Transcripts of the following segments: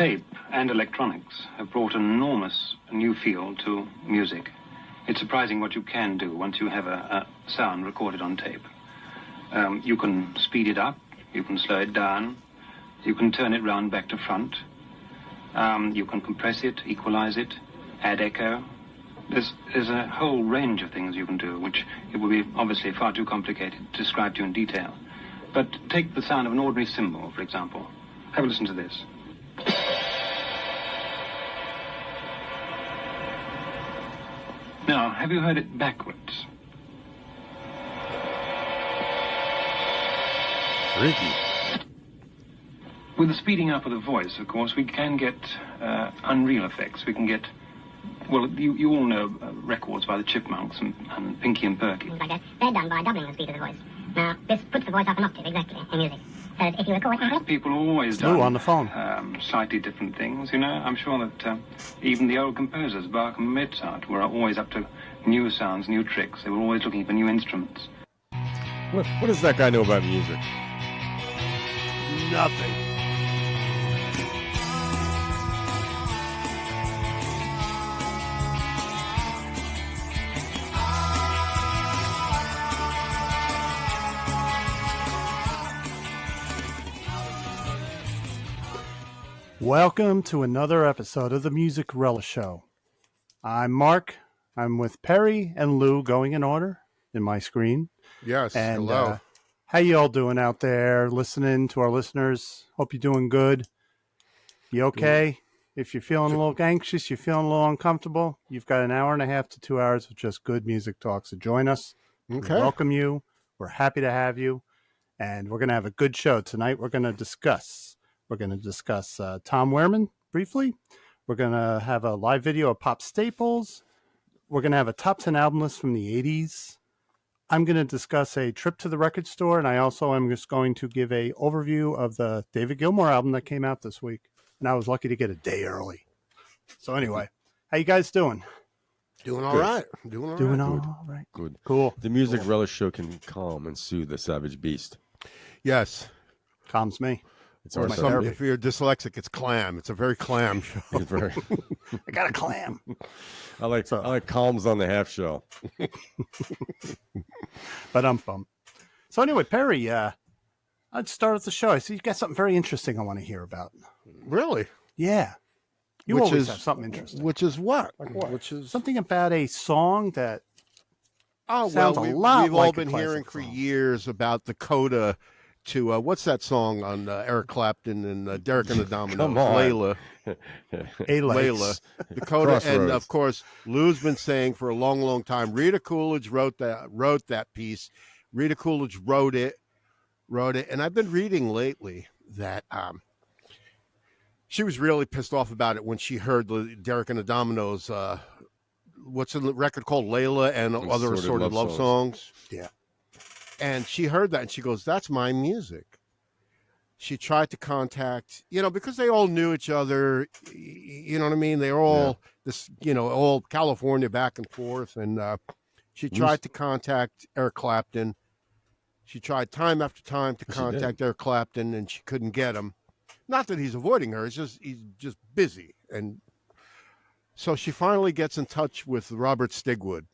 Tape and electronics have brought an enormous new field to music. It's surprising what you can do once you have a sound recorded on tape. You can speed it up, you can slow it down, you can turn it round back to front, you can compress it, equalize it, add echo. There's a whole range of things you can do, which it would be obviously far too complicated to describe to you in detail. But take the sound of an ordinary cymbal, for example. Have a listen to this. Now, have you heard it backwards? Freaky. With the speeding up of the voice, of course, we can get unreal effects. We can get, well, you all know records by the Chipmunks and Pinky and Perky. Things like that. They're done by doubling the speed of the voice. Now, this puts the voice up an octave, exactly, in music. So that if you record... People always done on the phone. Slightly different things, you know. I'm sure that even the old composers, Bach and Mozart, were always up to new sounds, new tricks. They were always looking for new instruments. What does that guy know about music? Nothing. Welcome to another episode of the Music Relish Show. I'm Mark. I'm with Perry and Lou, going in order in my screen. Yes, and, hello. How you all doing out there listening to our listeners? Hope you're doing good. You okay? If you're feeling a little anxious, you're feeling a little uncomfortable, you've got an hour and a half to 2 hours of just good music talk. So join us. Okay. We welcome you. We're happy to have you. And we're going to have a good show tonight. We're going to discuss Tom Werman briefly. We're going to have a live video of pop staples. We're going to have a top 10 album list from the 80s. I'm going to discuss a trip to the record store, and I also am just going to give a overview of the David Gilmore album that came out this week. And I was lucky to get a day early. So anyway, how you guys doing? Doing all right. Doing all right. Good. Cool. The Music Relish Show can calm and soothe the savage beast. Yes. Calms me. It's our If you're dyslexic, it's clam. It's a very clam show. I got a clam. I like calms on the half shell. But So anyway, Perry, I'd start with the show. I see you got something very interesting I want to hear about. Really? Yeah. You always have something interesting. Which is what? Like what? Which is something about a song that sounds a lot we've like all been hearing for years about the coda to what's that song on Eric Clapton and Derek and the Dominoes? Come on. Layla. Layla. The coda. Crossroads. And of course, Lou's been saying for a long, long time, Rita Coolidge wrote that piece. Rita Coolidge wrote it. And I've been reading lately that she was really pissed off about it when she heard the Derek and the Dominoes, what's the record called, Layla and other assorted love songs. Yeah. And she heard that and she goes, that's my music. She tried to contact, because they all knew each other, you know what I mean? They're all all California back and forth. And she tried to contact Eric Clapton. She tried time after time to contact Eric Clapton, and she couldn't get him. Not that he's avoiding her, he's just busy. And so she finally gets in touch with Robert Stigwood.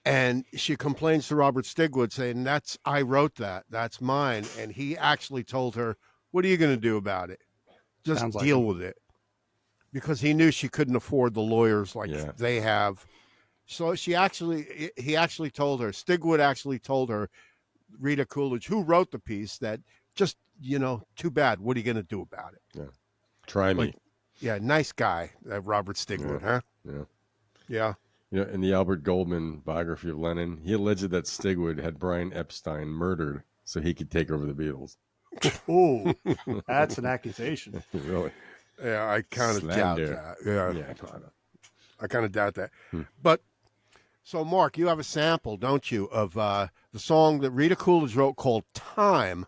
And she complains to Robert Stigwood saying, I wrote that. That's mine. And he actually told her, what are you going to do about it? Just deal with it. Because he knew she couldn't afford the lawyers like they have. So he actually told her, Stigwood actually told her, Rita Coolidge, who wrote the piece, that just, too bad. What are you going to do about it? Yeah. Try me. Nice guy, Robert Stigwood, huh? Yeah. Yeah. In the Albert Goldman biography of Lennon, he alleged that Stigwood had Brian Epstein murdered so he could take over the Beatles. Oh, that's an accusation. Really? Yeah, I kind of doubt that. Yeah. I kind of doubt that. But, so Mark, you have a sample, don't you, of the song that Rita Coolidge wrote called Time.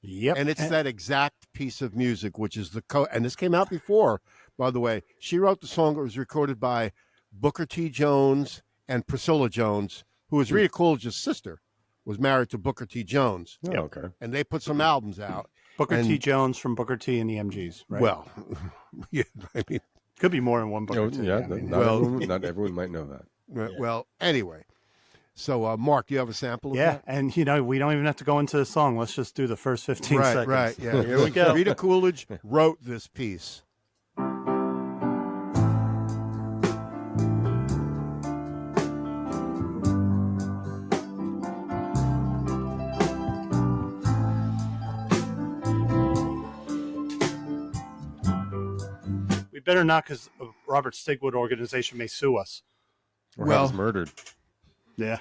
Yep. And it's that exact piece of music, which is and this came out before, by the way. She wrote the song that was recorded by Booker T. Jones and Priscilla Jones, who was Rita Coolidge's sister, was married to Booker T. Jones. Yeah, okay. And they put some albums out. Booker T. Jones from Booker T. and the MGs, right? Well, yeah, I mean, could be more than one Booker T. Yeah, I mean, not everyone might know that. well, anyway. So, Mark, do you have a sample of that? and we don't even have to go into the song. Let's just do the first 15 seconds. Right, yeah. Here we go. Rita Coolidge wrote this piece. We better not, because Robert Stigwood organization may sue us. Or well, was murdered. Yeah.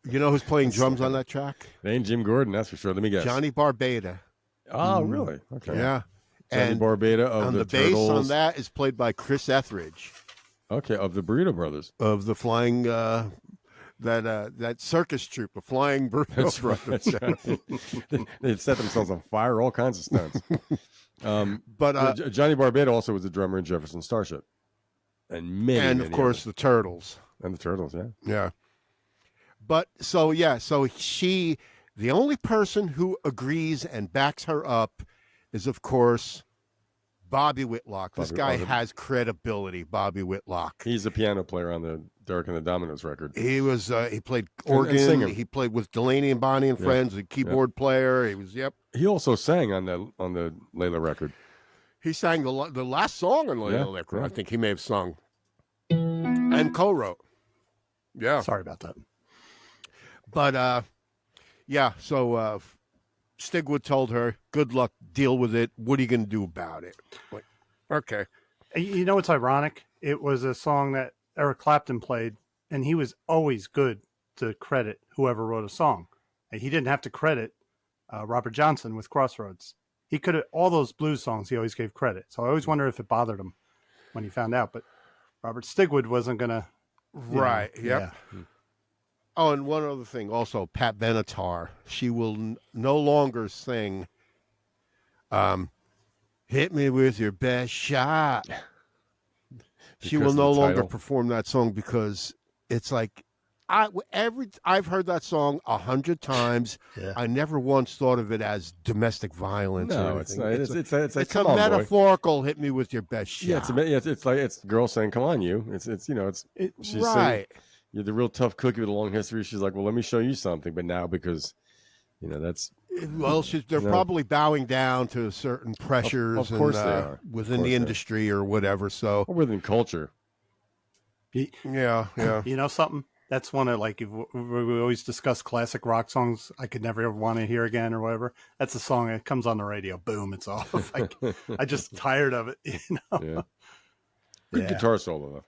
You know who's playing drums on that track? It ain't Jim Gordon, that's for sure. Let me guess. Johnny Barbada. Oh, really? Okay. Yeah. Johnny Barbada of on the bass Turtles. on that is played by Chris Etheridge. Okay, of the Burrito Brothers. Of the flying that circus troupe, the Flying Burrito Brothers. That's right. They set themselves on fire, all kinds of stunts. But Johnny Barbada also was the drummer in Jefferson Starship. And many of course others. the Turtles. And the Turtles, yeah. Yeah. But so she, the only person who agrees and backs her up is, of course, Bobby Whitlock. This guy has credibility, Bobby Whitlock. He's a piano player on the Derek and the Dominoes record. He was he played organ. He played with Delaney and Bonnie and Friends, a keyboard player. He was He also sang on the Layla record. He sang the last song on Layla record. Yeah. I think he may have sung and co-wrote. Yeah. Sorry about that. But so Stigwood told her, "Good luck, deal with it. What are you going to do about it?" Like, okay. You know what's ironic? It was a song that Eric Clapton played, and he was always good to credit whoever wrote a song. And he didn't have to credit Robert Johnson with Crossroads. He could have, all those blues songs, he always gave credit. So I always wonder if it bothered him when he found out. But Robert Stigwood wasn't going to. Right. Yep. Yeah. Oh, and one other thing also, Pat Benatar. She will no longer sing "Hit Me With Your Best Shot." She will no longer perform that song because it's like I've heard that song 100 times. Yeah. I never once thought of it as domestic violence. No, or it's not. It's a metaphorical "hit me with your best shot." Yeah, it's like it's the girl saying, "Come on, you." She's right. Saying, you're the real tough cookie with a long history. She's like, well, let me show you something. But now because, that's. Well, they're probably bowing down to certain pressures. Of course they are. Within the industry or whatever. So or within culture. Yeah. You know something? That's one of, like, if we always discuss classic rock songs I could never ever want to hear again or whatever. That's a song that comes on the radio. Boom, it's off. I just tired of it. Yeah. Good guitar solo, though.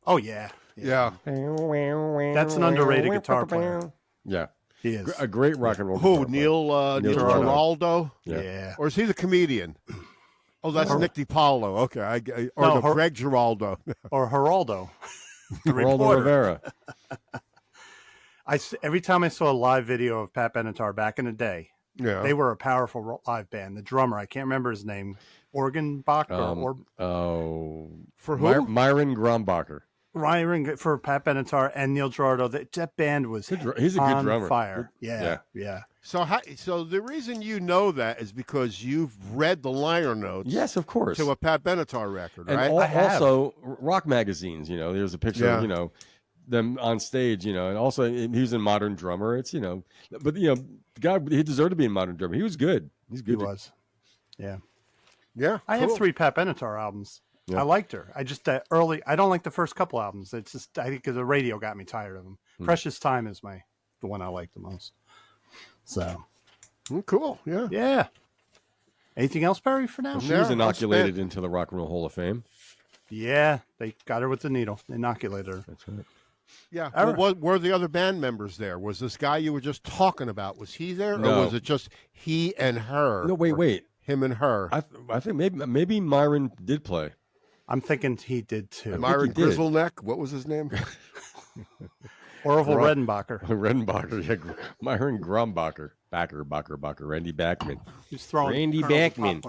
Oh, yeah. Yeah. That's an underrated guitar player. Yeah. He is. A great rock and roll. Who? Neil Giraldo? Yeah. Or is he the comedian? Oh, that's Nick DiPaolo. Okay. Greg Giraldo. Or Geraldo. Geraldo Rivera. Every time I saw a live video of Pat Benatar back in the day, they were a powerful live band. The drummer, I can't remember his name, Orgenbach for who? Myron Grombacher. For Pat Benatar and Neil Giraldo. That band was he's a good drummer. Fire. Yeah. So the reason you know that is because you've read the liner notes. Yes, of course. To a Pat Benatar record, and right? Also rock magazines. There's a picture of them on stage. And also he was a Modern Drummer. It's but the guy, he deserved to be a Modern Drummer. He was good. He's good. He was. Yeah. Yeah. I have 3 Pat Benatar albums. Yeah. I liked her. I just I don't like the first couple albums. It's just I think the radio got me tired of them. Precious Time is the one I like the most. So cool. Yeah. Yeah. Anything else, Barry, for now? Well, she was inoculated into the Rock and Roll Hall of Fame. Yeah, they got her with the needle. They inoculated her. That's right. Yeah. Well, were the other band members there? Was this guy you were just talking about? Was he there, No. or was it just he and her? No, wait. Him and her. I think maybe Myron did play. I'm thinking he did too. Myron Grizzleneck. What was his name? Orville Redenbacher. Redenbacher. Yeah. Myron Grombacher. Bacher. Randy Bachman. He's throwing Randy Bachman.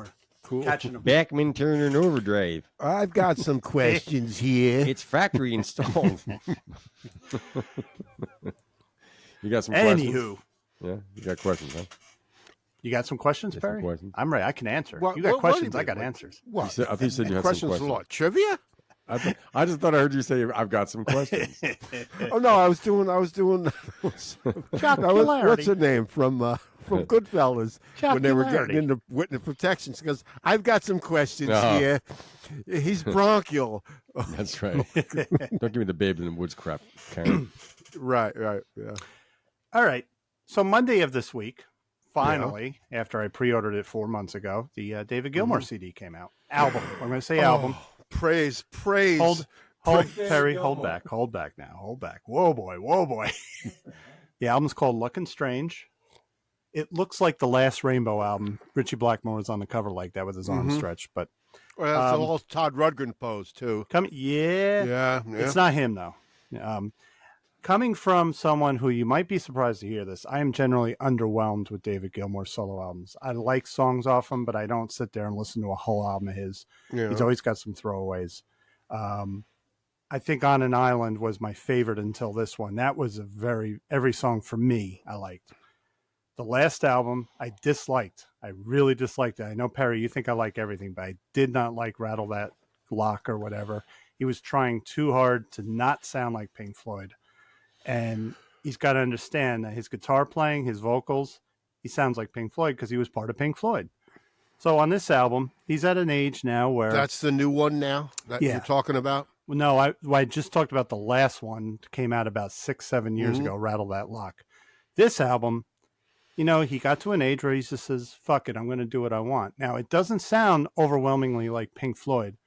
Cool. Catching him. Bachman turning overdrive. I've got some questions here. It's factory installed. You got some questions? Anywho. Yeah, you got questions, huh? You got some questions, Perry? I'm ready. I can answer. You got questions. I got answers. What? I thought you said you had questions some a questions. lot. Trivia? I just thought I heard you say I've got some questions. Oh no, I was doing. What's her name from Goodfellas when they were getting into witness protection? She goes, "I've got some questions here." He's bronchial. That's right. Don't give me the Babe in the Woods crap, Karen. Right. Yeah. All right. So Monday of this week, finally, after I pre-ordered it 4 months ago, the David Gilmore CD came out. Album. I'm going to say album. Praise. Hold, Perry, hold back now. Hold back. Whoa, boy. The album's called Lookin' Strange. It looks like the last Rainbow album. Richie Blackmore was on the cover like that with his arms stretched, but well, that's a whole Todd Rundgren pose too. Yeah. It's not him though. Coming from someone who you might be surprised to hear this, I am generally underwhelmed with David Gilmour's solo albums. I like songs off him, but I don't sit there and listen to a whole album of his. Yeah. He's always got some throwaways. I think On an Island was my favorite until this one. That was every song for me I liked. The last album I disliked. I really disliked it. I know, Perry, you think I like everything, but I did not like Rattle That Lock or whatever. He was trying too hard to not sound like Pink Floyd. And he's got to understand that his guitar playing, his vocals, he sounds like Pink Floyd because he was part of Pink Floyd. So on this album, he's at an age now where... That's the new one now that you're talking about? Well, no, I just talked about the last one. Came out about 6-7 years ago, Rattle That Lock. This album, he got to an age where he just says, fuck it, I'm going to do what I want. Now, it doesn't sound overwhelmingly like Pink Floyd,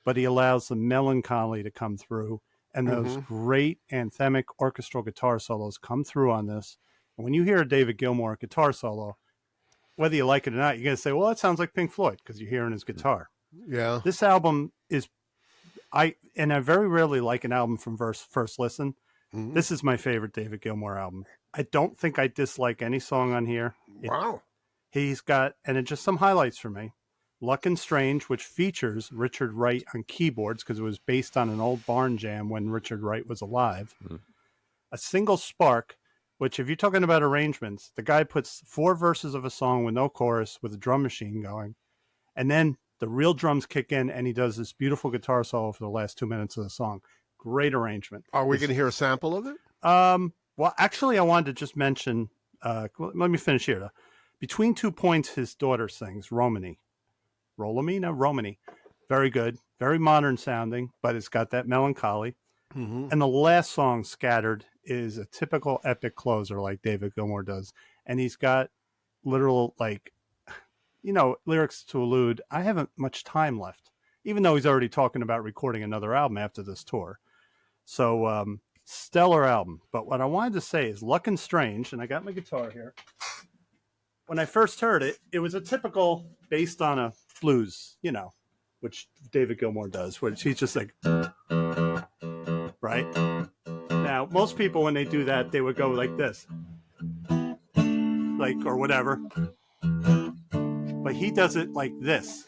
but he allows the melancholy to come through. And those great anthemic orchestral guitar solos come through on this. And when you hear a David Gilmour guitar solo, whether you like it or not, you're going to say, well, that sounds like Pink Floyd because you're hearing his guitar. Yeah. This album is, I very rarely like an album from first listen. This is my favorite David Gilmour album. I don't think I dislike any song on here. Wow. He's got, and just some highlights for me. Lookin' Strange, which features Richard Wright on keyboards because it was based on an old barn jam when Richard Wright was alive. A Single Spark, which if you're talking about arrangements, the guy puts 4 verses of a song with no chorus with a drum machine going. And then the real drums kick in and he does this beautiful guitar solo for the last 2 minutes of the song. Great arrangement. Are we going to hear a sample of it? Well, actually, I wanted to just mention, let me finish here. Between 2 points, his daughter sings Romany. Very good, very modern sounding, but it's got that melancholy. And the last song, Scattered, is a typical epic closer like David Gilmour does. And he's got literal, lyrics to allude, I haven't much time left, even though he's already talking about recording another album after this tour. So, stellar album. But what I wanted to say is Lookin' Strange, and I got my guitar here. When I first heard it, it was a typical based on a blues, which David Gilmour does, which he's just like, right? Now, most people, when they do that, they would go like this, or whatever. But he does it like this.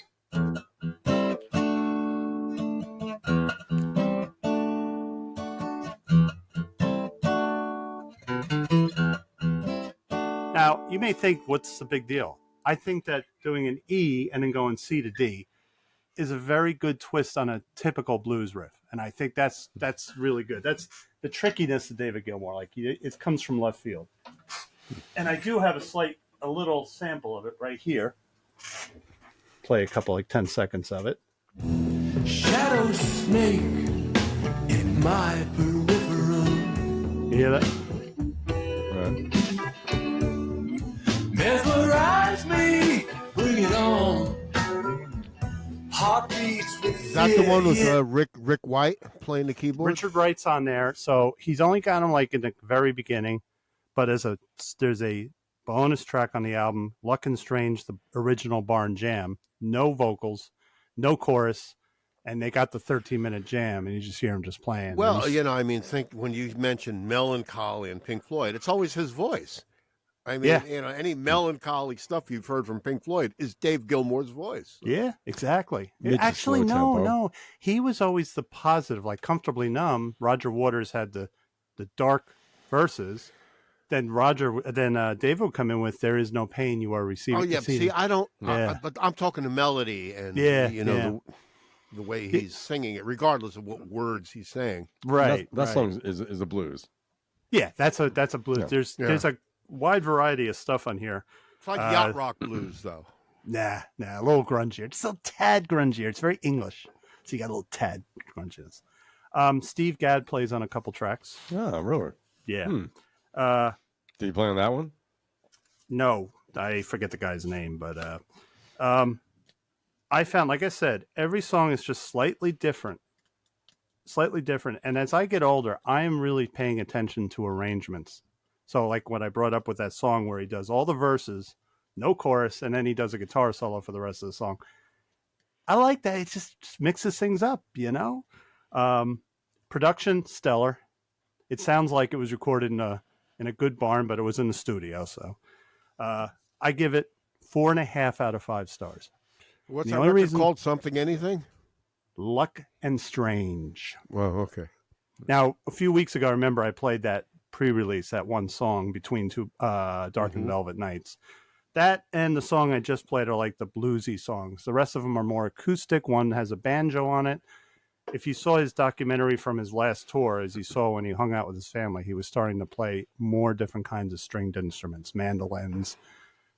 Now, you may think, what's the big deal? I think that doing an E and then going C to D is a very good twist on a typical blues riff. And I think that's really good. That's the trickiness of David Gilmour. It comes from left field. And I do have a little sample of it right here. Play a couple, 10 seconds of it. Shadow snake in my peripheral. You hear that? Mesmerize me, bring it on. Heartbeats with fear. Is that the one with Rick White playing the keyboard? Richard Wright's on there, so he's only got him in the very beginning. But there's a bonus track on the album, Lookin' Strange, the original barn jam. No vocals, no chorus, and they got the 13-minute jam, and you just hear him just playing. Well, think when you mentioned melancholy and Pink Floyd, it's always his voice. Any melancholy stuff you've heard from Pink Floyd is Dave Gilmour's voice. So. Yeah, exactly. Actually, no. He was always the positive, Comfortably Numb. Roger Waters had the dark verses. then Dave will come in with "There Is No Pain You Are Receiving." Oh yeah, see, I don't. Yeah. But I'm talking the melody and the way he's singing it, regardless of what words he's saying. Right. That song is a blues. Yeah, that's a blues. Yeah. There's a wide variety of stuff on here. It's like yacht rock blues, though. Nah, a little grungier. Just a tad grungier. It's very English, so you got a little tad grunginess. Steve Gadd plays on a couple tracks. Oh, really? Yeah. Did he play on that one? No, I forget the guy's name, but I found, like I said, every song is just slightly different. And as I get older, I am really paying attention to arrangements. So like what I brought up with that song where he does all the verses, no chorus, and then he does a guitar solo for the rest of the song. I like that. It just mixes things up, you know? Production, stellar. It sounds like it was recorded in a good barn, but it was in the studio. So I give it 4.5 out of 5 stars. What's The that only record reason- called? Something Anything? Luck and Strange. Well, okay. Now, a few weeks ago, I remember I played that pre-release, that one song between two Dark and Velvet Nights. That and the song I just played are like the bluesy songs. The rest of them are more acoustic. One has a banjo on it. If you saw his documentary from his last tour, as you saw when he hung out with his family, he was starting to play more different kinds of stringed instruments, mandolins.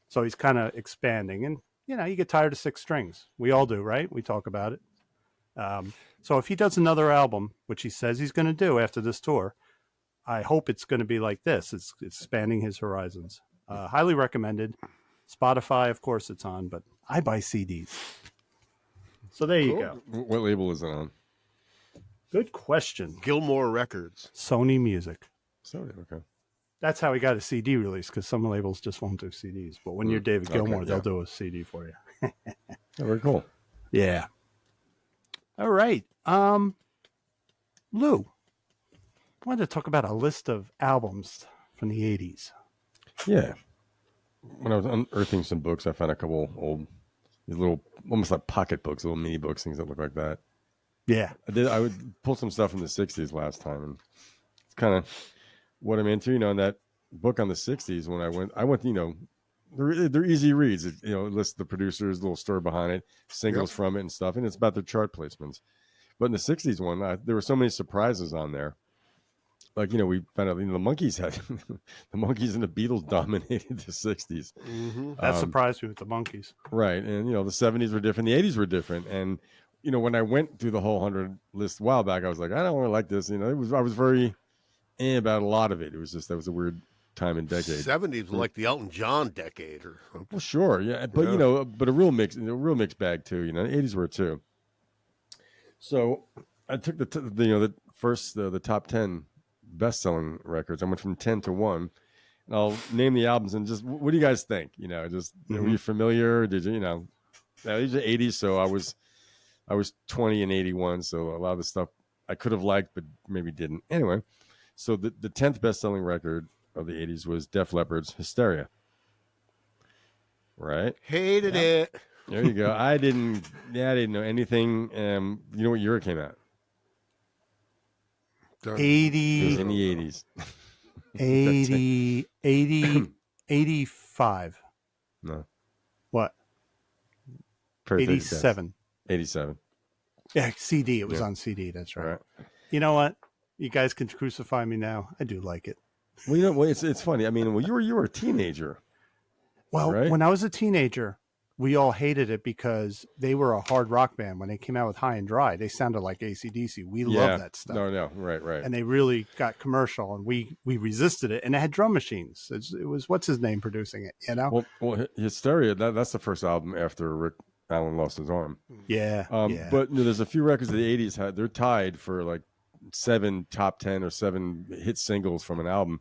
So he's kind of expanding. And, you know, you get tired of 6 strings. We all do, right? We talk about it. So if he does another album, which he says he's going to do after this tour, I hope it's going to be like this. It's expanding his horizons. Highly recommended. Spotify, of course, it's on, but I buy CDs. So there you go. What label is it on? Good question. Gilmore Records. Sony Music. Sony, okay. That's how he got a CD release, because some labels just won't do CDs. But when you're David Gilmore, they'll do a CD for you. Oh, very cool. Yeah. All right. Lou, I wanted to talk about a list of albums from the 80s. Yeah. When I was unearthing some books, I found a couple old, these little, almost like pocket books, little mini books, things that look like that. Yeah. I would pull some stuff from the 60s last time, and it's kind of what I'm into. You know, in that book on the 60s, when I went, you know, they're easy reads. It, you know, it lists the producers, little story behind it, singles from it and stuff, and it's about their chart placements. But in the 60s one, there were so many surprises on there. Like, you know, we found out, you know, the Monkees the Monkees and the Beatles dominated the 60s. Mm-hmm. That surprised me with the Monkees. Right. And, you know, the 70s were different. The 80s were different. And, you know, when I went through the whole 100 list a while back, I was like, I don't really like this. You know, I was very about a lot of it. It was just, that was a weird time and decade. 70s were like the Elton John decade or something. Well, sure. Yeah. But, you know, but a real mixed bag too. You know, the 80s were too. So I took the top 10 best-selling records. I went from 10 to 1. And I'll name the albums and just, what do you guys think? You know, just were you familiar? Did you, you know, these are 80s, so I was 20 in 81, so a lot of the stuff I could have liked but maybe didn't. Anyway, so the 10th best-selling record of the 80s was Def Leppard's Hysteria. Right? Hated it. There you go. I didn't know anything. You know what year it came out? 80. It was in the 80s. 85. No. What? Perfect 87. 87. Yeah, CD. It was on CD. That's right. Right. You know what? You guys can crucify me now. I do like it. Well, you know, it's funny. I mean, well, you were a teenager. Well, right? When I was a teenager, we all hated it because they were a hard rock band. When they came out with High and Dry, they sounded like AC/DC. We love that stuff. No, right. And they really got commercial, and we resisted it. And it had drum machines. It was what's his name producing it, you know? Well, Hysteria, that's the first album after Rick Allen lost his arm. Yeah. But you know, there's a few records of the 80s, they're tied for like 7 top 10 or 7 hit singles from an album.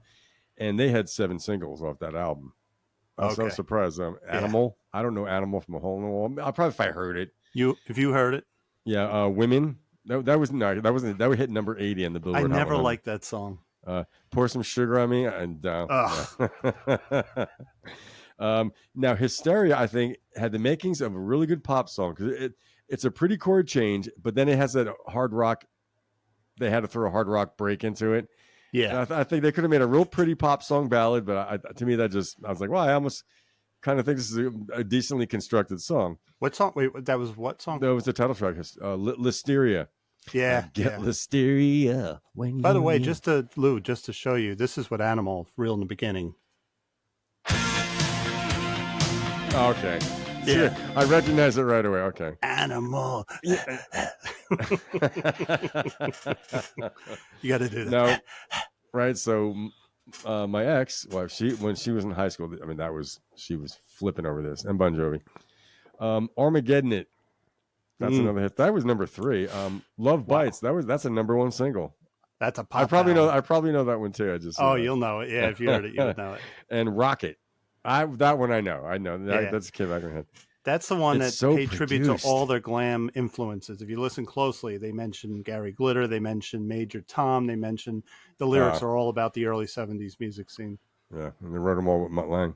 And they had 7 singles off that album. I was surprised. Animal. Yeah. I don't know Animal from a Hole in the Wall. I'll probably if I heard it. If you heard it. Yeah. Women. That would hit number 80 on the Billboard. I never liked that song. Pour Some Sugar on Me. And now Hysteria, I think, had the makings of a really good pop song because it's a pretty chord change, but then it has that hard rock. They had to throw a hard rock break into it. Yeah. I think they could have made a real pretty pop song ballad, but to me I was like, well, I almost kind of think this is a decently constructed song. What song? Wait, that was what song? That was the title track, Listeria. Yeah. Get Listeria when By the you way, need- just to show you, this is what Animal real in the beginning. Okay. Yeah. I recognize it right away. Okay. Animal. You got to do that. No, right. So, my ex-wife, when she was in high school, I mean, she was flipping over this, and Bon Jovi, Armageddon It. That's another hit. That was number 3. Love Bites. That's a number 1 single. That's a pop. I probably know that one too. You'll know it. Yeah, if you heard it, you would know it. And Rocket. That one I know. Yeah. That's a kid back in my head. That's the one It's that so paid tribute produced. to all their glam influences. If you listen closely, they mention Gary Glitter, they mention Major Tom, they mention the lyrics are all about the early 70s music scene. Yeah, and they wrote them all with Mutt Lange.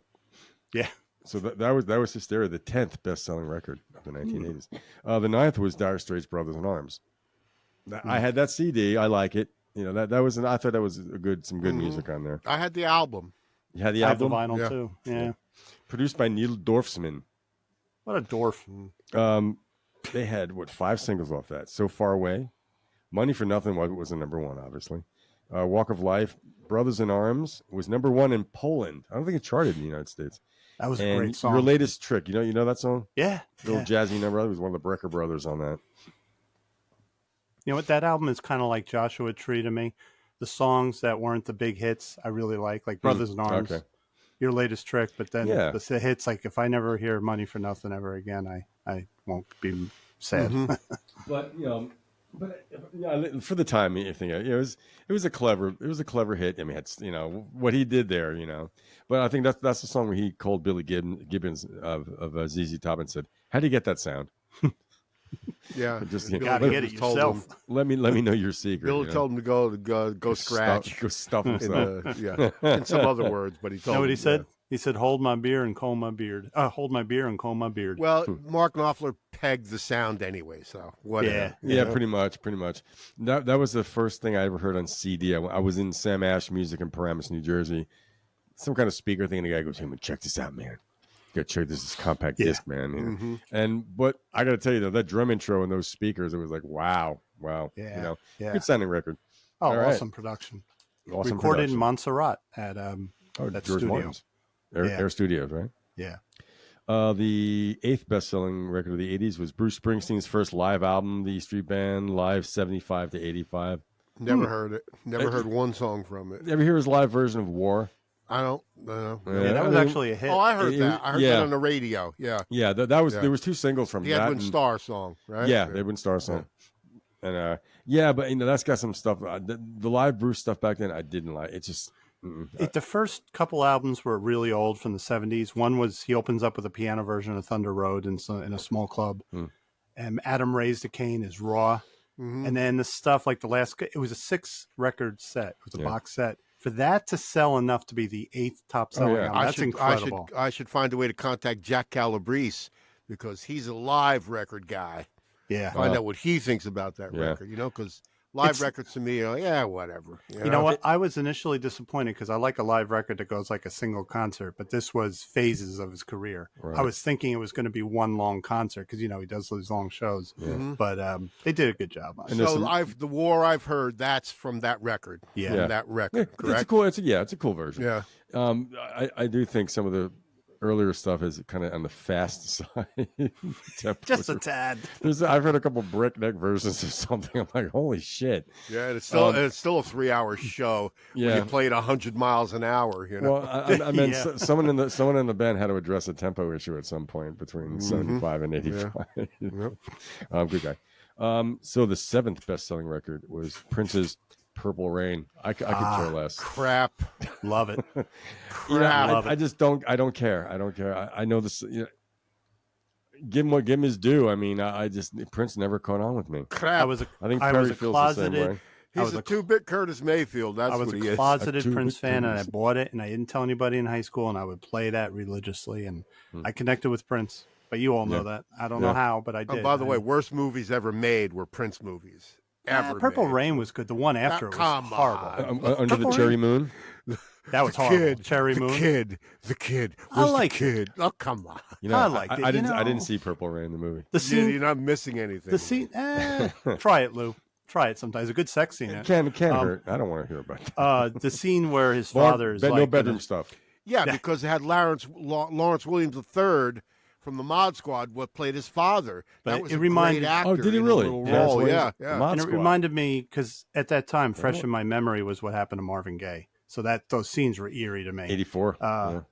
Yeah. So that was Hysteria, the 10th best-selling record of the 1980s. The 9th was Dire Straits' Brothers in Arms. I had that CD. I like it. I thought that was some good music on there. I had the album. You had the I have the album? vinyl too. Yeah. Produced by Neil Dorfsman. What a dwarf. They had 5 singles off that. So Far Away, Money for Nothing was the number 1, obviously. Walk of Life, Brothers in Arms was number 1 in Poland. I don't think it charted in the United States. That was a great song. Your Latest Trick, you know that song? Yeah. Little jazzy number. It was one of the Brecker brothers on that. You know what? That album is kind of like Joshua Tree to me. The songs that weren't the big hits, I really like Brothers in Arms. Okay. Your Latest Trick, but then Yeah. the hits, like if I never hear Money for Nothing ever again, I won't be sad. But for the time, I think it was a clever hit. I mean, it's what he did there, But I think that's the song where he called Billy Gibbons of ZZ Top and said, "How do you get that sound?" Yeah, Just Billy gotta get Gibbons it told yourself. him- let me know your secret. Bill told him to go scratch. Go stuff in himself. in some other words, but he told You know what him, he said? He said, "Hold my beer and comb my beard. Hold my beer and comb my beard." Well, Mark Knopfler pegged the sound anyway, so whatever. Yeah, pretty much. That was the first thing I ever heard on CD. I was in Sam Ash Music in Paramus, New Jersey. Some kind of speaker thing, and the guy goes, "Hey, man, check this out, man. You gotta check this compact disc, man." But I gotta tell you though, that drum intro and those speakers, it was like, wow. Yeah. Good sounding record. Oh, All right. awesome production. Awesome Recorded production. in Montserrat at that George studio. Martin's. Yeah. Air Studios, right? Yeah. The 8th best-selling record of the 80s was Bruce Springsteen's first live album, The E Street Band, Live 75 to 85. Never heard it. Never heard one song from it. You ever hear his live version of War? I don't know. Yeah, that was actually a hit. Oh, I heard that. I heard yeah. that on the radio. Yeah. Yeah, that was Yeah. there was 2 singles from The that. Edwin Starr song, right? Yeah, the Edwin Starr song. And but that's got some stuff. The live Bruce stuff back then, I didn't like. It's just The first couple albums were really old from the 70s. One was he opens up with a piano version of Thunder Road in a small club. And Adam Raised a Cane is Raw. And then the stuff like it was a 6-record set. It was a box set. For that to sell enough to be the 8th top selling album, that's incredible. I should find a way to contact Jack Calabrese because he's a live record guy. Yeah. Find out what he thinks about that record, because live records to me are, whatever. You know what? I was initially disappointed because I like a live record that goes like a single concert, but this was phases of his career. Right. I was thinking it was going to be one long concert because, he does those long shows. But they did a good job on it. So the War I've heard, that's from that record. Yeah. From that record, correct? It's a cool version. Yeah. I do think some of the earlier stuff is kind of on the fast side. Just a tad. I've heard a couple breakneck versions of something. I'm like, holy shit. Yeah, and it's still a 3-hour show. Yeah. When you play it 100 miles an hour. Well, I mean, someone in the band had to address a tempo issue at some point between 75 and 85. Yeah. Good guy. So the 7th best-selling record was Prince's Purple Rain. I could care less. Crap. Love it. Crap. I just don't. I don't care. I know this. Give him his due. I mean, Prince never caught on with me. Crap. I think Perry feels the same way. He's a 2-bit Curtis Mayfield. That's I was what he a is. closeted Prince fan, and I bought it, and I didn't tell anybody in high school, and I would play that religiously, and I connected with Prince. But you all know that. I don't know how, but I did. By the way, worst movies ever made were Prince movies. ever. Purple made. Rain was good. The one after it was Come horrible. on. Under the Cherry Moon. That was horrible. Cherry Moon. The kid. I Where's liked the kid? Oh, come on. You know, I liked it, I you didn't. I know. didn't see Purple Rain the movie. The scene. You're not missing anything. The scene. Try it, Lou. Try it sometimes. A good sex scene. It can't hurt. I don't want to hear about that. The scene where his father is no bedroom stuff. Yeah, because it had Lawrence Williams III from the Mod Squad, what played his father. But That was it a reminded- great actor. Oh, did he in a really? little Yeah, role. that's Yeah, what yeah. Mod And it Squad. reminded me because at that time, fresh in my memory was what happened to Marvin Gaye. So those scenes were eerie to me. 84.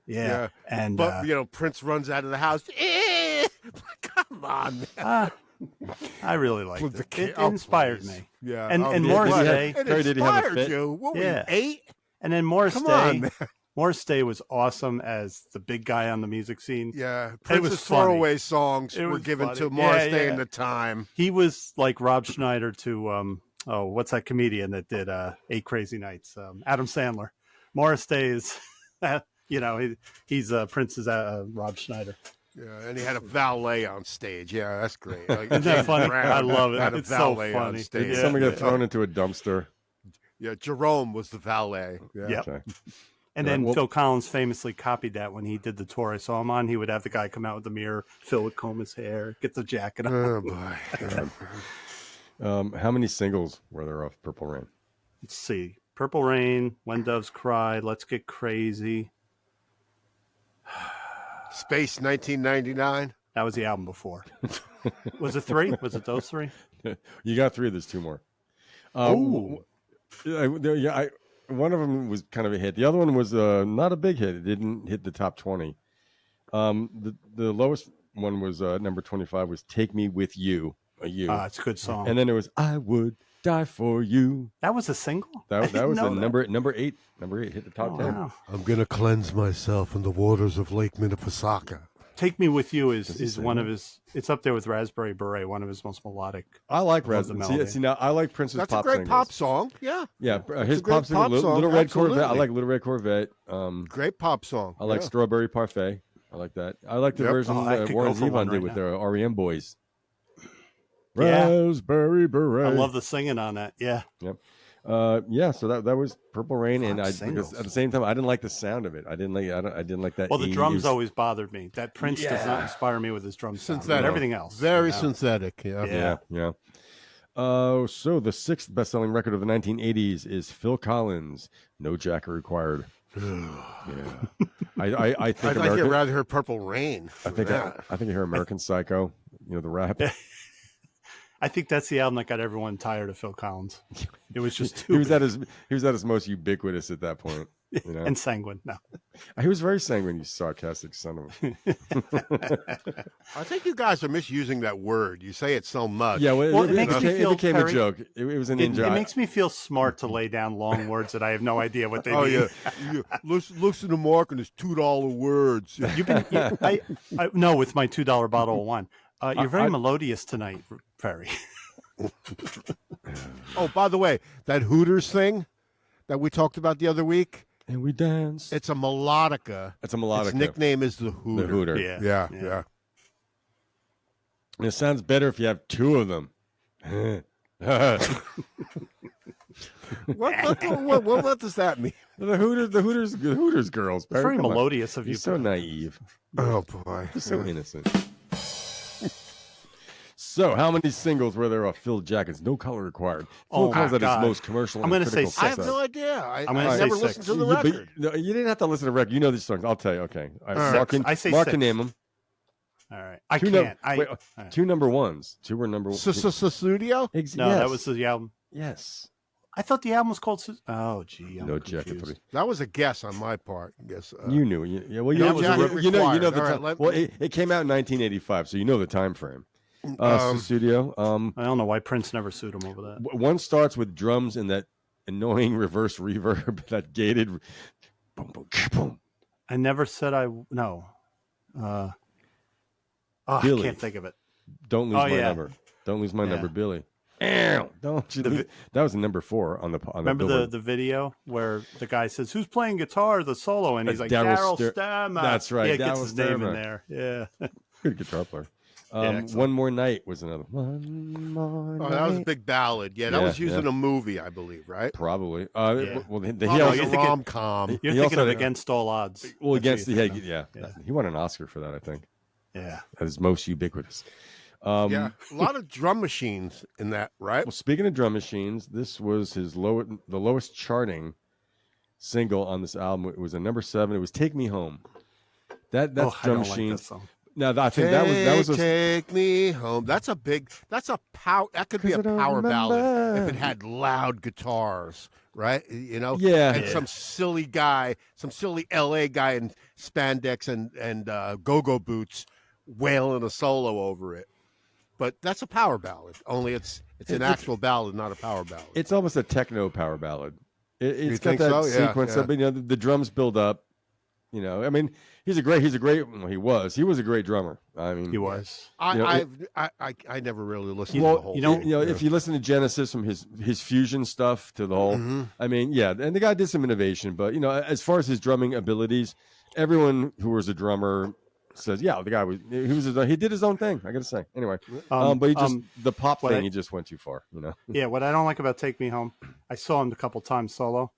Yeah. And But Prince runs out of the house. Come on, man. I really liked With the it. kid- It oh, inspired please. me. Yeah. And Oh, Morris yeah. Day. It Terry, did he have a inspired fit? you. What were Yeah. you, 8? And then Morris Come Day. on, man. Morris Day was awesome as the big guy on the music scene. Yeah, was Prince's funny. throwaway songs It were was given funny. to Morris Yeah, Day yeah. in the time. He was like Rob Schneider to what's that comedian that did 8 Crazy Nights? Adam Sandler. Morris Day is, he's Prince's Rob Schneider. Yeah, and he had a valet on stage. Yeah, that's great. Like, Isn't that James funny? Brown I love it. Had a It's so valet funny. on stage. Yeah. Somebody got thrown into a dumpster. Yeah, Jerome was the valet. Yeah. Yep. Okay. And then Well- Phil Collins famously copied that when he did the tour I saw him on. He would have the guy come out with the mirror, Phil would comb his hair, get the jacket on. Oh boy. How many singles were there of Purple Rain? Let's see. Purple Rain, When Doves Cry, Let's Get Crazy. Space 1999. That was the album before. Was it 3? Was it those 3? You got 3. There's 2 more. Ooh. One of them was kind of a hit. The other one was not a big hit. It didn't hit the top 20. The lowest one was number 25 was "Take Me With You." It's a good song. And then it was "I Would Die for You." That was a single? I That didn't was know a that. number 8. Number 8 hit the top 10. Wow. I'm gonna cleanse myself in the waters of Lake Minnepisaka. Take Me With You he is say one that? of his, it's up there with Raspberry Beret, one of his most melodic. I like love the Red. melody. See, now I like Prince's That's pop a great singles. pop song. Yeah, Yeah, his a great pop single, pop Little, song, Little Red Corvette. I absolutely. like Little Red Corvette. great pop song. I like Yeah. Strawberry Parfait. I like that. I like the Yep. version Oh, I could go Warren for Zevon one did right with now. the REM boys. Yeah. Raspberry Beret. I love the singing on that. Yeah. Yep. So that was Purple Rain, and Fuck, because singles. at the same time I didn't like the sound of it. I didn't like that. Well, the 80s. drums always bothered me. That Prince does not Yeah. inspire me with his drum sound. Synthetic. But everything else. Very you know. synthetic. Yeah. Yeah. So the 6th best-selling record of the 1980s is Phil Collins, "No Jacket Required." Yeah, I think I'd like American. to rather hear Purple Rain. I think I hear American Psycho. You know the rap. I think that's the album that got everyone tired of Phil Collins. It was just too He was at his most ubiquitous at that point. You know? and sanguine. No. He was very sanguine, you sarcastic son of a. I think you guys are misusing that word. You say it so much. Yeah, well, It makes me feel, it became Perry, a joke. It was an It in-joke. makes me feel smart to lay down long words that I have no idea what they Oh mean. yeah. Listen to Mark and his $2 words. You've been, I no, with my $2 bottle of wine. You're very melodious tonight, Perry. Oh, by the way, that Hooters thing that we talked about the other week, And we danced. it's a melodica. It's a melodica. Its nickname is the Hooter. The Hooter. Yeah. And it sounds better if you have 2 of them. What does that mean? The Hooters girls. It's Barry, very come on. melodious of You're you. so naive. Oh boy. You're so innocent. So, how many singles were there of Phil Jackets? No color required. Phil Oh, calls my that his God. most commercial. I'm and gonna say critical 6. I have success. no idea. I gonna say never 6. listened to the But record. no, you didn't have to listen to the record. You know these songs. I'll tell you. Okay. All right. Mark, I say Mark 6. can name them. All right. I Two can't. wait, all right. 2 number 1s. 2 were number 1. Studio? No, yes. that was the album. Yes. I thought the album was called. Oh, gee. I'm No Jacket confused. for the. That was a guess on my part. I guess. You knew. Yeah, well, No you Jacket know the Required. All time. right, let well, me- it came out in 1985, so you know the time frame. Um, Studio. I don't know why Prince never sued him over that. One starts with drums and that annoying reverse reverb, that gated. Boom, boom, boom. I never said I. No. I Billy. can't think of it. Don't lose Oh, my yeah. number. Don't lose my Yeah. number, Billy. Ow, don't you? That was the number 4 on the. Remember Billboard. the video where the guy says, "Who's playing guitar?" The solo, and he's like, Darryl "Daryl Ster- Stammer." That's right, Yeah, it gets Darryl his name in Stammer. there. Yeah. Good guitar player. excellent. One More Night was another. One More Night. that was a big ballad. Yeah, that Yeah, was used yeah. in a movie, I believe, right? Probably. Yeah. Well, he Probably also, a rom-com. You're He thinking also of had- Against All Odds. well, That's against what you're yeah, thinking of. He won an Oscar for that, I think. Yeah. That is most ubiquitous. Yeah, a lot of drum machines in that, right? Well, speaking of drum machines, this was the lowest charting single on this album. It was a number 7. It was "Take Me Home." That's I drum don't like machines. that song. Now I think that was a, Take Me Home. That's a power. That could be 'Cause a I don't power ballad remember. if it had loud guitars, right? You know, Yeah. and some silly guy, some silly L.A. guy in spandex and go-go boots, wailing a solo over it. But that's a power ballad. Only it's an actual ballad, not a power ballad. it's almost a techno power ballad. It's got think that so? Yeah, sequence yeah. of the drums build up. You know, I mean, he was a great drummer. I mean, He was. I never really listened to Well, the whole you know- thing. You know, if you listen to Genesis from his fusion stuff to the whole, I mean, yeah, and the guy did some innovation, but you know, as far as his drumming abilities, everyone who was a drummer says, yeah, the guy he did his own thing. I got to say, anyway, but he just the pop what thing, I- he just went too far, you know. Yeah, what I don't like about Take Me Home, I saw him a couple times solo.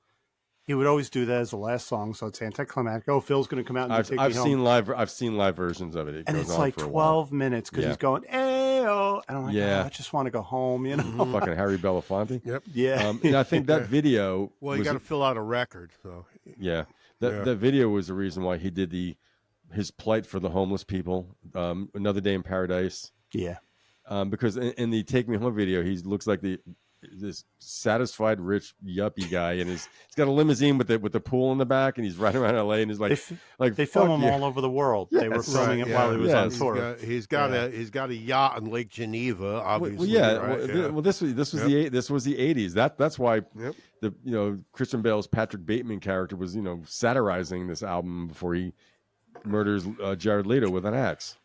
He would always do that as the last song, so it's anticlimactic. Oh, Phil's going to come out and I've Take Me Home. I've seen live versions of it. It And goes it's on like for a while. 12 minutes because Yeah. he's going, "Ayo," and I'm like, Yeah. "Oh, I just want to go home," you know? Fucking Harry Belafonte. Yep. Yeah. And I think that video. Well, you was- got to fill out a record. So Yeah, that video was the reason why he did his plight for the homeless people. Another Day in Paradise. Yeah. Because in the Take Me Home video, he looks like this satisfied rich yuppie guy, and he's got a limousine with the pool in the back, and he's riding around LA, and he's like, They fuck film him yeah. all over the world. They were Yes. filming it while he was on Yes. tour. he's got a yacht on Lake Geneva, obviously. Well, yeah. right? Well, this was the 80s. That's why Christian Bale's Patrick Bateman character was satirizing this album before he murders Jared Leto with an axe.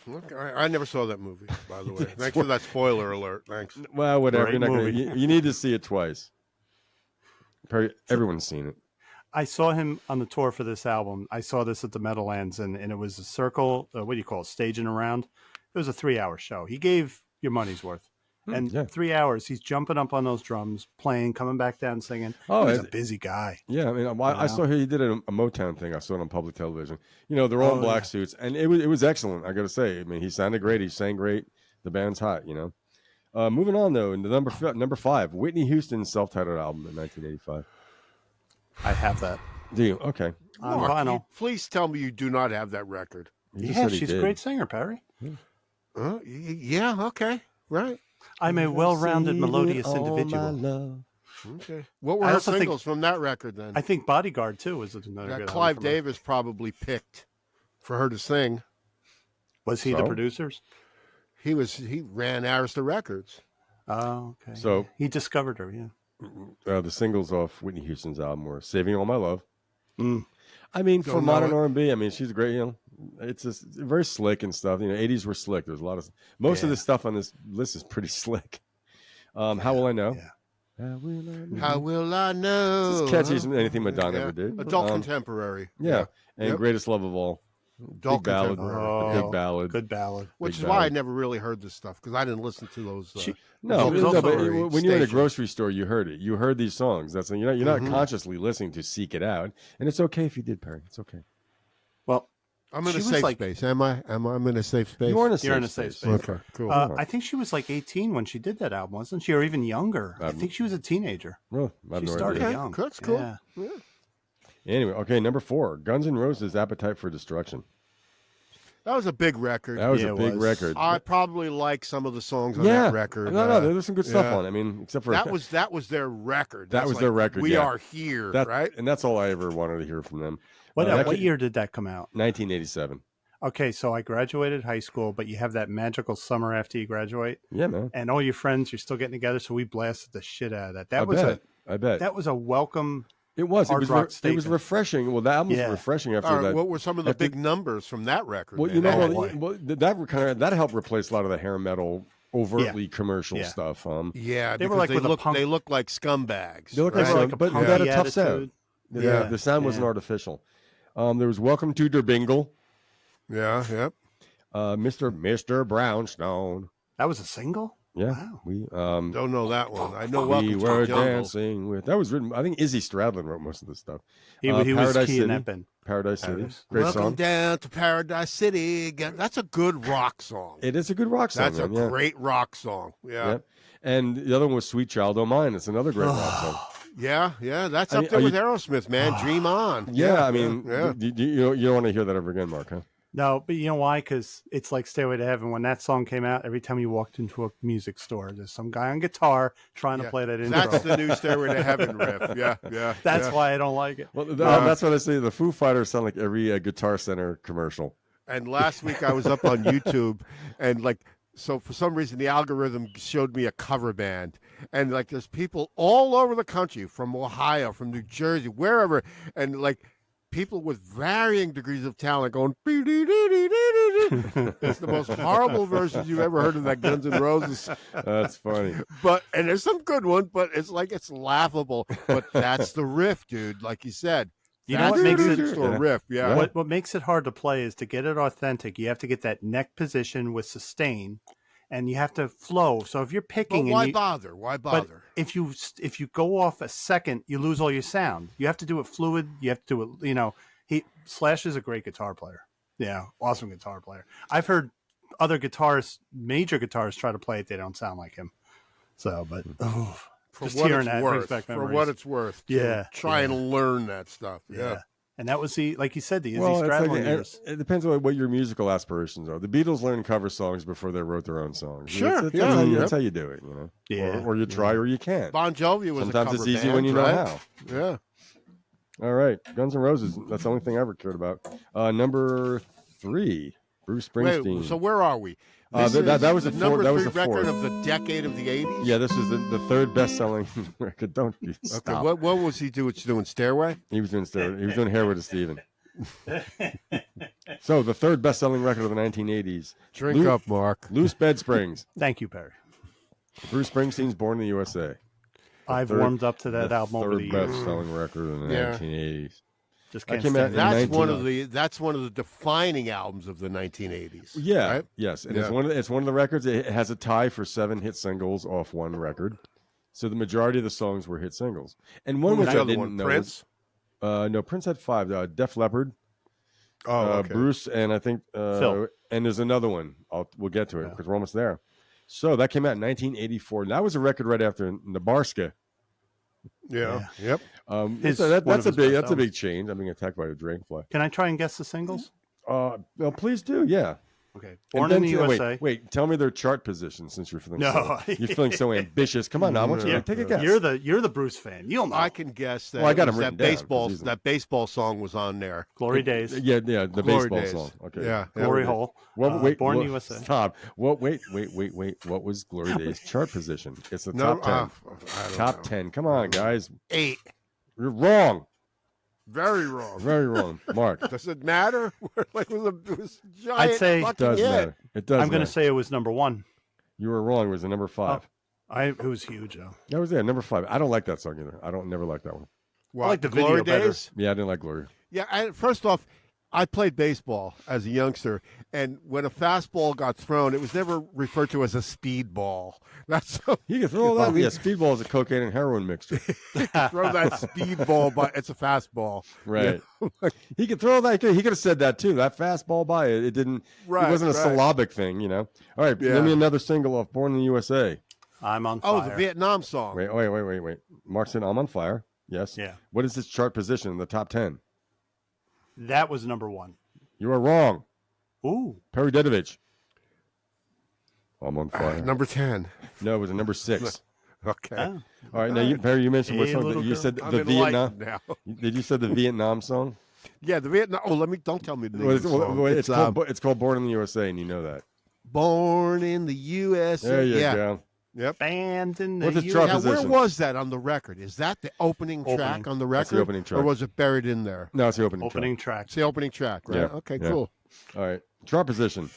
Okay. I never saw that movie, by the way. Thanks for that spoiler alert. Thanks. Well, whatever. Great You're not gonna, movie. you need to see it twice. Everyone's seen it. I saw him on the tour for this album. I saw this at the Meadowlands, and it was a circle, what do you call it, staging around. It was a 3-hour show. He gave your money's worth. And yeah. 3 hours, he's jumping up on those drums, playing, coming back down, singing. Oh, He's a it- busy guy. Yeah, I mean, I saw he did a Motown thing. I saw it on public television. They're all in black yeah. suits, and it was excellent. I got to say. I mean, he sounded great. He sang great. The band's hot. Moving on though, into number 5, Whitney Houston's self-titled album in 1985. I have that. Do you? Okay. On Mark, vinyl. please tell me you do not have that record. He just Yeah, said he she's a did. great singer, Perry. Yeah, okay. Right. I'm a well-rounded, melodious All my individual. love. Okay. What were I her also think- singles from that record then? I think Bodyguard, too, was another That good Clive album from her. Davis probably picked for her to sing. Was he the So? producers? He ran Arista Records. Oh, okay. So- he discovered her, yeah. The singles off Whitney Houston's album were "Saving All My Love." Mm. I mean, for Don't know modern it. R&B, I mean, she's great. It's just very slick and stuff. 80s were slick. There's a lot of most of Yeah. the stuff on this list is pretty slick. How will I know? Yeah. How will I know? How will I know? It's catchy as anything Madonna Yeah. ever did. Adult contemporary. Yeah, and Yep. Greatest Love of All. Adult Big ballad. contemporary. The big ballad. Good ballad. Which Big is why I ballad. never really heard this stuff because I didn't listen to those. No, was no, also but a when you're in a station. grocery store, you heard it. You heard these songs. That's you're not consciously listening to seek it out, and it's okay if you did, Perry. It's okay. Well, I'm in She a was safe like- space. Am I? I'm in a safe space. You are in a You're in a safe safe space. space. Okay, cool. I think she was like 18 when she did that album, wasn't she? Or even younger. I think she was a teenager. Well, I have She no started idea. young. That's cool. Yeah. Anyway, okay, number 4, Guns N' Roses' "Appetite for Destruction." That was a big record. That was Yeah, a it big was. record. I probably like some of the songs on yeah, that record. No, there's some good stuff yeah. on it. I mean, except for That was their record. That That's was their like, record, We yeah. are here, that, right? and that's all I ever wanted to hear from them. What Actually, year did that come out? 1987. Okay, so I graduated high school, but you have that magical summer after you graduate, Yeah, man. and all your friends, you're still getting together. So we blasted the shit out of that. I bet. That was a welcome. It was. hard It was. rock It was statement. refreshing. Well, the album was Yeah. refreshing after All right, that. what were some of the after- big numbers from that record? Well, then? you know, boy. that helped replace a lot of the hair metal, overtly commercial Yeah. stuff. yeah, They were because like with a look, punk- they look like scumbags. They look right? like, They were like a but they punky had a tough sound. attitude. Yeah. The sound wasn't Yeah. artificial. There was "Welcome to Der Bingle." Yeah, yep. Mr. Brownstone. That was a single? Yeah, Wow. we Don't know that one. I know we Welcome to were the Jungle. dancing with. That was written. I think Izzy Stradlin wrote most of this stuff. He was Paradise key in City. that band. Paradise City. Paradise. Great Welcome song. down to Paradise City again. That's a good rock song. It is a good rock song. That's a man, yeah. great rock song. Yeah. Yep. And the other one was Sweet Child O' Mine. It's another great rock song. Yeah, that's I up mean, there are with you- Aerosmith, man. Dream on. Yeah, I mean, yeah. you don't want to hear that ever again, Mark, huh? No, but you know why? Because it's like Stairway to Heaven. When that song came out, every time you walked into a music store, there's some guy on guitar trying to play that intro. That's the new Stairway to Heaven riff. Yeah. That's why I don't like it. Well, that's what I say. The Foo Fighters sound like every Guitar Center commercial. And last week I was up on YouTube, and so for some reason the algorithm showed me a cover band, and there's people all over the country, from Ohio, from New Jersey, wherever, and people with varying degrees of talent going. It's the most horrible versions you've ever heard of that Guns N' Roses. That's funny. And there's some good ones, but it's laughable. But that's the riff, dude. Like you said. You know what makes it riff? Yeah. What makes it hard to play is to get it authentic. You have to get that neck position with sustain, and you have to flow. So if you're picking, But why bother? Why bother? But if you go off a second, you lose all your sound. You have to do it fluid. You have to do it. Slash is a great guitar player. Yeah, awesome guitar player. I've heard other major guitarists try to play it. They don't sound like him. So, but For just what hearing it's that worth. brings back For memories. what it's worth. Yeah. Try and learn that stuff. Yeah. And that was like you said, the Izzy Well, Stradlin years. it depends on what your musical aspirations are. The Beatles learned cover songs before they wrote their own songs. Sure, That's how you do it, Yeah. Or you try or you can't. Bon Jovi was Sometimes a cover it's easy band, when you know right? how. Yeah. All right, Guns N' Roses. That's the only thing I ever cared about. Number 3, Bruce Springsteen. Wait, so where are we? That was the the number that was 3 the record fourth. of the decade of the 80s? Yeah, this was the third best-selling record. Don't you stop. Okay, what was he doing? Stairway? He was doing Hairway to Steven. So the third best-selling record of the 1980s. Drink up, Mark. Loose Bed Springs. Thank you, Perry. Bruce Springsteen's Born in the USA. I've warmed up to that album over the Third years. best-selling record in the 1980s. Just That can't came stand out it. in That's one of the defining albums of the 1980s. Yeah, right? yes, and Yeah. it's one of the records. It has a tie for 7 hit singles off one record. So the majority of the songs were hit singles. And one Who was which the I other didn't one? know Prince? was, no, Prince had 5. Def Leppard, Okay. Bruce, and I think Phil. And there's another one. We'll get to it because we're almost there. So that came out in 1984. And that was a record right after Nebraska. Yeah. Yep. His- So one of that's a his big best that's a big albums. change. I'm being attacked by a dragonfly. Can I try and guess the singles? Well, please do. Yeah. Okay. And Born then in the wait, USA. Wait, tell me their chart position since you're feeling No. you're feeling so ambitious. Come on now, I want you to take a guess. You're the Bruce fan. You'll know. I can guess that. Well, I got it was him written that down, baseball. 'cause he's- That baseball song was on there. Glory Days. Yeah, the Glory baseball Days. song. Okay. Yeah. Glory Hole. Born USA. Stop. Wait. What was Glory Days chart position? It's the No, top 10. I don't Top know. 10. Come on, guys. 8. You're wrong. Very wrong. Very wrong. Mark. Does it matter? It was giant. I'd say- It fucking does hit. matter. It does I'm going matter. to say it was number 1. You were wrong. It was the number 5. It was huge, though. That was there. Number 5. I don't like that song either. I don't never like that one. What, I like the Glory video better. Days? Yeah, I didn't like Glory. Yeah. First off, I played baseball as a youngster, and when a fastball got thrown, it was never referred to as a speedball. That's You can throw that. Yeah, speedball is a cocaine and heroin mixture. throw that speedball, but it's a fastball. Right. He could throw that. He could have said that too. That fastball by it. It didn't. Right, It wasn't a right. syllabic thing, you know. All right. Yeah. Give me another single off "Born in the USA." I'm on Oh, fire. the Vietnam song. Wait. Mark said, "I'm on fire." Yes. Yeah. What is its chart position in the top 10? That was number 1. You are wrong. Ooh. Perry Dedovich. I'm on fire. Number 10. No, it was a number 6. Okay. Oh. All right. Now, Perry, you mentioned what Hey, song? little You girl. said I'm the enlightened Vietnam. now. Did you say the Vietnam song? Yeah, the Vietnam. Oh, don't tell me the name Well, of the song. it's called "Born in the USA," and you know that. Born in the USA. There you yeah. go. Yep. Band in the What's its US. chart Now, where position? was that on the record? Is that the opening track Opening. on the record? That's the opening track. Or was it buried in there? No, it's the opening. Opening track. track. It's the opening track, right? Yeah, Okay, yeah. cool. All right. Chart position.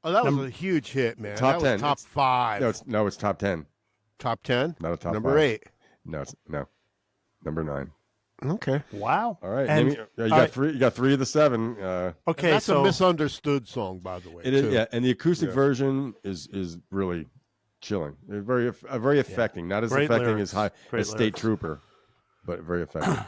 Oh, that was a huge hit, man. Top that 10. Was top 5. No, it's top 10. Top 10? Not a top Number 5. 8. No, no. Number 9. Okay. Wow. All right. And, You got three. You got 3 of the 7. Okay, That's so a misunderstood song, by the way. It is, too. yeah, and the acoustic version is really chilling. Very affecting. Not as Great affecting lyrics. as Great State lyrics. Trooper, but very effective.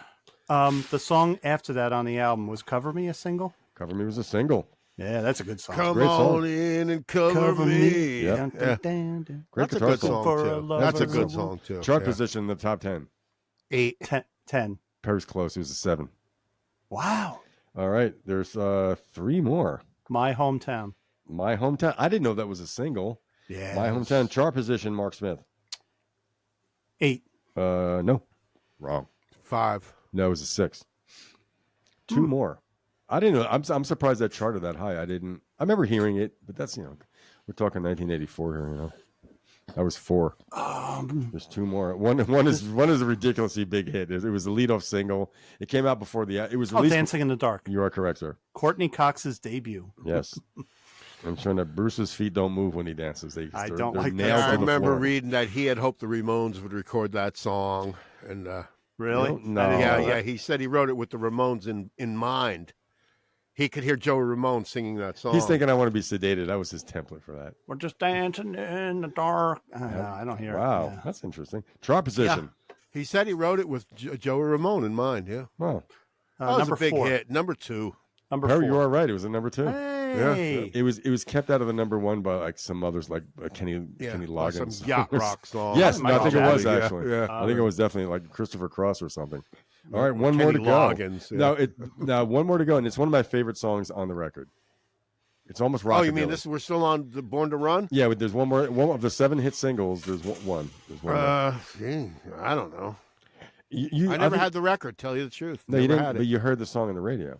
the song after that on the album was "Cover Me," a single. Cover Me was a single. Yeah, that's a good song. Come great song. on in and cover me. Yep. Dun, dun, dun, dun. Great That's a guitar good solo. song, For a too. lover. That's a good song, too. Chart Yeah. position in the top 10. 8. 10. Perry's close. He was a 7. Wow. All right. There's 3 more. My hometown. My hometown. I didn't know that was a single. Yeah. My hometown chart position. Mark Smith. 8. No, wrong. 5. No, it was a 6. 2 more. I didn't know. I'm surprised that charted that high. I remember hearing it, but that's we're talking 1984 here. That was 4. There's 2 more. One is a ridiculously big hit. It was the leadoff single. It came out before it was released. Dancing in the Dark. You are correct, sir. Courtney Cox's debut. Yes. I'm sure that Bruce's feet don't move when he dances. They're like that nailed I to the remember floor. reading that he had hoped the Ramones would record that song. And Really? No. I didn't know yeah, that. he said he wrote it with the Ramones in mind. He could hear Joey Ramone singing that song. He's thinking, I want to be sedated. That was his template for that. We're just dancing in the dark. I don't hear Wow. it. Yeah. That's interesting. Chart position. He said he wrote it with Joey Ramone in mind, yeah. Wow. That was number a big 4. hit. Number 2. Number Perry, 4. you are right. It was a number 2. Hey. It was kept out of the number 1 by like some others, like Kenny Yeah. Loggins. Some yacht rock song. Yes, Michael I think it was Jackson. actually. Yeah. I think it was definitely like Christopher Cross or something. All right, one Kenny more to go. Loggins, yeah. Now one more to go, and it's one of my favorite songs on the record. It's almost rockabilly. Oh, you mean we're still on the Born to Run? Yeah, but there's one more. One of the 7 hit singles. There's one. There's one. More. I don't know. You, I never think- had the record. Tell you the truth. No, never you didn't. had But it. you heard the song on the radio.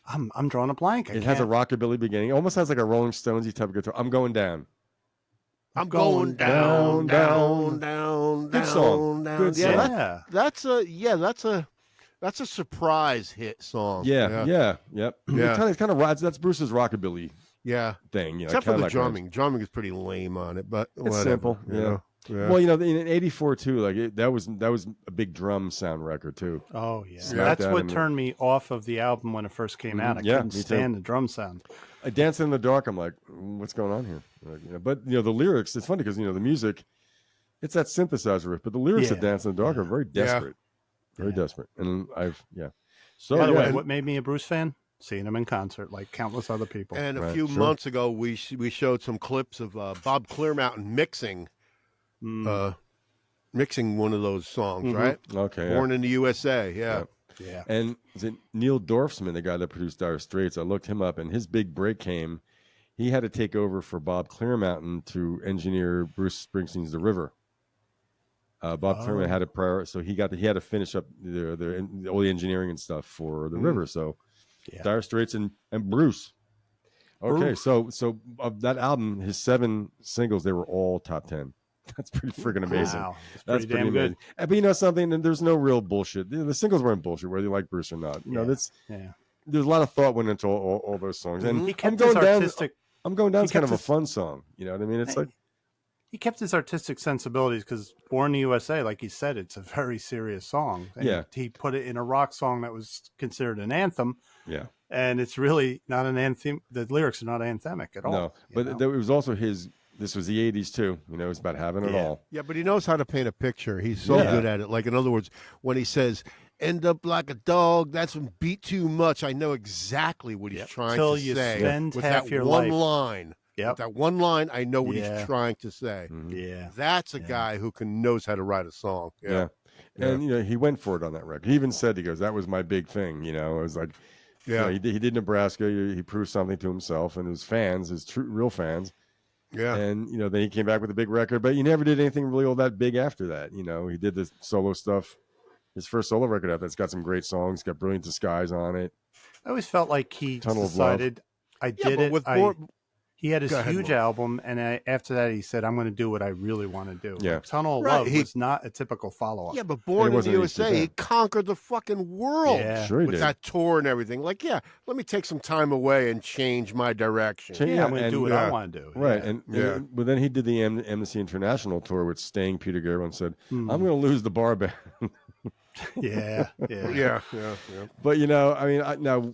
I'm drawing a blank. It has a rockabilly beginning. It almost has like a Rolling Stonesy type of guitar. I'm going down. I'm going down, down, down, Good down, song. down. Good Yeah, song. that's a surprise hit song. Yeah. yeah. Yep. Yeah. It kind of rides. That's Bruce's rockabilly Yeah. thing. Except for kinda the like drumming. Drumming is pretty lame on it, but It's whatever, simple. you Yeah. know? Yeah. Well, in '84 too, like that was a big drum sound record too. Oh, yeah. Smack That's that what in the- turned me off of the album when it first came out. I Yeah, couldn't me too. stand the drum sound. I Dance in the Dark. I'm like, what's going on here? Like, but the lyrics. It's funny because the music, it's that synthesizer riff, but the lyrics of Yeah. Dance in the Dark are very desperate, very desperate. And So By the way, yeah. what made me a Bruce fan? Seeing him in concert, like countless other people. And a Right, few sure. months ago, we showed some clips of Bob Clearmountain mixing one of those songs, right? Okay. Born in the USA, yeah. yeah. And is it Neil Dorfman, the guy that produced Dire Straits? I looked him up, and his big break came. He had to take over for Bob Clearmountain to engineer Bruce Springsteen's "The River." Bob Clearmountain had a prior, so he had to finish up all the engineering and stuff for "The River." So Dire Straits and Bruce. Okay, so of that album, his 7 singles, they were all top 10. That's pretty freaking amazing. Wow. That's Pretty pretty damn amazing. good. But you know something? And there's no real bullshit. The singles weren't bullshit, whether you like Bruce or not. There's a lot of thought went into all those songs. And He kept his artistic. I'm going down. he It's kind kept of a his- fun song. You know what I mean? It's like He kept his artistic sensibilities because "Born in the USA," like he said, it's a very serious song. And Yeah. he put it in a rock song that was considered an anthem, yeah. and it's really not an anthem. The lyrics are not anthemic at all. No, but it was also his. This was the '80s too. It was about having it all. Yeah, but he knows how to paint a picture. He's so Yeah. good at it. Like, in other words, when he says, end up like a dog, that's when beat too much, I know exactly what he's trying Till to you say. spend with half that your one life. line. Yep. With that one line, I know what Yeah. he's trying to say. Yeah. That's a guy who knows how to write a song. Yeah. And he went for it on that record. He even said, he goes, "That was my big thing." It was like, Yeah. he did Nebraska. He proved something to himself and his fans, his true real fans. Yeah. And then he came back with a big record, but he never did anything really all that big after that. He did this solo stuff. His first solo record out that's got some great songs, got "Brilliant Disguise" on it. I always felt like he Tunnel of Love. decided, I Yeah, did but it. with He had his Go ahead, huge Mark. album, and after that, he said, "I'm going to do what I really want to do." Yeah. Like, Tunnel of Right, Love he- was not a typical follow-up. Yeah, but Born in the wasn't an easy USA, he thing. conquered the fucking world Yeah. Sure he with did. that tour and everything. Like, let me take some time away and change my direction. Yeah, I'm going to and- do what yeah. I want to do. Right, Yeah. but then he did the Amnesty International tour with Sting, Peter Gabriel, and said, "I'm going to lose the bar band." Yeah. Yeah. But I mean,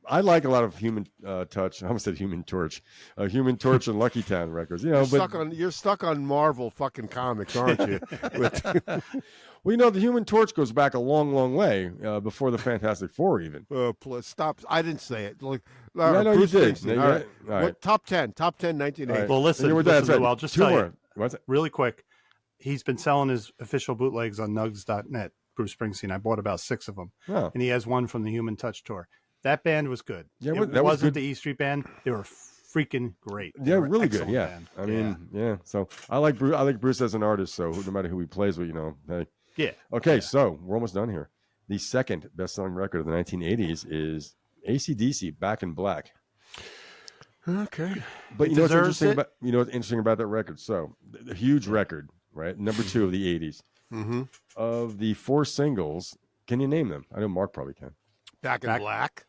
I like a lot of Human Touch. I almost said Human Torch, Human Torch and Lucky Town records. You're stuck on Marvel fucking comics, aren't you? Well, the Human Torch goes back a long, long way before the Fantastic Four, even. Stop! I didn't say it. I know you did. All right. All right. What, top 10, 1980. Right. Well, listen, I'll just tell you really quick. He's been selling his official bootlegs on nugs.net, Bruce Springsteen. I bought about 6 of them. Oh. And he has one from the Human Touch tour. That band was good. Yeah, it wasn't the E Street Band. They were freaking great. Yeah, really good. Excellent Yeah. band. I mean, yeah. So I like Bruce. I like Bruce as an artist. So no matter who he plays with, hey. Yeah. Okay, so we're almost done here. The second best-selling record of the 1980s is AC/DC, Back in Black. Okay. But you know what's interesting about that record? So the huge record, right? Number 2 of the 80s. Mm-hmm. Of the 4 singles, can you name them? I know Mark probably can. Back in Black.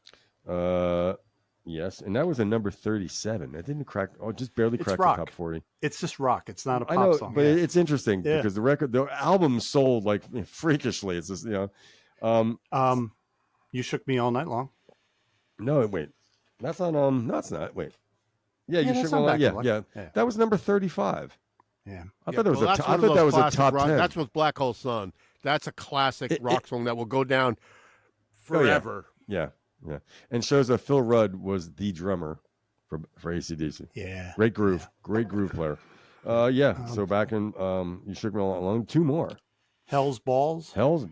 Yes, and that was a number 37. It didn't crack. Oh, just barely cracked the top 40. It's just rock. It's not a pop I know, song. but it's interesting because the album sold like freakishly. It's just You Shook Me All Night Long. No, wait, that's on. No, it's not. Wait, yeah, You Shook Me All Night. Long. Yeah, that was number 35. Yeah, I thought that was a top 10. That's with Black Hole Sun. That's a classic rock song that will go down forever. Yeah. And shows that Phil Rudd was the drummer for AC/DC. Yeah. Great groove player. So back in You Shook Me All Along, 2 more. Hell's Balls. Hell's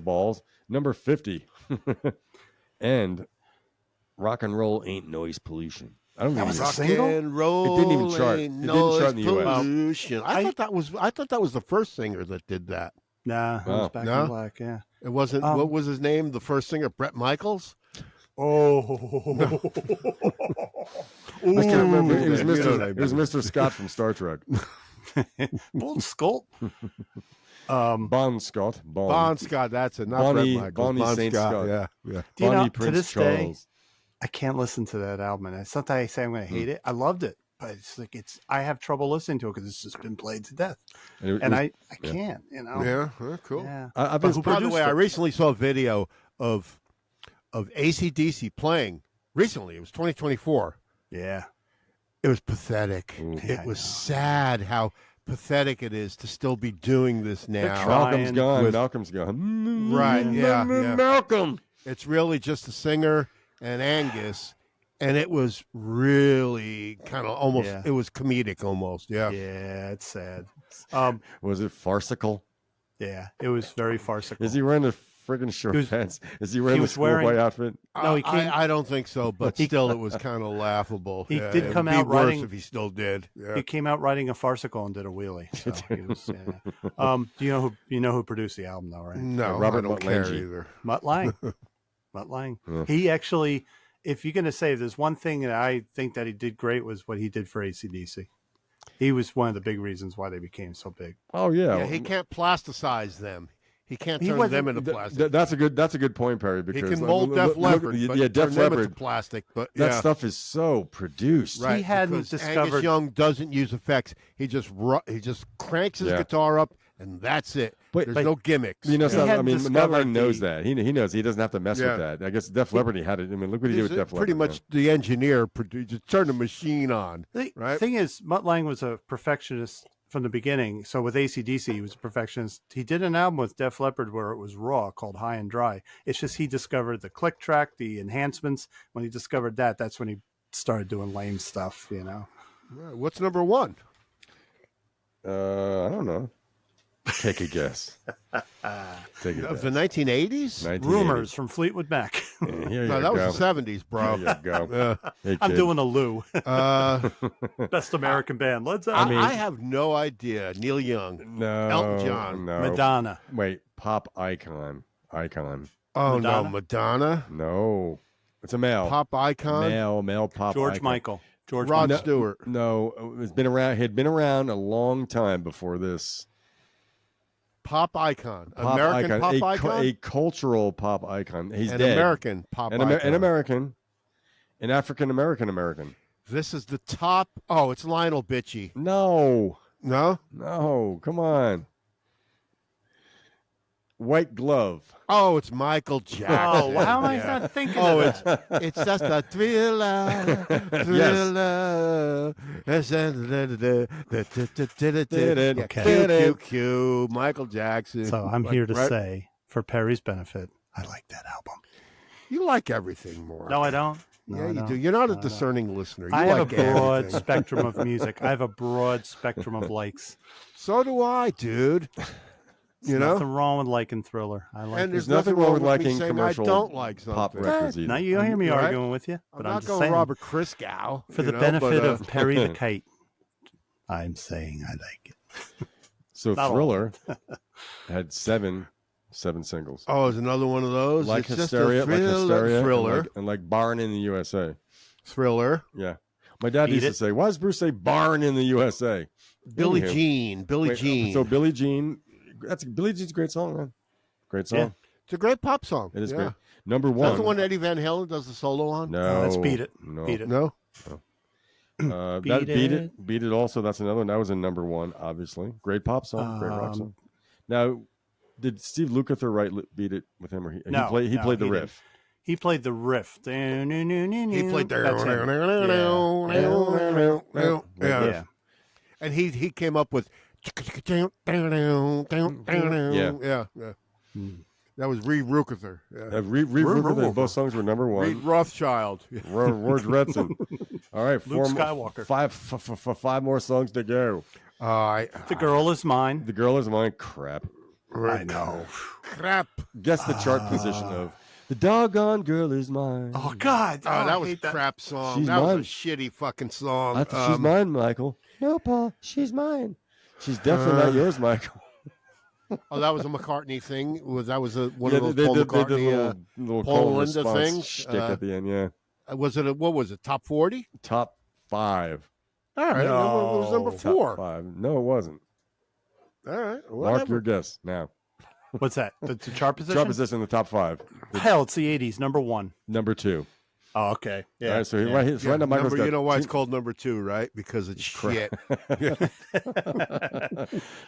Balls, number 50. And Rock and Roll Ain't Noise Pollution. I don't know. Was a single? And roll it didn't even chart. It didn't chart in the US. I thought that was the first singer that did that. Nah, it was Back in Black, yeah. It wasn't what was his name? The first singer, Bret Michaels? I can't remember. It was Mr. Scott from Star Trek. Bon Scott. Bon Scott. Bon Scott, that's it. Not Bret Michaels. Bonnie St. Scott. Yeah. Bonnie to Prince this Charles. day, I can't listen to that album. And it's not that I say I'm going to hate it. I loved it. But it's like I have trouble listening to it because it's just been played to death. I can't, Yeah, cool. Yeah. By the way, I recently saw a video of AC/DC playing. Recently, it was 2024. Yeah. It was pathetic. It was sad how pathetic it is to still be doing this now. Malcolm's gone. Right, yeah. Malcolm. It's really just the singer and Angus. And it was really kind of almost, it was comedic almost. Yeah. Yeah, it's sad. Was it farcical? Yeah, it was very farcical. Is he wearing the friggin' short pants? Is he wearing the schoolboy outfit? No, he can't. I don't think so, but still it was kind of laughable. He did come out worse riding. If he still did. Yeah. He came out riding a farcical and did a wheelie. So he was, do you know who produced the album though, right? No, Robert I don't care Mutt-Lange. either. Mutt Lange. Mutt Lange. Yeah. He actually, if you're going to say there's one thing that I think that he did great was what he did for AC/DC. He was one of the big reasons why they became so big. Oh yeah. He can't plasticize them. He can't turn them into plastic. That's a good point, Perry. Because he can mold Def Leppard, but Def turn them into Leppard plastic. But that stuff is so produced. Right, he hadn't discovered. Angus Young doesn't use effects. He just cranks his guitar up, and that's it. There's no gimmicks. Mutt Lange knows that. He knows he doesn't have to mess with that. I guess Def Leppard had it. I mean, look what he did with Def Leppard. Pretty much the engineer just turned the machine on. The right? thing is, Mutt Lange was a perfectionist from the beginning. So with AC/DC, he was a perfectionist. He did an album with Def Leppard where it was raw, called High and Dry. It's just he discovered the click track, the enhancements. When he discovered that, that's when he started doing lame stuff, What's number one? I don't know. Take a guess. Take a guess. Of the 1980s? Rumors from Fleetwood Mac. No, that was the 70s, bro. There you go. Hey, I'm doing a Lou. Best American band. Let's I have no idea. Neil Young. No. Elton John. No. Madonna. Wait, pop icon. Oh, Madonna? no. Madonna? No. It's a male. Pop icon? Male pop George icon. Michael. Rod Stewart. No, it's been around. Had been around a long time before this. Pop icon. Pop American icon. pop icon? A cultural pop icon. He's An dead. American pop icon. An American. An African American. This is the top. Oh, it's Lionel Bitchie. No. No? No. Come on. White Glove. Oh, it's Michael Jackson. Oh, how am I not thinking Oh, of that? it's just a thriller. Yeah, Q, Michael Jackson. So I'm here to say, for Perry's benefit, I like that album. You like everything more. No, I don't. No, Yeah, I you don't. do. You're not a discerning listener. You I have like a broad everything. spectrum of music. I have a broad spectrum of likes. So do I, dude. You know? Nothing wrong with liking Thriller. I like And it. there's nothing wrong with me liking saying commercial I don't like pop something. records either. Now you don't hear me Right? arguing with you, I'm but not I'm just going saying. Robert Christgau. For the you know, benefit but, of Perry the Kite, I'm saying I like it. So Not all. Thriller had seven singles. Oh, is another one of those? Like It's Hysteria, just a thriller. and like Barn in the USA. Thriller. Yeah. My dad Beat used it. to say, why does Bruce say Barn in the USA? Billie Anywho. Jean. Billie Wait, Jean. So Billie Jean, Billie Jean's a great song, man. Great song. Yeah. It's a great pop song. It is yeah. great. Number Is that one. the one Eddie Van Halen does the solo on? No. Let's Beat It. No. Beat It. No? That Beat It also, that's another one. That was in number one, obviously. Great pop song, great rock song. Now, did Steve Lukather write Beat It with him? Or he No, played the he riff. didn't. He played the riff. He played there. That's him. Yeah. And he came up with yeah. That was Reed Rukather. Yeah. Reed Rukather, both songs were number one. Reed Rothschild. George Redson. All right, Luke Skywalker. Five more songs to go. The Girl Is Mine. The Girl Is Mine. Crap. I know. Crap. Guess the chart position of The Doggone Girl Is Mine. Oh, God. Oh, that I was a hate that. crap song. She's that mine. was a shitty fucking song. I thought she's mine, Michael. No, Paul, she's mine. She's definitely not yours, Michael. Oh, that was a McCartney thing. That was one Yeah, of those they Paul did the McCartney. little Paul call and Linda response things, shtick at the end. Yeah, Was it? What was it? Top 40? top 5. All right, No. it was number Top 4. 5. No, it wasn't. All right, Mark whatever. your guess now. What's that? The chart position? Chart position in the top 5. Hell, it's the 80s. Number 1. Number 2. Oh, okay. Yeah. All right, so yeah. right now, Michael's Number, got you know why it's two- called number 2, right? Because it's shit.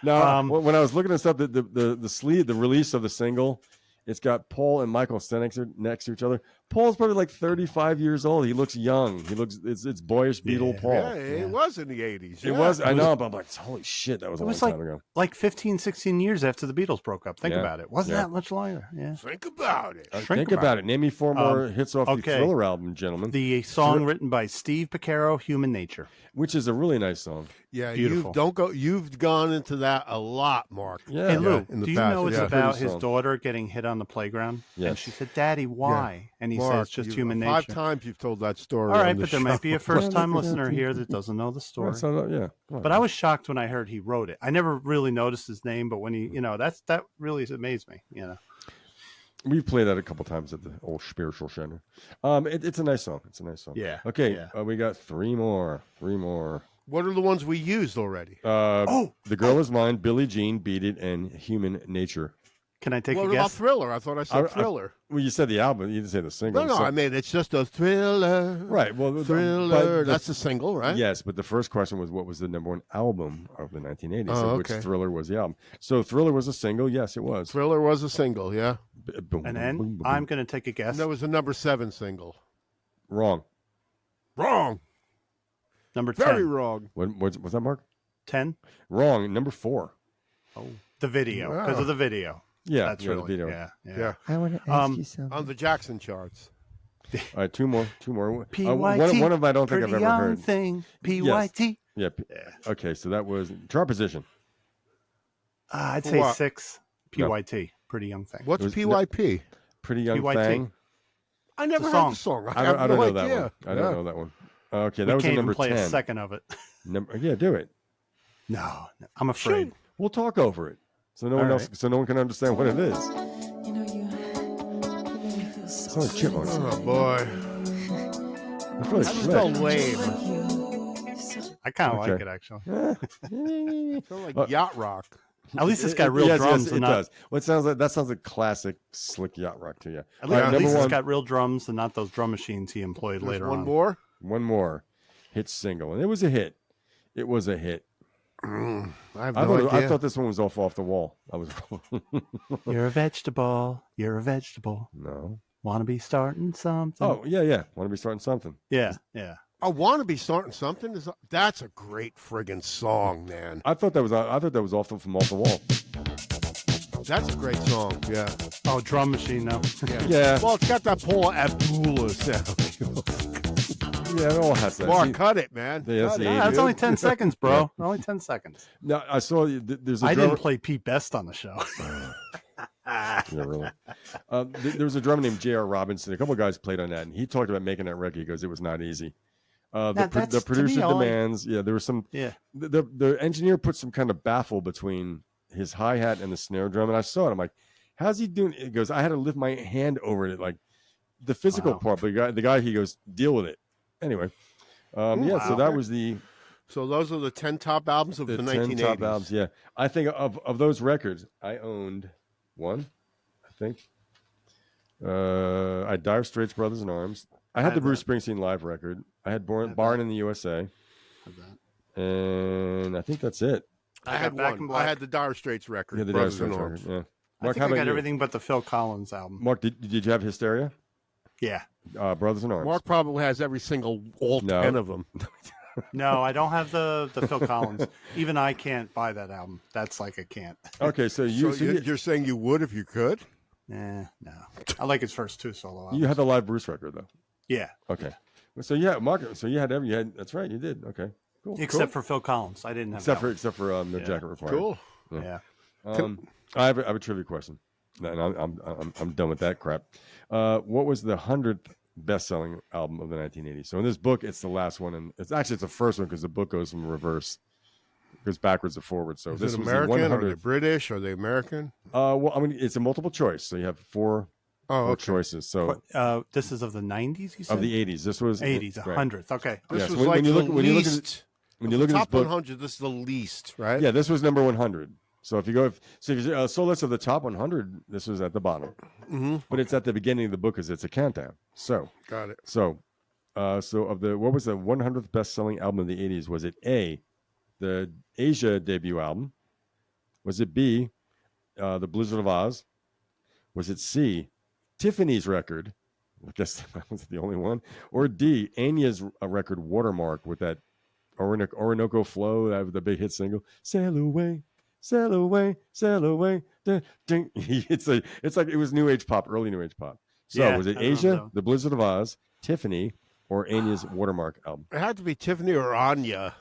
Now, when I was looking this up, the sleeve, the release of the single, it's got Paul and Michael standing next to each other. Paul's probably like 35 years old. He looks young. He looks it's boyish Beatle Yeah. Paul. Yeah, it was in the 80s. It yeah. was. I know, but I'm like, holy shit, that was It a was long like time ago. like 15, 16 years after the Beatles broke up. Think Yeah. about it. Wasn't Yeah. that much longer? Yeah. Think about it. Think about it. Name me 4 more hits off the okay. Thriller album, gentlemen. The song written by Steve Porcaro, Human Nature. Which is a really nice song. Yeah, Beautiful. You've gone into that a lot, Mark. Yeah. Hey, Lou, in the do you past, know it's yeah. about Pretty his song. daughter getting hit on the playground? Yes. And she said, Daddy, why? And he Mark, says, just you- human 5 nature. times you've told that story. All on right, the but there show. might be a first-time listener here that doesn't know the story. Yeah, come But on. I was shocked when I heard he wrote it. I never really noticed his name, but when he, that really amazed me. We've played that a couple times at the old spiritual center. It's a nice song. It's a nice song. Yeah. Okay. Yeah. We got 3 more. 3 more. What are the ones we used already? The Girl Is Mine, Billie Jean, Beat It, and Human Nature. Can I take What a about guess? Thriller? I thought I said Thriller. Well, you said the album. You didn't say the single. No, So- I mean, it's just a thriller. right. Well, Thriller. but That's the single, right? Yes, but the first question was what was the number 1 album of the 1980s, Oh, of which okay. Thriller was the album. So Thriller was a single. Yes, it was. Thriller was a single, yeah. Boom, And boom, then boom, boom, I'm boom. going to take a guess. And that was a number 7 single. Wrong. Wrong. Number 10. Very wrong. Was that Mark? 10? Wrong. Number 4. The video. Because of the video. Yeah, That's yeah, really, the video. Yeah. I want to ask Um, you something. On the Jackson charts. All right, 2 more. 2 more. PYT. One of them I don't think I've pretty ever young heard. thing. PYT. Yeah. Okay, so that was chart position. I'd For say what? 6. PYT. Pretty young thing. What's was- PYP? Pretty young PYT. thing. I never It's heard a the song. I have don't no know that idea. one. I don't know that one. Okay, We that was can't a even number play 10. a second of it. Yeah, do it. No, I'm afraid. We'll talk over it, so no All one else, right. so no one can understand what it is. You know, you make me feel It's so like chipmunks. Oh, boy. It's really That's slick. so lame. I kind of like Okay. it, actually. Sounds like yacht rock. At least it's got real Yes, drums. Yes, and it not, does. Well, that sounds like classic slick yacht rock to you. At All least, right, at number least it's one. got real drums and not those drum machines he employed There's later one on. more. One more hit single, and it was a hit. It was a hit. I have no idea. I thought this one was off the wall. I was. You're a vegetable. You're a vegetable. No. Want to be starting something? Oh yeah. Want to be starting something? Yeah. I want to be starting something. That's a great friggin' song, man. I thought that was off the wall. That's a great song. Yeah. Oh, drum machine though. Yeah. Well, it's got that Paula Abdullah sound. Yeah, it all has that. Mark, See, cut it, man. Yeah, Cut it. That's only 10 seconds, bro. Only 10 seconds. No, I saw there's a I drummer. didn't play Pete Best on the show. Yeah, really. There was a drummer named J.R. Robinson. A couple of guys played on that, and he talked about making that record. He goes, it was not easy. The producer demands. Yeah, there was some. Yeah. The engineer put some kind of baffle between his hi-hat and the snare drum, and I saw it. I'm like, how's he doing? He goes, I had to lift my hand over it, like the physical part. But the guy, he goes, deal with it. Anyway, so that was the. So those are the 10 top albums of the 1980s. 10 top albums, yeah. I think of those records, I owned one, I think. I had Dire Straits, Brothers in Arms. I had the Bruce Springsteen live record. I had Barn in the USA. And I think that's it. I had one. I had the Dire Straits record. Yeah, the Brothers Dire in Straits Arms. record, yeah. I Mark, think how I about got you? everything but the Phil Collins album. Mark, did you have Hysteria? Yeah. Brothers in Arms. Mark probably has every single, all 10 of them. No, I don't have the Phil Collins. Even I can't buy that album. That's like a can't. Okay, so you're saying you would if you could? No. I like his first 2 solo albums. You had the live Bruce record, though. Yeah. Okay. So yeah, Mark. So you had that's right. You did. Okay. Cool. Except for Phil Collins, I didn't have. Except for No Jacket Required. Cool. Yeah. I have a trivia question, and I'm done with that crap. What was the 100th best-selling album of the 1980s? So in this book, it's the last one, and it's the first one because the book goes from reverse, goes backwards to forward. So Is this it was American? the 100th. Are they British? Are they American? Well, I mean, it's a multiple choice, so you have four choices. So this is of the 90s. You said of the 80s. This was 80s, right. 100th. Okay. This was when like you look the at least. when you look at this top book, 100, this is the least, right? yeah, this was number 100. So if you go, so list of the top 100, this was at the bottom, but it's at the beginning of the book because it's a countdown. So got it. So of the what was the 100th best-selling album of the 80s? Was it A, the Asia debut album? Was it B, the Blizzard of Oz? Was it C, Tiffany's record? I guess that was the only one. Or D, Anya's record Watermark with that Orinoco Flow, that was the big hit single. Sail away, sail away, sail away. Da, ding. It's like it was new age pop, early new age pop. So was it Asia, the Blizzard of Oz, Tiffany, or Anya's Watermark album? It had to be Tiffany or Anya.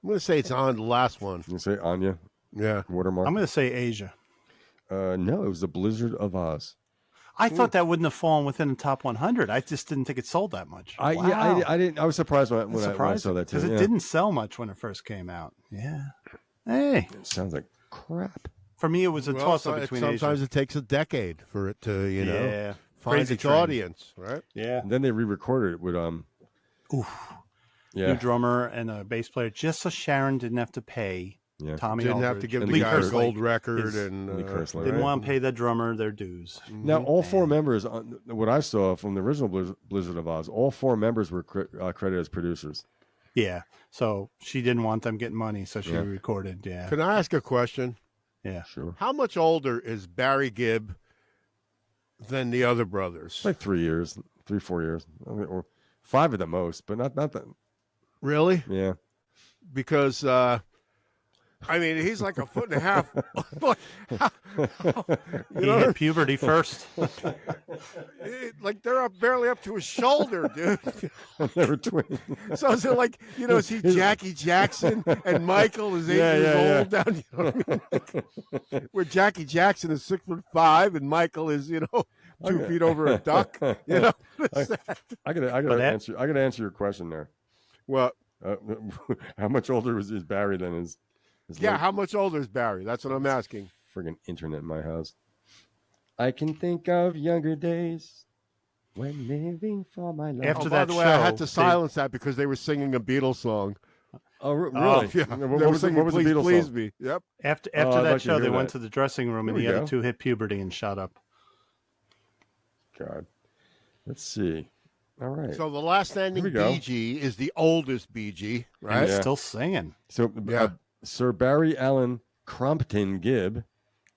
I'm going to say it's on the last one. You say Anya? Yeah. Watermark? I'm going to say Asia. No, it was the Blizzard of Oz. I thought that wouldn't have fallen within the top 100. I just didn't think it sold that much. I didn't. I was surprised when I saw that too. Because it didn't sell much when it first came out. Yeah. Hey. It sounds like crap. For me, it was a toss-up between sometimes Asia. it takes a decade for it to, find Crazy its Train. audience, right? Yeah. And then they re-recorded it with New drummer and a bass player, just so Sharon didn't have to pay Tommy Didn't Aldridge. have to give And the Lee guy a Kerslake. gold record Lee and Kerslake, Didn't right? want to pay the drummer their dues. Now, all four members, what I saw from the original Blizzard of Oz, all four members were credited as producers. Yeah. So she didn't want them getting money, so she recorded. Yeah. Can I ask a question? Yeah. Sure. How much older is Barry Gibb than the other brothers? Like 3 years, 4 years, or 5 at the most, but not that. Really? Yeah. Because I mean, he's like a foot and a half. He hit puberty first. Like they're barely up to his shoulder, dude. They were twins. So is it like, is he Jackie Jackson and Michael is 8 years old down? You know what I mean? Where Jackie Jackson is 6'5" and Michael is 2 feet over a duck. I gotta answer your question there. Well, how much older is Barry than his how much older is Barry? That's what I'm asking. Friggin' internet in my house. I can think of younger days when living for my life. After by that the way, show, I had to silence that because they were singing a Beatles song. Oh, really? Yeah. What was the Beatles Please song? Me. Yep. After I'd that like to show, hear they went that. to the dressing room, and There the we other go. two hit puberty and shut up. God. Let's see. All right. So the last ending Here we go. BG is the oldest BG, And right? he's Yeah. still singing. So Sir Barry Allen Crompton Gibb,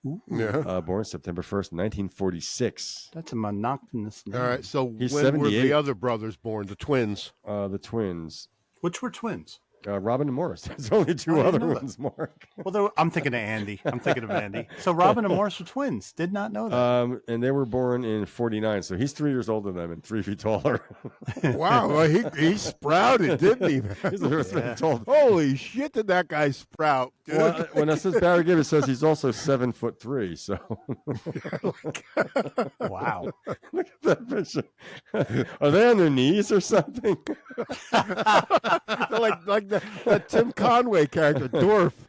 Yeah. born September 1st, 1946. That's a monotonous name. All right. So He's when were 78. the other brothers born? The twins. The twins. Which were twins? Robin and Morris. There's only two I didn't other know that. ones, Mark. Well, I'm thinking of Andy. I'm thinking of Andy. So Robin and Morris were twins. Did not know that. And they were born in 49, so he's 3 years older than them and 3 feet taller. Wow. Well, he sprouted, didn't he? Man? He's the first man told. Holy shit! Did that guy sprout? Dude? Well, when it says Barry Gibb, it says he's also 7'3". So Wow. look at that picture. Are they on their knees or something? like that Tim Conway character, Dorf.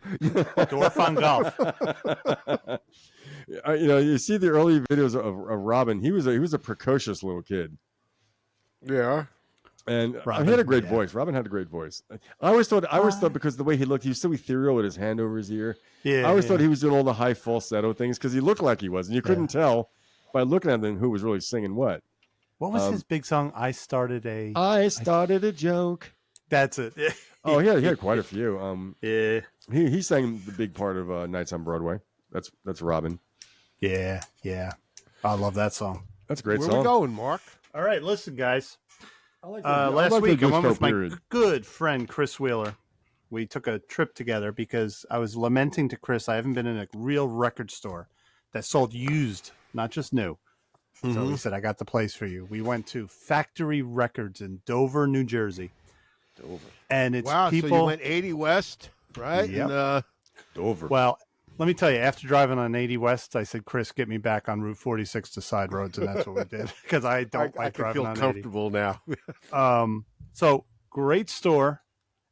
Dorf on golf. You see the early videos of Robin. He was a precocious little kid, Yeah. and Robin, he had a great yeah. voice. Robin had a great voice. I always thought because of the way he looked, he was so ethereal with his hand over his ear. Yeah. I always thought he was doing all the high falsetto things because he looked like he was, and you couldn't tell by looking at him who was really singing what. What was his big song? I started a joke. That's it. Oh, he had quite a few. Yeah. He sang the big part of Nights on Broadway. That's Robin. Yeah. I love that song. That's a great Where song. we going, Mark? All right, listen, guys. I like Last week, I went with my period. good friend Chris Wheeler. We took a trip together because I was lamenting to Chris I haven't been in a real record store that sold used, not just new. So he said, I got the place for you. We went to Factory Records in Dover, New Jersey. And it's people. So you went 80 West, right? Yep. And, Dover. Well, let me tell you, after driving on 80 West, I said, Chris, get me back on Route 46 to side roads. And that's what we did because I don't I like can driving feel on comfortable now. 80. So great store.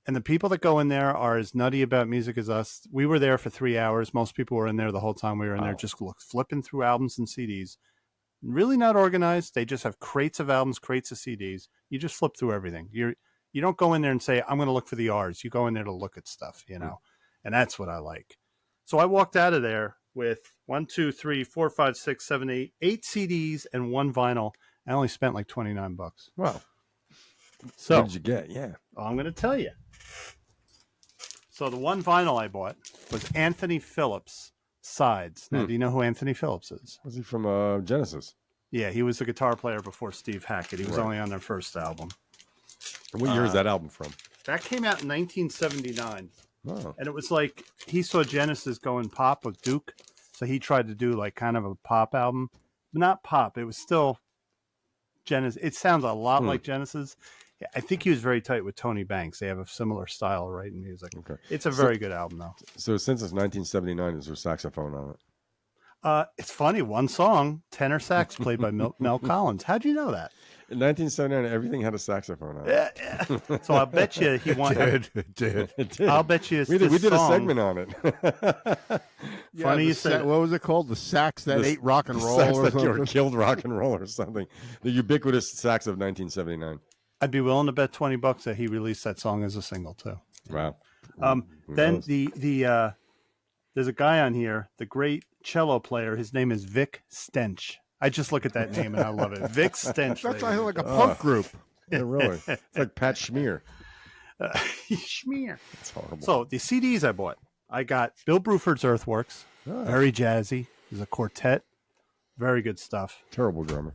And the people that go in there are as nutty about music as us. We were there for 3 hours. Most people were in there the whole time we were in there, just flipping through albums and CDs. Really not organized. They just have crates of albums, crates of CDs. You just flip through everything. You don't go in there and say, I'm going to look for the R's. You go in there to look at stuff, and that's what I like. So I walked out of there with 8 CDs and 1 vinyl. I only spent like $29. Wow. So What did you get? Yeah. I'm going to tell you. So the 1 vinyl I bought was Anthony Phillips Sides. Now, do you know who Anthony Phillips is? Was he from Genesis? Yeah, he was the guitar player before Steve Hackett. He was only on their first album. What year is that album from? That came out in 1979. Oh. And it was like he saw Genesis going pop with Duke. So he tried to do like kind of a pop album. Not pop. It was still Genesis. It sounds a lot like Genesis. I think he was very tight with Tony Banks. They have a similar style of writing music. Okay. It's a very good album, though. So since it's 1979, is there saxophone on it? It's funny. One song, tenor sax, played by Mel Collins. How'd you know that? In 1979, everything had a saxophone on it. Yeah. So I bet you he wanted. It did. It did. I'll bet you it's we did this a song. segment on it. Funny you said it. What was it called? The sax that ate rock and roll Sax or that something? killed rock and roll or something. The ubiquitous sax of 1979. I'd be willing to bet $20 that he released that song as a single too. Wow. Then knows? there's a guy on here, the great cello player. His name is Vic Stench. I just look at that name and I love it. Vic Stench. That's ladies. like a punk group. Yeah, really. It's like Pat Schmier. Schmear. It's horrible. So the CDs I bought, I got Bill Bruford's Earthworks, very jazzy. There's a quartet, very good stuff. Terrible drummer.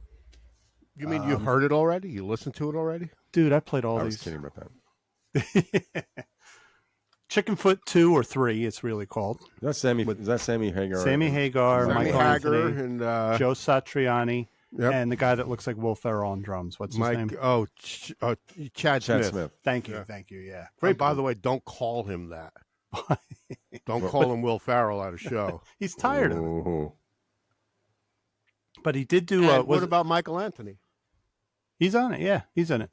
You mean you heard it already? You listened to it already? Dude, I played all I was these. kidding about that. Chickenfoot 2 or 3, it's really called. Is that Sammy Hagar? Sammy Hagar, Sammy Michael Hagar Anthony, and Joe Satriani, Yep. and the guy that looks like Will Ferrell on drums. What's his name? Chad Chad Smith. Smith. Thank you. Yeah. Great. By the way, don't call him that. Don't call him Will Ferrell at a show. He's tired of it. Oh. But he did do. And what about Michael Anthony? He's on it. Yeah, he's in it.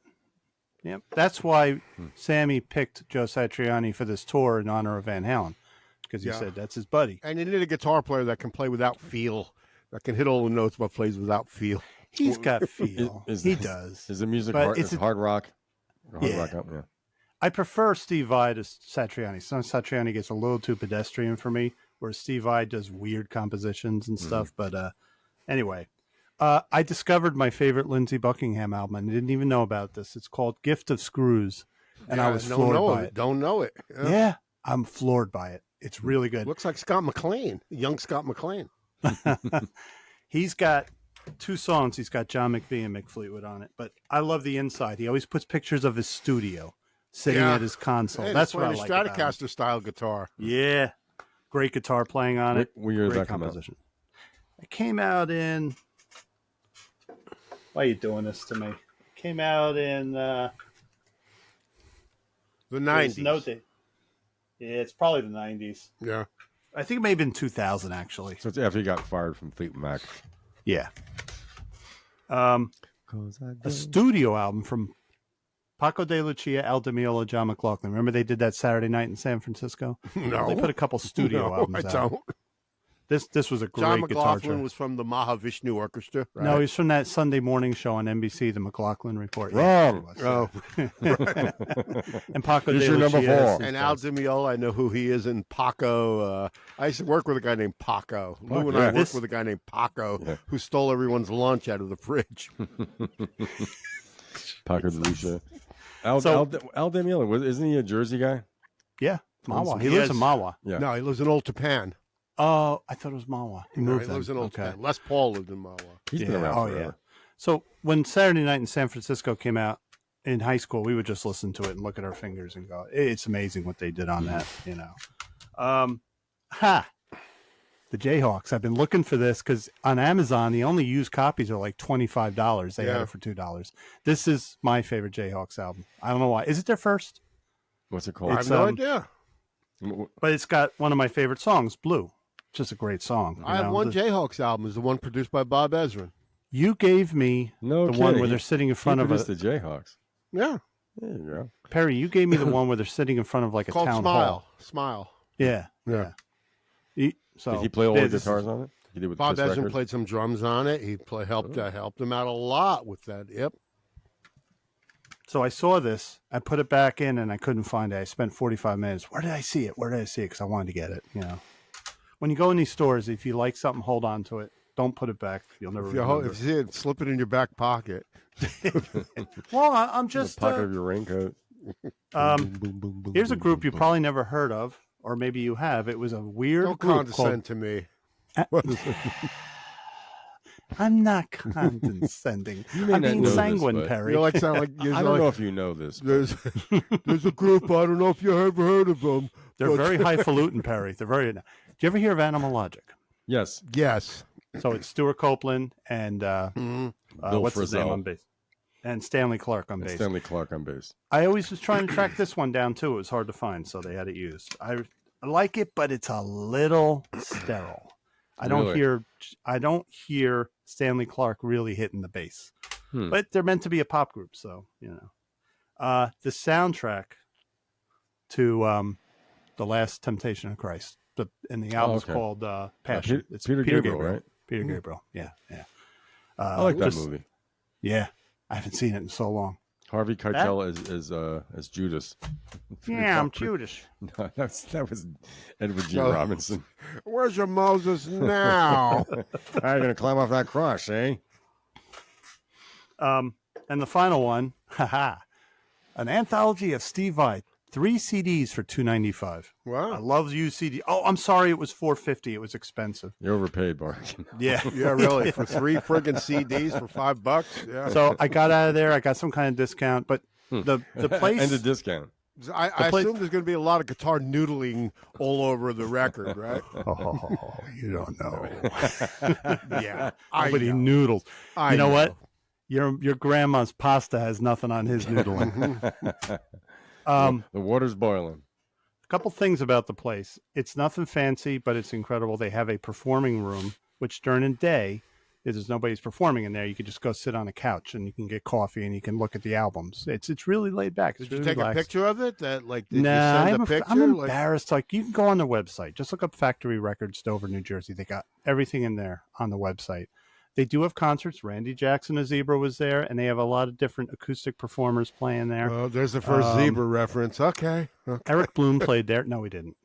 Yep. That's why Sammy picked Joe Satriani for this tour in honor of Van Halen, because he said that's his buddy. And you need a guitar player that can play without feel, that can hit all the notes but plays without feel. He's got feel. He does. Is the music But hard, hard rock? Rock up, yeah. I prefer Steve Vai to Satriani. Sometimes Satriani gets a little too pedestrian for me, whereas Steve Vai does weird compositions and stuff. But anyway, I discovered my favorite Lindsey Buckingham album, and I didn't even know about this. It's called Gift of Screws, and I was floored by it. Don't know it. Yeah, I'm floored by it. It's really good. Looks like Scott McLean, young Scott McLean. He's got 2 songs. He's got John McVie and Mick Fleetwood on it, but I love the inside. He always puts pictures of his studio, sitting at his console. Hey, That's what I a like about him. Stratocaster style guitar. Yeah, great guitar playing on it. What year did Great that come out? composition. It came out in. Why are you doing this to me? It came out in The there's 90s. no date. Yeah, it's probably the 90s. Yeah. I think it may have been 2000 actually. So it's after he got fired from Fleetwood Mac. Yeah. A studio album from Paco de Lucia, Al Di Meola, John McLaughlin. Remember they did that Saturday night in San Francisco? No. They put a couple studio albums I out. don't. This was a great John guitar McLaughlin track. was from the Mahavishnu Orchestra. Right? No, he's from that Sunday morning show on NBC, the McLaughlin Report. Wrong. Oh, And Paco Here's de your number Lucia. 4. and Al Di Meola, I know who he is, and Paco. I used to work with a guy named Paco. Lou and I worked with a guy named Paco who stole everyone's lunch out of the fridge. Paco de Lucia. Al Di Meola, isn't he a Jersey guy? Yeah, Mawa. He He lives is. in Mawa. Yeah. No, he lives in Old Japan. Oh, I thought it was Mawa. He No, moved he then. lives in Old Okay. Japan. Les Paul lived in Mawa. He's been around Oh, forever. yeah. So when Saturday Night in San Francisco came out in high school, we would just listen to it and look at our fingers and go, it's amazing what they did on that, you know. The Jayhawks. I've been looking for this because on Amazon, the only used copies are like $25. They had it for $2. This is my favorite Jayhawks album. I don't know why. Is it their first? What's it called? I have no idea. But it's got one of my favorite songs, Blue. Just a great song. I have one Jayhawks album. Is the one produced by Bob Ezrin. You gave me No the kidding. one where they're sitting in front of the Jayhawks. Yeah. There you go. Perry, you gave me the one where they're sitting in front of like a Called town Smile. hall. Smile. Yeah. Yeah. So Did he play all yeah, the this is- guitars on it? He did with Bob Kiss Ezrin records? played some drums on it. He helped him out a lot with that. Yep. So I saw this. I put it back in, and I couldn't find it. I spent 45 minutes. Where did I see it? Where did I see it? Because I wanted to get it. You know, when you go in these stores, if you like something, hold on to it. Don't put it back. You'll never. If you remember. see it, slip it in your back pocket. Well, I'm just. The pocket of your raincoat. Here's a group you probably never heard of, or maybe you have. It was a weird Don't group condescend to me. I'm not condescending. may I'm not being know this, sanguine, but- Perry. You like sound like I don't know if you know this. but there's a group. I don't know if you ever heard of them. They're very highfalutin, Perry. They're very. Do you ever hear of Animal Logic? Yes. Yes. So it's Stuart Copeland and Bill what's his name Frisell. on bass? And Stanley Clark on And bass. Stanley Clark on bass. I always was trying to track this one down too. It was hard to find, so they had it used. I like it, but it's a little sterile. I don't hear Stanley Clark really hitting the bass. But they're meant to be a pop group, so you know. The soundtrack to The Last Temptation of Christ. And the album's okay. called Passion. Peter- It's Peter Gabriel, right? Peter Gabriel. Yeah, yeah. I like that just- movie. Yeah, I haven't seen it in so long. Harvey Keitel as Judas. Yeah, I'm Judas. No, that was Edward G. No. Robinson. Where's your Moses now? I'm gonna climb off that cross, eh? And the final one, an anthology of Steve Vai, 3 CDs for $2.95. I Wow. love used CD. Oh, I'm sorry, it was $4.50. It was expensive. You're overpaid, Bark. Yeah. Yeah, really. For 3 friggin' CDs for $5. Yeah. So I got out of there. I got some kind of discount, but the place and a discount. I place- assume there's going to be a lot of guitar noodling all over the record, right? Oh, you don't know. Yeah. Nobody know. noodles. I You know what? Your grandma's pasta has nothing on his noodling. The water's boiling. A couple things about the place. It's nothing fancy, but it's incredible. They have a performing room, which during the day, if there's nobody's performing in there, you could just go sit on a couch and you can get coffee and you can look at the albums. It's really laid back. It's Did you really take relaxed. a picture of it? That like did Nah, you send a picture? I'm Like, embarrassed. Like you can go on their website. Just look up Factory Records, Dover, New Jersey. They got everything in there on the website. They do have concerts. Randy Jackson of Zebra was there, and they have a lot of different acoustic performers playing there. oh, there's the first zebra reference. Okay. Eric Bloom played there. No, he didn't.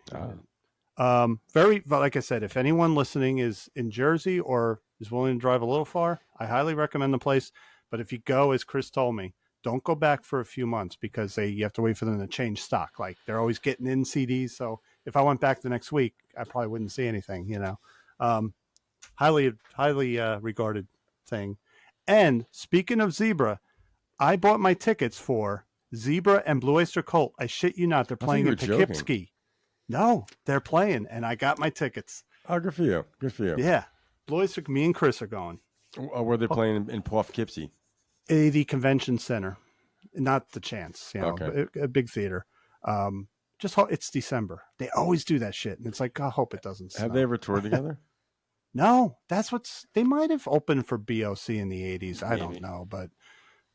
Very, like I said, if anyone listening is in Jersey or is willing to drive a little far, I highly recommend the place. But if you go, as Chris told me, don't go back for a few months because you have to wait for them to change stock. Like they're always getting in CDs. So if I went back the next week, I probably wouldn't see anything, highly regarded thing. And speaking of Zebra, I bought my tickets for Zebra and Blue Oyster Cult. I shit you not. They're playing in Poughkeepsie. No, they're playing, and I got my tickets. Oh, good for you. Good for you. Yeah. Blue Oyster, me and Chris are going. Where they playing in Poughkeepsie? The convention center, not the Chance, Okay. a big theater. It's December. They always do that shit, and it's like I hope it doesn't snow. Have they ever toured together? No, they might have opened for BOC in the 80s. I don't know, but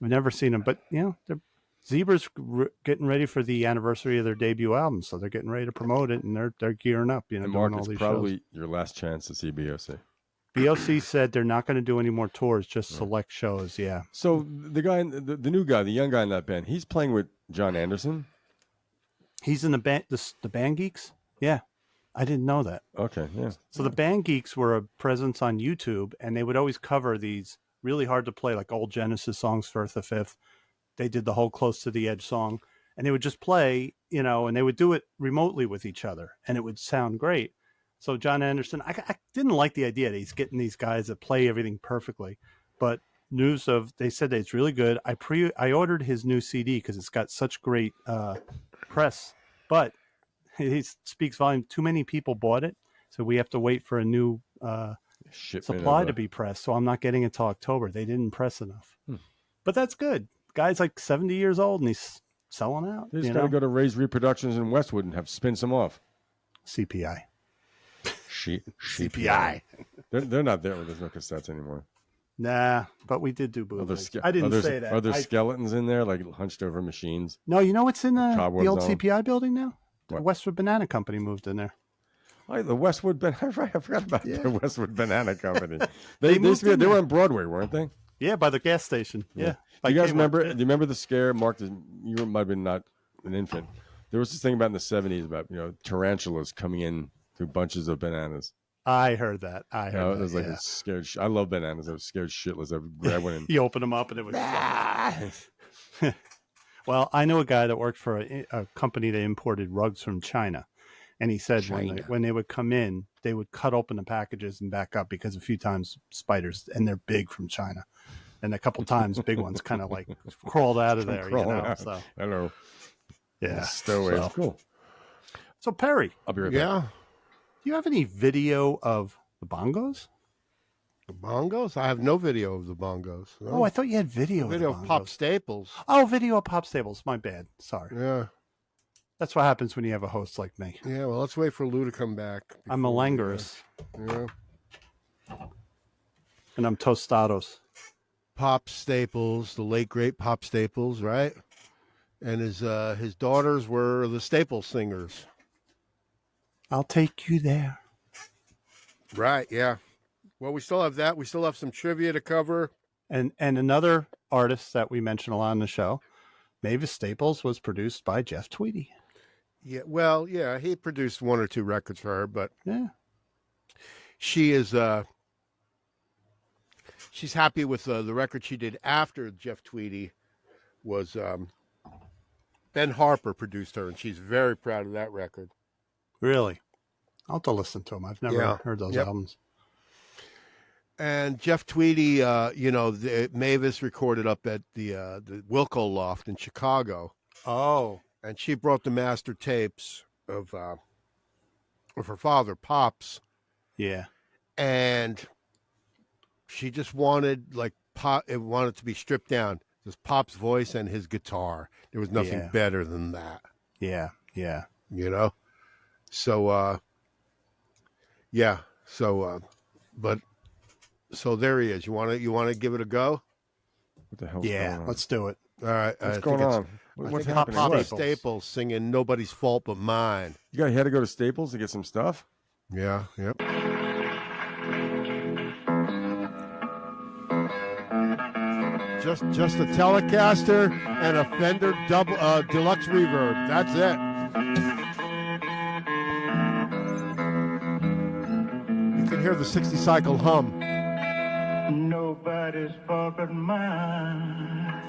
I've never seen them. But Zebra's getting ready for the anniversary of their debut album, so they're getting ready to promote it, and they're gearing up. And doing Mark, all it's these probably shows. your last chance to see BOC. BOC said they're not going to do any more tours, just select shows. Yeah. So the guy, the new guy, the young guy in that band, he's playing with John Anderson. He's in the band, the Band Geeks. Yeah, I didn't know that. Okay, yeah. So the Band Geeks were a presence on YouTube, and they would always cover these really hard to play, like old Genesis songs for Earth the Fifth. They did the whole Close to the Edge song, and they would just play, and they would do it remotely with each other, and it would sound great. So John Anderson, I didn't like the idea that he's getting these guys that play everything perfectly, but they said that it's really good. I ordered his new CD because it's got such great press, but he speaks volume. Too many people bought it, so we have to wait for a new supply to be pressed. So I'm not getting it till October. They didn't press enough, but that's good. Guy's like 70 years old and he's selling out. They just got to go to Ray's Reproductions in Westwood and have spin some off. CPI. CPI. They're not there. There's no cassettes anymore. Nah, but we did do bootlegs. I didn't say that. Are there skeletons in there, like hunched over machines? No, you know what's in the old zone? CPI building now? What? The Westwood Banana Company moved in there. Oh, the Westwood Banana. I forgot about the Westwood Banana Company. They were on Broadway, weren't they? Yeah, by the gas station. Yeah. Do you guys remember? Do you remember the scare? Mark, you might have been not an infant. There was this thing about in the 70s about tarantulas coming in through bunches of bananas. I heard that. I was like a scared. I love bananas. I was scared shitless. I would grab one. And you open them up and it was. Well, I know a guy that worked for a company that imported rugs from China, and he said when they would come in, they would cut open the packages and back up because a few times spiders, and they're big from China, and a couple times big ones kind of like crawled out of there. So hello, yeah, stowaway. So. Cool. So Perry, I'll be right back. Yeah. Do you have any video of the bongos? The bongos? I have no video of the bongos. No. Oh, I thought you had video. Video of of Pop Staples. Oh, video of Pop Staples. My bad. Sorry. Yeah. That's what happens when you have a host like me. Yeah, well, let's wait for Lou to come back. I'm a languorous. Yeah. And I'm tostados. Pop Staples, the late great Pop Staples, right? And his daughters were the Staples singers. I'll take you there. Right, yeah. Well, we still have that. We still have some trivia to cover. And another artist that we mention a lot on the show, Mavis Staples, was produced by Jeff Tweedy. Yeah, well, yeah, he produced one or two records for her, but yeah, she is she's happy with the record she did after Jeff Tweedy was Ben Harper produced her, and she's very proud of that record. Really? I'll have to listen to them. I've never heard those albums. And Jeff Tweedy, Mavis recorded up at the Wilco Loft in Chicago. Oh. And she brought the master tapes of her father, Pops. Yeah. And she just wanted, wanted to be stripped down. Just Pop's voice and his guitar. There was nothing better than that. Yeah, yeah. So, So there he is. You want to give it a go? What the hell? Yeah, let's do it. All right. What's going on? What's happening? Pop Staples singing "Nobody's Fault But Mine." You had to go to Staples to get some stuff. Yeah. Yep. Just a Telecaster and a Fender deluxe reverb. That's it. You can hear the 60 cycle hum. Nobody's fault but mine.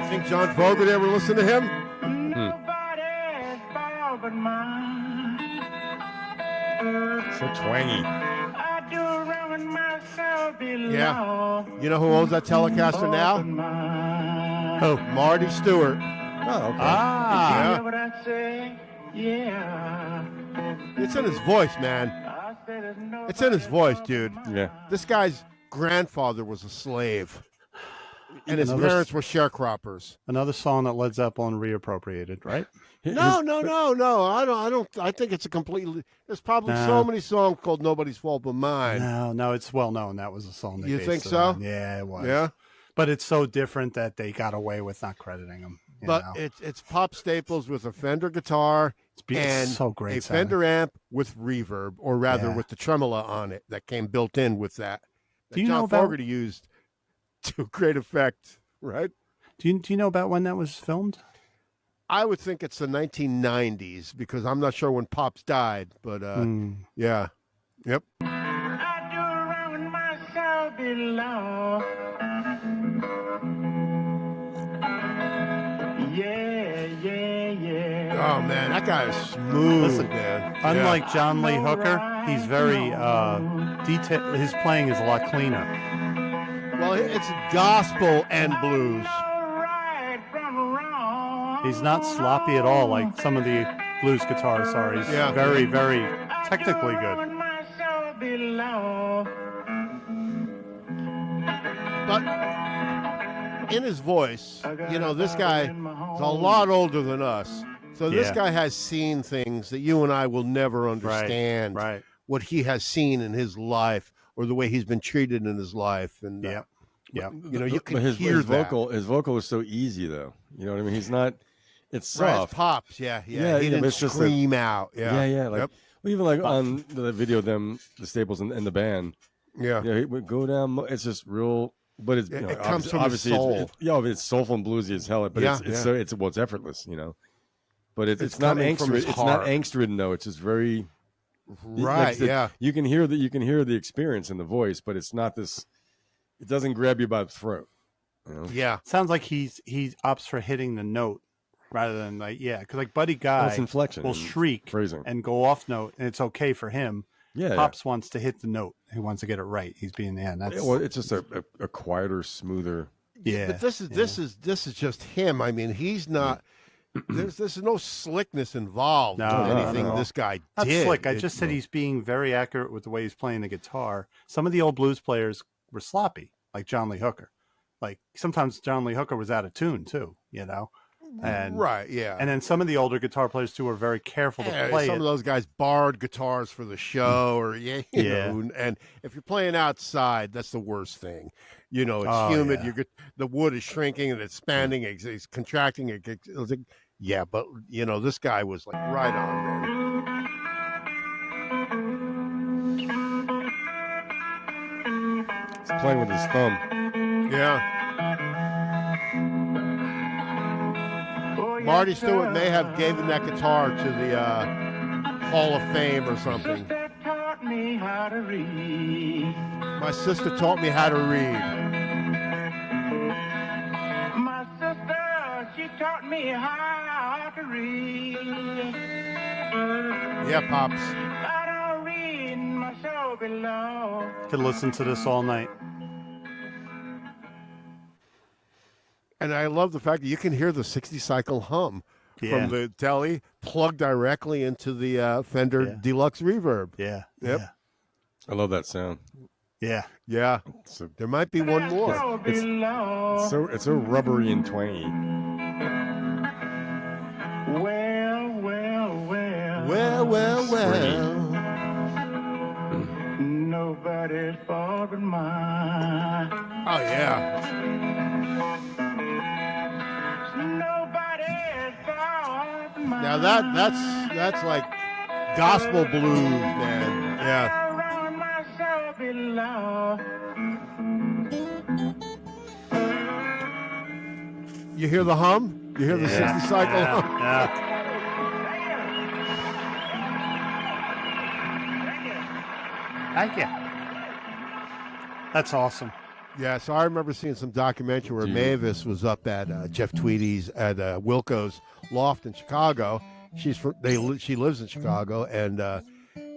Think John Fogerty ever listened to him? Nobody's fault but mine. So twangy. I do wrong with myself below. Yeah. You know who owns that Telecaster now? Oh, Marty Stewart. Oh, okay. ah, Yeah. What I say? Yeah. It's in his voice, man. I said it's It's in his voice, dude. Yeah. This guy's grandfather was a slave, and his Another- parents were sharecroppers. another song that Led Zeppelin reappropriated, right? No. I don't. I think it's a completely. There's probably No. so many songs called "Nobody's Fault But Mine." No, it's well known. That was a song. They You based think it so? on. Yeah, it was. Yeah, But it's so different that they got away with not crediting him. you but know? it's pop staples with a Fender guitar It's and so great. a sounding. Fender amp with reverb, or rather Yeah. with the tremolo on it that came built in with that. Do you John know about- Fogerty used to great effect, right? Do you know about when that was filmed? I would think it's the 1990s because I'm not sure when Pops died, but yeah, yep. I do wrong with myself below. Yeah. Oh man, that guy is smooth, Listen, man. Unlike John Lee Hooker, he's very detailed. His playing is a lot cleaner. Well, it's gospel and blues. Right from wrong. He's not sloppy at all like some of the blues guitarists are. He's Yeah. very, very technically good. Myself below. But in his voice, you know, this guy is a lot older than us. So this Yeah. guy has seen things that you and I will never understand. Right. What he has seen in his life or the way he's been treated in his life. And Yep. Yep. you know, you can But hear his that. vocal is so easy though. You know what I mean? He's not. It's Right, soft. it's Pops, yeah. Yeah, He yeah, but didn't it's just scream out. Yeah, Yeah. Like Yep. well, even like on the video, the Staples and the band. Yeah. Yeah, he would go down. It's just real, but it's It comes from his obviously soul. it's soulful and bluesy as hell. But Yeah, it's yeah. it's effortless, you know. But it's It's not coming from angst. his It's not heart. angst ridden though. It's just very Right, like I said, yeah. You can hear the experience in the voice, but it's not this. It doesn't grab you by the throat. You know? Yeah. Sounds like he opts for hitting the note rather than because like Buddy Well, Guy it's inflection will and shriek phrasing. and go off note, and it's okay for him. Yeah, Pops wants to hit the note. He wants to get it right. He's being that's Well, it's just a quieter, smoother. yeah. But this is just him. I mean, he's not. There's no slickness involved No, in no, anything no. this guy Not did. slick. I just said he's being very accurate with the way he's playing the guitar. Some of the old blues players were sloppy, like John Lee Hooker. Like sometimes John Lee Hooker was out of tune too, you know. And right, yeah. and then some of the older guitar players too were very careful to play some it. of those guys borrowed guitars for the show, or you know, and if you're playing outside, that's the worst thing. You know, it's humid. yeah. The wood is shrinking and it's expanding. It's contracting. It's like, yeah, but you know, this guy was like right on, man. He's playing with his thumb. Yeah. Marty Stewart may have given that guitar to the Hall of Fame or something. Taught me how to read. My sister taught me how to read. My sister, she taught me how to read. Yeah, Pops. I don't read myself below. Could listen to this all night. And I love the fact that you can hear the 60 cycle hum from the telly plugged directly into the Fender Deluxe Reverb. Yeah. Yep. Yeah. I love that sound. Yeah. Yeah. So There might be one more. it's so rubbery and twangy. Well. Nobody's fault but mine. Oh, yeah. Nobody's fault but mine. Now that's like gospel blues, man. Yeah. Around myself below. You hear the hum? You hear the 60 cycle hum? Yeah. Thank you. That's awesome. Yeah, so I remember seeing some documentary where Mavis was up at Jeff Tweedy's at Wilco's loft in Chicago. She lives in Chicago, and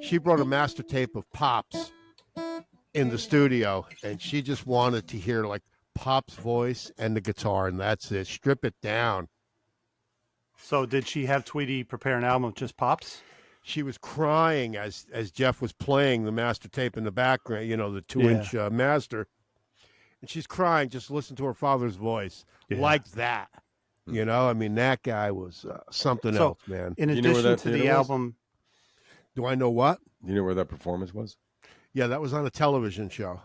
she brought a master tape of Pop's in the studio, and she just wanted to hear like Pop's voice and the guitar, and that's it. Strip it down. So did she have Tweety prepare an album of just Pops? She was crying as Jeff was playing the master tape in the background, the 2-inch master. And she's crying, just listen to her father's voice like that. I mean, that guy was something else, man. In addition to the album. Do I know what? Do you know where that performance was? Yeah, that was on a television show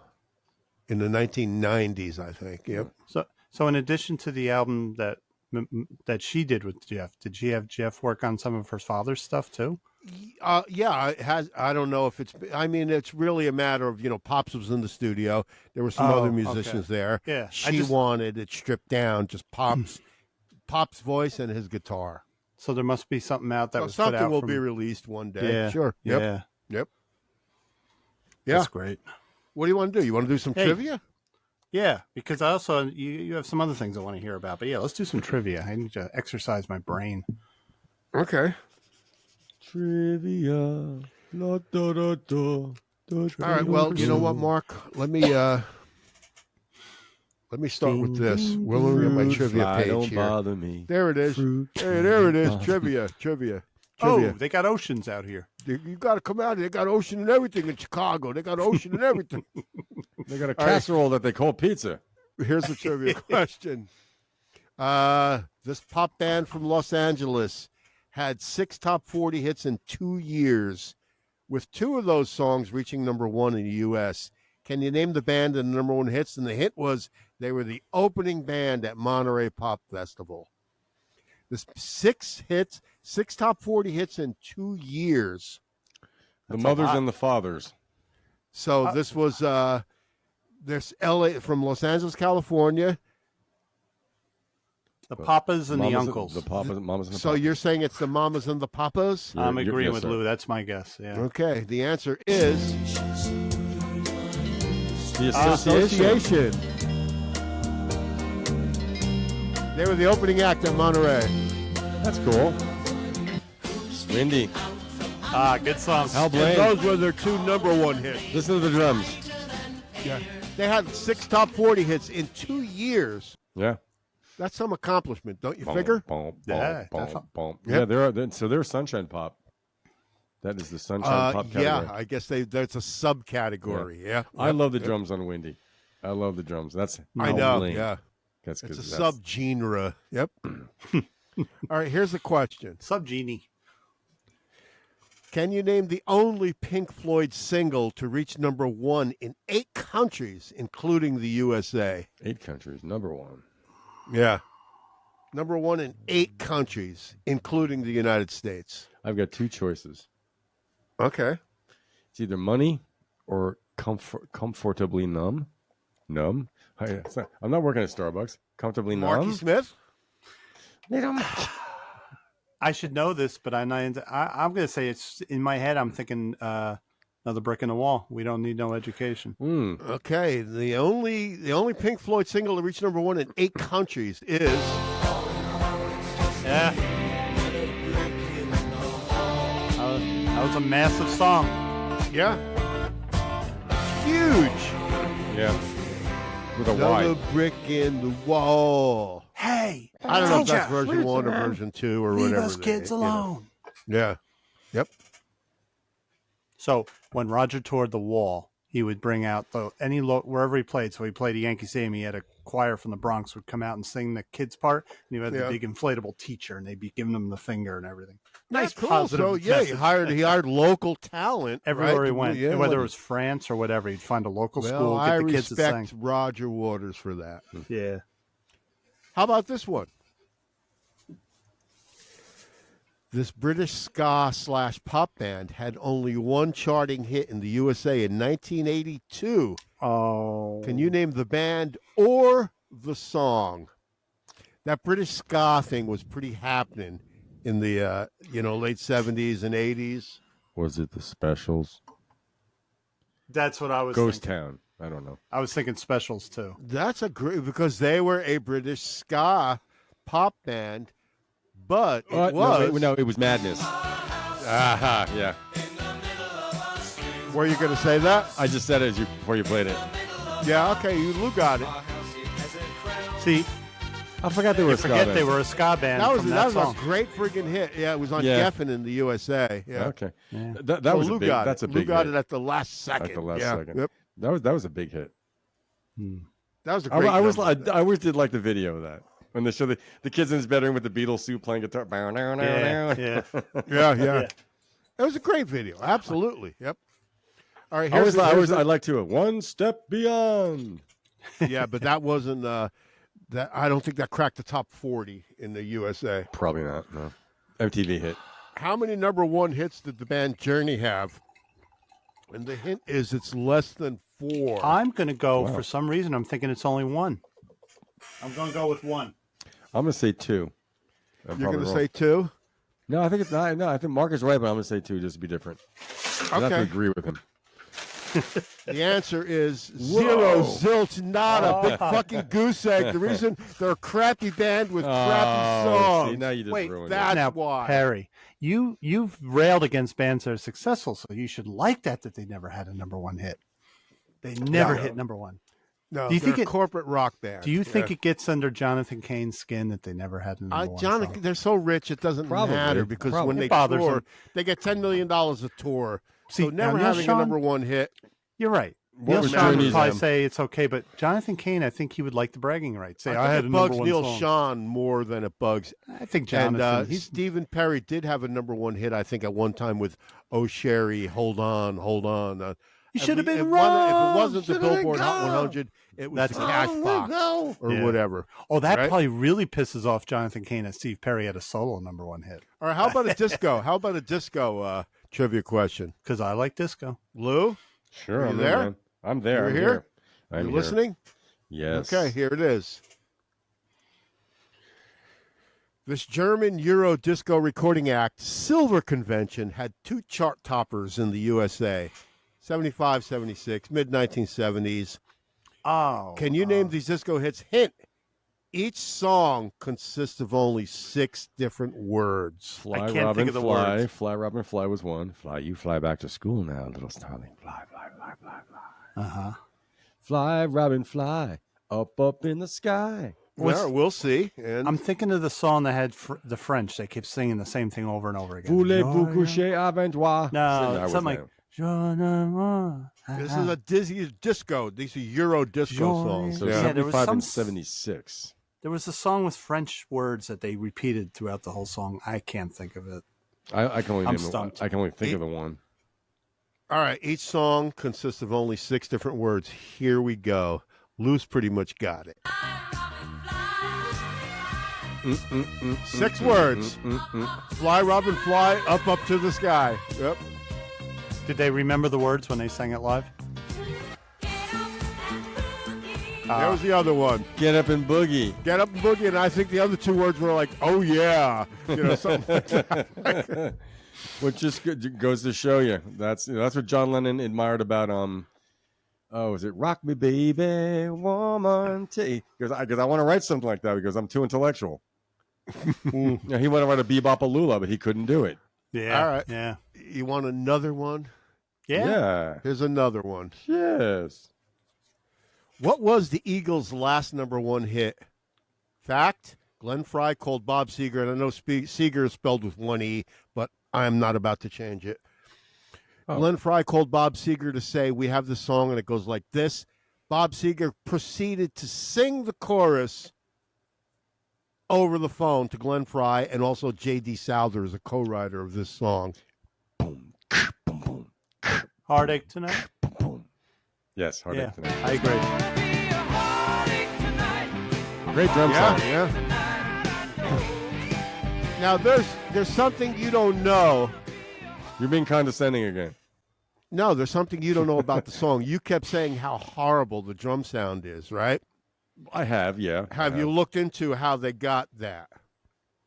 in the 1990s, I think. Yep. So in addition to the album that she did with Jeff, did she have Jeff work on some of her father's stuff too? Yeah, it has. I don't know if it's. I mean, it's really a matter of Pops was in the studio. There were some other musicians there. Yeah, she wanted it stripped down, just Pop's voice and his guitar. So there must be something out that was something put out will be released one day. Yeah, sure. Yep. Yeah. That's great. What do you want to do? You want to do some trivia? Yeah, because I also you have some other things I want to hear about. But yeah, let's do some trivia. I need to exercise my brain. Okay. Trivia. La, da, da, da. All right. Well, you know what, Mark? Let me start with this. We'll look at my trivia page don't here. Bother me. There it is. There it is. Trivia. Oh, they got oceans out here. You got to come out here. They got ocean and everything in Chicago. They got ocean and everything. They got a casserole that they call pizza. Here's a trivia question. This pop band from Los Angeles had 6 top 40 hits in 2 years, with 2 of those songs reaching number 1 in the U.S. Can you name the band and the number 1 hits? And the hit was they were the opening band at Monterey Pop Festival. This 6 hits, 6 top 40 hits in 2 years. The Mothers and the Fathers. So this was this LA from Los Angeles, California. The Papas and the Uncles. The Papas, Mamas and the So Papas. you're saying it's the Mamas and the Papas? I'm agreeing yes, with sir. Lou. That's my guess. Yeah. Okay, the answer is The Association. They were the opening act at Monterey. That's cool. Windy. Good songs. Hal Blaine. And those were their 2 number 1 hits. Listen to the drums. Yeah. They had 6 top 40 hits in 2 years. Yeah. That's some accomplishment, don't you figure? Yeah, Yeah, they're Sunshine Pop. That is the Sunshine Pop category. Yeah, I guess that's a subcategory. Yeah. I love the drums on Windy. I love the drums. That's I Hal know. Blaine. Yeah. That's It's a that's- subgenre. Yep. All right, here's the question. Subgenie. Can you name the only Pink Floyd single to reach number 1 in 8 countries, including the USA? 8 countries, number 1. Yeah. Number 1 in 8 countries, including the United States. I've got 2 choices. Okay. It's either Money or Comfortably Numb. Numb. I'm not working at Starbucks. Comfortably Marky Numb. Smith? I should know this, but I'm going to say it's in my head. I'm thinking another brick in the wall. We don't need no education. Okay. The only Pink Floyd single to reach number 1 in 8 countries is... Yeah. That was a massive song. Yeah. Huge. Yeah. With a Another Y. brick in the wall. Hey, I don't know if that's version 1 or version 2 or leave whatever. us kids alone. Yeah. Yep. So when Roger toured the Wall, he would bring out wherever he played. So he played a Yankee Stadium. He had a choir from the Bronx would come out and sing the kids' part, and he had the big inflatable teacher, and they'd be giving him the finger and everything. Nice, cool. positive. So yeah, he hired local talent everywhere right? he went, Yeah, whether it was France or whatever. He'd find a local well, school, get I the kids to respect sing. Roger Waters for that. Yeah. How about this one? This British ska/pop band had only 1 charting hit in the USA in 1982. Oh. Can you name the band or the song? That British ska thing was pretty happening in the late 70s and 80s. Was it the Specials? That's what I was Ghost thinking. Town. I don't know. I was thinking Specials too. That's a great because they were a British ska pop band, but it was. No, it was Madness. Aha, yeah. Were you going to say that? I just said it before you played it. Yeah, okay, Lou got it. See, I forgot they were a ska band. They were a ska band. That was that song. a great friggin' hit. Yeah, it was on Geffen in the USA. Yeah. Okay. Yeah. That was Lou a big. got That's it. a big. Lou got hit. it at the last second. At the last second. Yep. That was a big hit. That was a great. I always did like the video of that when they show the kids in his bedroom with the Beatles suit playing guitar. Yeah. Yeah. It was a great video. Absolutely. Yep. All right. I like to One Step Beyond. Yeah, but that wasn't. That I don't think that cracked the top 40 in the USA. Probably not. No. MTV hit. How many number one hits did the band Journey have? And the hint is it's less than 4. I'm going to go, for some reason, I'm thinking it's only 1. I'm going to go with 1. I'm going to say 2. You're going to say 2? No, I think it's not. No, I think Mark is right, but I'm going to say 2 just to be different. I have to agree with him. The answer is 0, zilch, nada. Big fucking goose egg. The reason they're a crappy band with crappy songs. See, now you just ruined that's it. Now, why. Perry, you've railed against bands that are successful, so you should like that they never had a number 1 hit. They never hit number 1. No, do you think a corporate rock band. Do you think it gets under Jonathan Cain's skin that they never had a number 1 Jonathan, song? they're so rich it doesn't matter because when they tour, they get $10 million a tour. See, so never having a number 1 hit. You're right. Neil Sean would probably say it's okay, but Jonathan Cain, I think he would like the bragging rights. Say, I had a number 1 song. It bugs Neil Sean more than it bugs. I think Jonathan. And Stephen Perry did have a number 1 hit, I think, at one time with "Oh Sherry, Hold On, Hold On." You should have been if wrong. If it wasn't the Billboard Hot 100, it was the Cash Box or whatever. Oh, that probably really pisses off Jonathan Cain that Steve Perry had a solo number 1 hit. All right, how about a disco? How about a disco trivia question? Because I like disco. Lou? Sure. Are you there? Man. I'm there. You're here? I'm here. Listening? Yes. Okay, here it is. This German Euro disco recording act, Silver Convention, had 2 chart toppers in the USA. 75, 76, mid-1970s. Oh. Can you name these disco hits? Hint. Each song consists of only 6 different words. Fly, Robin, fly. Words. Fly, Robin, fly was one. Fly, you fly back to school now, little starling. Fly, fly, fly, fly, fly. Uh-huh. Fly, Robin, fly. Up in the sky. Well, we'll see. And I'm thinking of the song that had the French. They kept singing the same thing over and over again. Voulez-vous coucher avec moi? No, something like... This is a dizzy disco. These are Euro disco songs. So 75 and 76. There was a song with French words that they repeated throughout the whole song. I can't think of it. I can only stumped. I can only think of the one. All right. Each song consists of only 6 different words. Here we go. Lou's pretty much got it. 6 words. Fly, Robin, fly, up to the sky. Yep. Did they remember the words when they sang it live? There was the other one. Get up and boogie. Get up and boogie, and I think the other 2 words were like, oh, yeah. Something like that. Which just goes to show you. That's what John Lennon admired about, is it Rock Me Baby, Woman? Because I want to write something like that because I'm too intellectual. He wanted to write a Bebop-a-Lula, but he couldn't do it. Yeah. All right. Yeah. You want another one? Yeah. Here's another one. Yes. What was the Eagles' last number 1 hit? Fact, Glenn Frey called Bob Seger, and I know Seger is spelled with 1 E, but I'm not about to change it. Oh. Glenn Frey called Bob Seger to say, we have this song, and it goes like this. Bob Seger proceeded to sing the chorus over the phone to Glenn Frey, and also J.D. Souther is a co-writer of this song. Boom, boom, boom. Heartache Tonight? Boom. Yes, Heartache Tonight. I agree. Great drum sound. Yeah. Now, there's something you don't know. You're being condescending again. No, there's something you don't know about the song. You kept saying how horrible the drum sound is, right? I have, yeah. Have you looked into how they got that?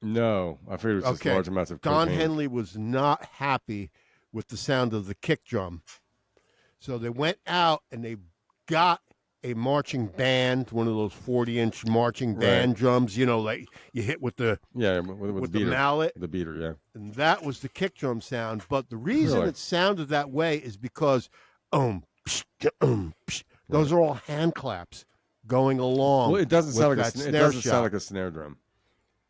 No, I figured it was just large amounts of Don cocaine. Henley was not happy with the sound of the kick drum. So they went out and they got a marching band, one of those 40-inch marching band drums, like you hit with the with the mallet. The beater, yeah. And that was the kick drum sound. But the reason it sounded that way is because those are all hand claps going along. Well, it doesn't sound like sound like a snare drum.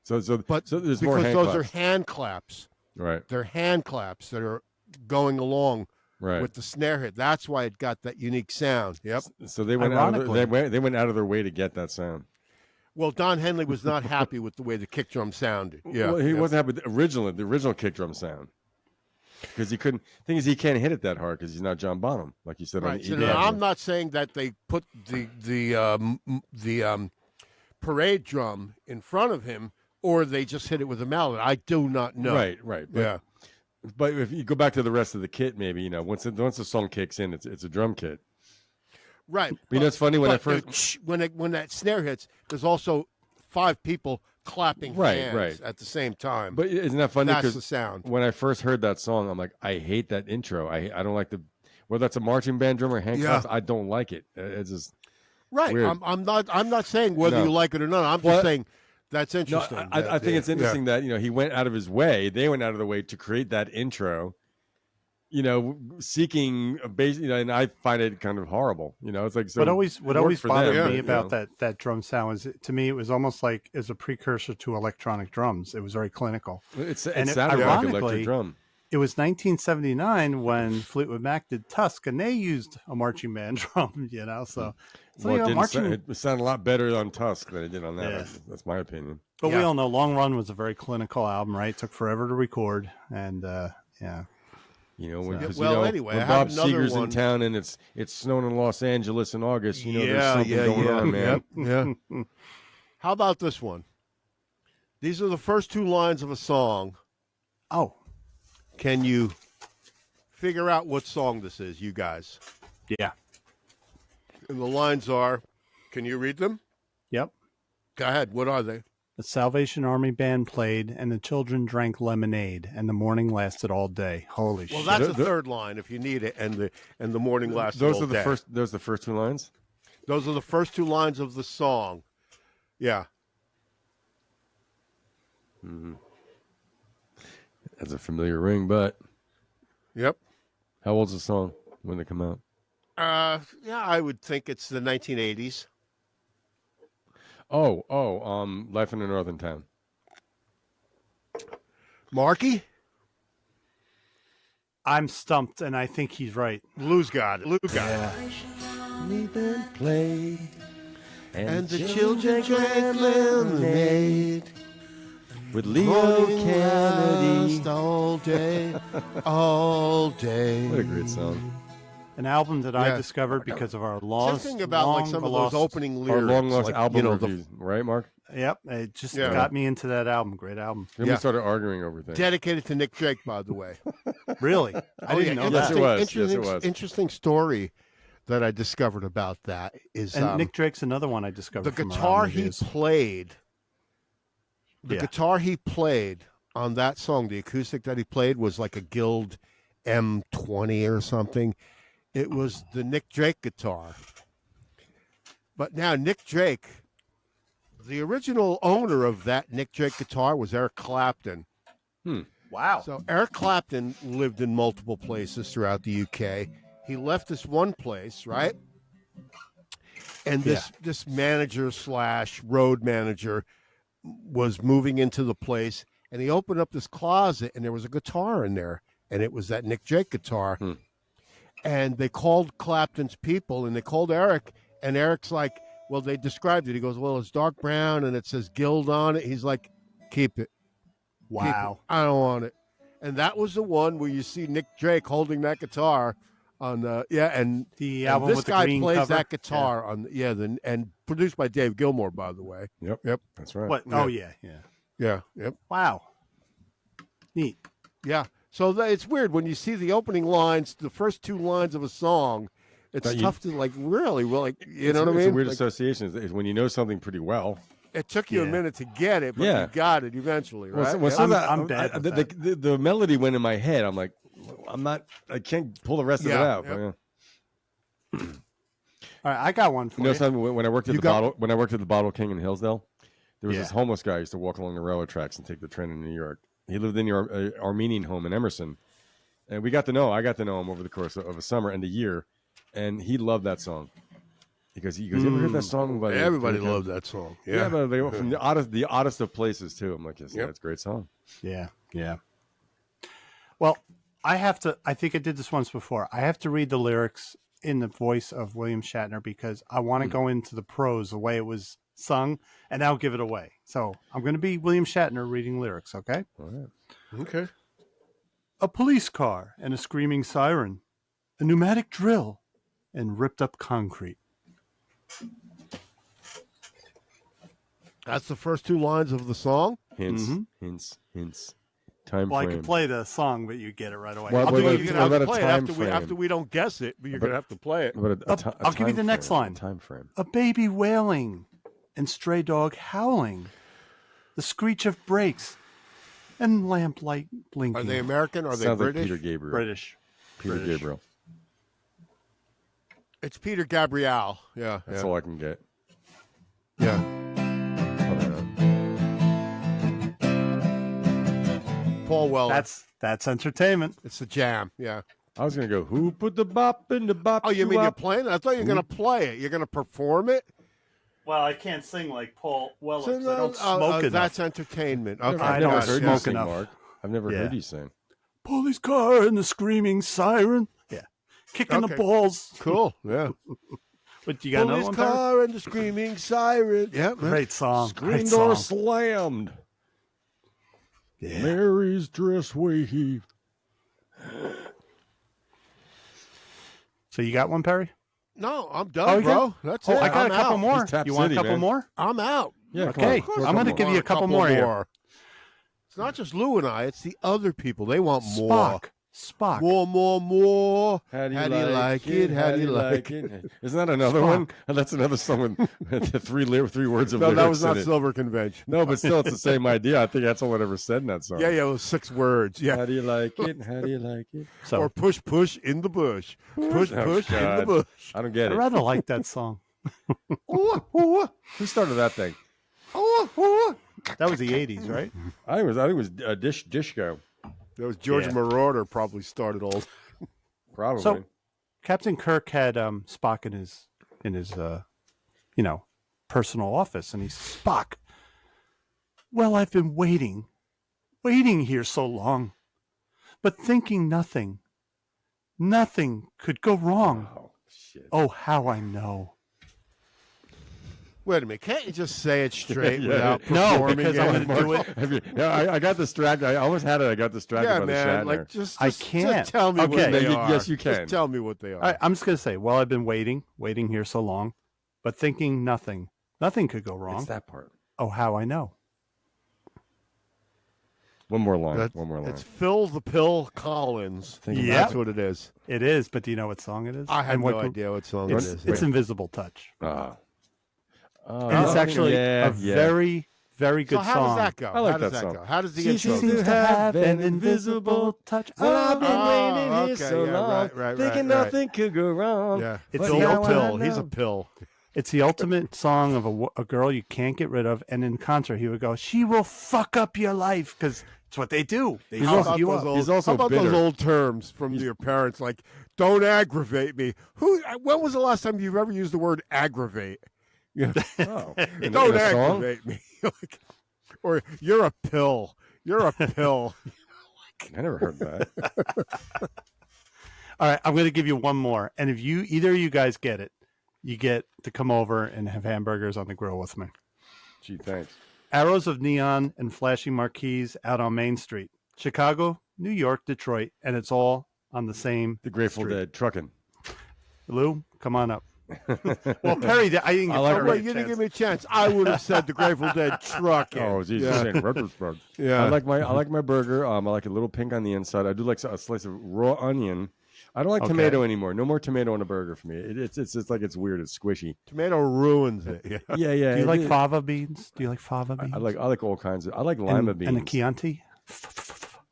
So there's because more hand those claps. are hand claps. Right. They're hand claps that are going along with the snare hit. That's why it got that unique sound. Yep. So they went out of they went out of their way to get that sound. Well, Don Henley was not happy with the way the kick drum sounded. Yeah. Well, he wasn't happy with the original kick drum sound. Because he couldn't. Thing is, he can't hit it that hard because he's not John Bonham, like you said. Right. So now, I'm not saying that they put the parade drum in front of him, or they just hit it with a mallet. I do not know. Right. But if you go back to the rest of the kit, maybe once the song kicks in, it's a drum kit. Right. But it's funny when when that snare hits, there's also 5 people clapping hands at the same time. But isn't that funny? That's the sound. When I first heard that song, I'm like, I hate that intro. I don't like whether that's a marching band drum or hand claps. I don't like it. It's just weird. I'm not saying whether you like it or not. I'm just saying that's interesting. No, I think it's interesting that he went out of his way. They went out of their way to create that intro. Seeking a base, and I find it kind of horrible. It's like what always bothered me about that drum sound was, to me, it was almost like as a precursor to electronic drums. It was very clinical. It sounded like electric drum. It was 1979 when Fleetwood Mac did Tusk, and they used a marching band drum. So it sounded a lot better on Tusk than it did on that. Yeah. That's my opinion. But we all know Long Run was a very clinical album, right? It took forever to record, and Anyway, when Bob Seger's in town and it's snowing in Los Angeles in August, there's something going on, man. Yeah. How about this one? These are the first 2 lines of a song. Oh. Can you figure out what song this is, you guys? Yeah. And the lines are, can you read them? Yep. Go ahead. What are they? The Salvation Army band played, and the children drank lemonade, and the morning lasted all day. Holy shit! Well, that's the third line if you need it, and the morning lasted all day. Those are the first 2 lines. Those are the first 2 lines of the song. Yeah. Mm-hmm. That's a familiar ring, but. Yep. How old's the song when they come out? I would think it's the 1980s. Life in a Northern Town. Marky? I'm stumped, and I think he's right. Lou's got it. Play, and the children drank lemonade with Leo Kennedy all day, all day. What a great song. An album that I discovered because of our something about some of those opening lyrics. Our long lost album reviews, right, Mark? Yep, it just got me into that album. Great album. Then we started arguing over things. Dedicated to Nick Drake, by the way. Really? I didn't know that. Yes, it was. Interesting story that I discovered about that is... And Nick Drake's another one I discovered the guitar he played. The guitar he played on that song, the acoustic that he played, was like a Guild M20 or something. It was the Nick Drake guitar. But now Nick Drake, the original owner of that Nick Drake guitar was Eric Clapton. Wow. So Eric Clapton lived in multiple places throughout the UK. He left this one place, right? And this manager / road manager was moving into the place, and he opened up this closet, and there was a guitar in there, and it was that Nick Drake guitar. And they called Clapton's people, and they called Eric, and Eric's like, well, they described it. He goes, well, it's dark brown, and it says Guild on it. He's like, keep it. Wow. Keep it. I don't want it. And that was the one where you see Nick Drake holding that guitar on and the album this with guy the green plays cover. that guitar on and produced by Dave Gilmore, by the way. Yep. That's right. What? Oh yeah. Yep. Wow. Neat. Yeah. So it's weird when you see the opening lines, the first 2 lines of a song. It's tough to really, what I mean? It's a weird association. Is when you know something pretty well. It took you a minute to get it, but you got it eventually, right? I'm bad with that. The melody went in my head. I'm like, I can't pull the rest of it out. All right, I got one for You know you. something? When I worked at the Bottle King in Hillsdale, there was Yeah. this homeless guy who used to walk along the railroad tracks and take the train in New York. He lived in the Armenian home in Emerson, and I got to know him over the course of a summer and a year, and he loved that song. Because you ever heard that song? By Everybody loved that song. Yeah, but they went from the oddest of places too. I'm like, yeah, it's a great song. Yeah. Well, I think I did this once before. I have to read the lyrics in the voice of William Shatner because I want to go into the prose the way it was sung, and I'll give it away. So I'm going to be William Shatner reading lyrics, okay? All right. Okay. A police car and a screaming siren, a pneumatic drill, and ripped up concrete. That's the first two lines of the song. Hints. Time Well, frame. I could play the song, but you get it right away. Well, I'll wait, do wait, it. You're what gonna have about to a play it time after frame? we don't guess it. But you're gonna have to play it. But I'll give you the next line. Time frame. A baby wailing and stray dog howling, the screech of brakes and lamplight blinking. Are they American? Are they Sounds British? like Peter Gabriel. British? Peter Gabriel. It's Peter Gabriel. Yeah, That's all I can get. yeah. Paul Weller. That's entertainment. It's a jam. Yeah. I was gonna go. Who put the bop in the bop? Oh, you mean you're up? playing it? I thought you were going to play it. You're going to perform it? Well, I can't sing like Paul Weller. So, 'cause I don't smoke enough. that's entertainment. Okay. I I've don't never heard you smoke sing, enough. Mark. I've never Yeah. heard you sing. Police car and the screaming siren. Yeah, kicking the Okay. balls. Cool. Yeah. But you got another Police one, Barry? car and the screaming siren. Yeah. Great song. Screen Great door song. slammed. Yeah. Mary's dress waved. So you got one, Perry? No, I'm done, Oh, you bro. got- That's Oh, it. I got I'm a couple out. more. He's Tap You want City, a couple man. more? I'm out. Yeah, Okay. come on. I'm going to give you a couple more here. It's not just Lou and I. It's the other people. They want more. Spock. More. How do you How like it? How do you like it? Isn't that another one? That's another song with the three words of No, lyrics that was not in it. Silver Convention. No, but still, it's the same idea. I think that's all it ever said in that song. Yeah, it was 6 words. Yeah. How do you like it? How do you like it? So Or push in the bush. Push Oh, in the God. bush. I don't get I it. rather like that song. Who started that thing? That was the 80s, right? I think it was Disco. That was George Yeah. Moroder probably started all. Probably. So Captain Kirk had Spock in his personal office, and he's Spock. Well, I've been waiting here so long, but thinking nothing could go wrong. Oh, shit. Oh, how I know. Wait a minute. Can't you just say it straight Yeah. without No, performing because it? I'm going to do it. I got distracted. I almost had it. I got distracted Yeah, by the man. Shatner. Like just I can't. Just tell me Okay. what they You- are. yes, you can. Just tell me what they are. All right, I'm just going to say, well, I've been waiting here so long, but thinking nothing could go wrong. It's that part. Oh, how I know. One more line. That's- One more line. It's Phil the Pill Collins. Think about That's it. what it is. It is, but do you know what song it is? I have And what no group? idea what song it It's, is. it's Invisible Touch. Oh, And it's actually a very, very good so how song. does that go? I like how does that song. go? How does the She intro seems go? to have an invisible touch. Well, I've been Oh, waiting here okay, so yeah, long, right, thinking right. nothing could go wrong. Yeah, It's it's the the ultimate- pill. He's a pill. It's the ultimate song of a girl you can't get rid of. And in concert, he would go, "She will fuck up your life," because it's what they do. They He's How fuck also- about you those up. old, He's also how about bitter. those old terms from your parents, like "don't aggravate me"? When was the last time you've ever used the word aggravate? Oh, in Don't a song? aggravate me, Like, or you're a pill. You're a pill. I never heard that. All right, I'm going to give you one more. And if either of you guys get it, you get to come over and have hamburgers on the grill with me. Gee, thanks. Arrows of neon and flashing marquees out on Main Street. Chicago, New York, Detroit, and it's all on the same The Grateful street. Dead, trucking. Lou, come on up. Well, Perry, I didn't get I like Oh, her. wait, you didn't give me a chance. I would have said the Grateful Dead truck. Oh, geez, yeah. you're saying retrospect. Yeah. I like my burger. I like a little pink on the inside. I do like a slice of raw onion. I don't like Okay. tomato anymore. No more tomato on a burger for me. It's like it's weird. It's squishy. Tomato ruins it. Yeah. Yeah. Do you like it- fava beans? Do you like fava beans? I like all kinds of. I like lima beans. And the Chianti?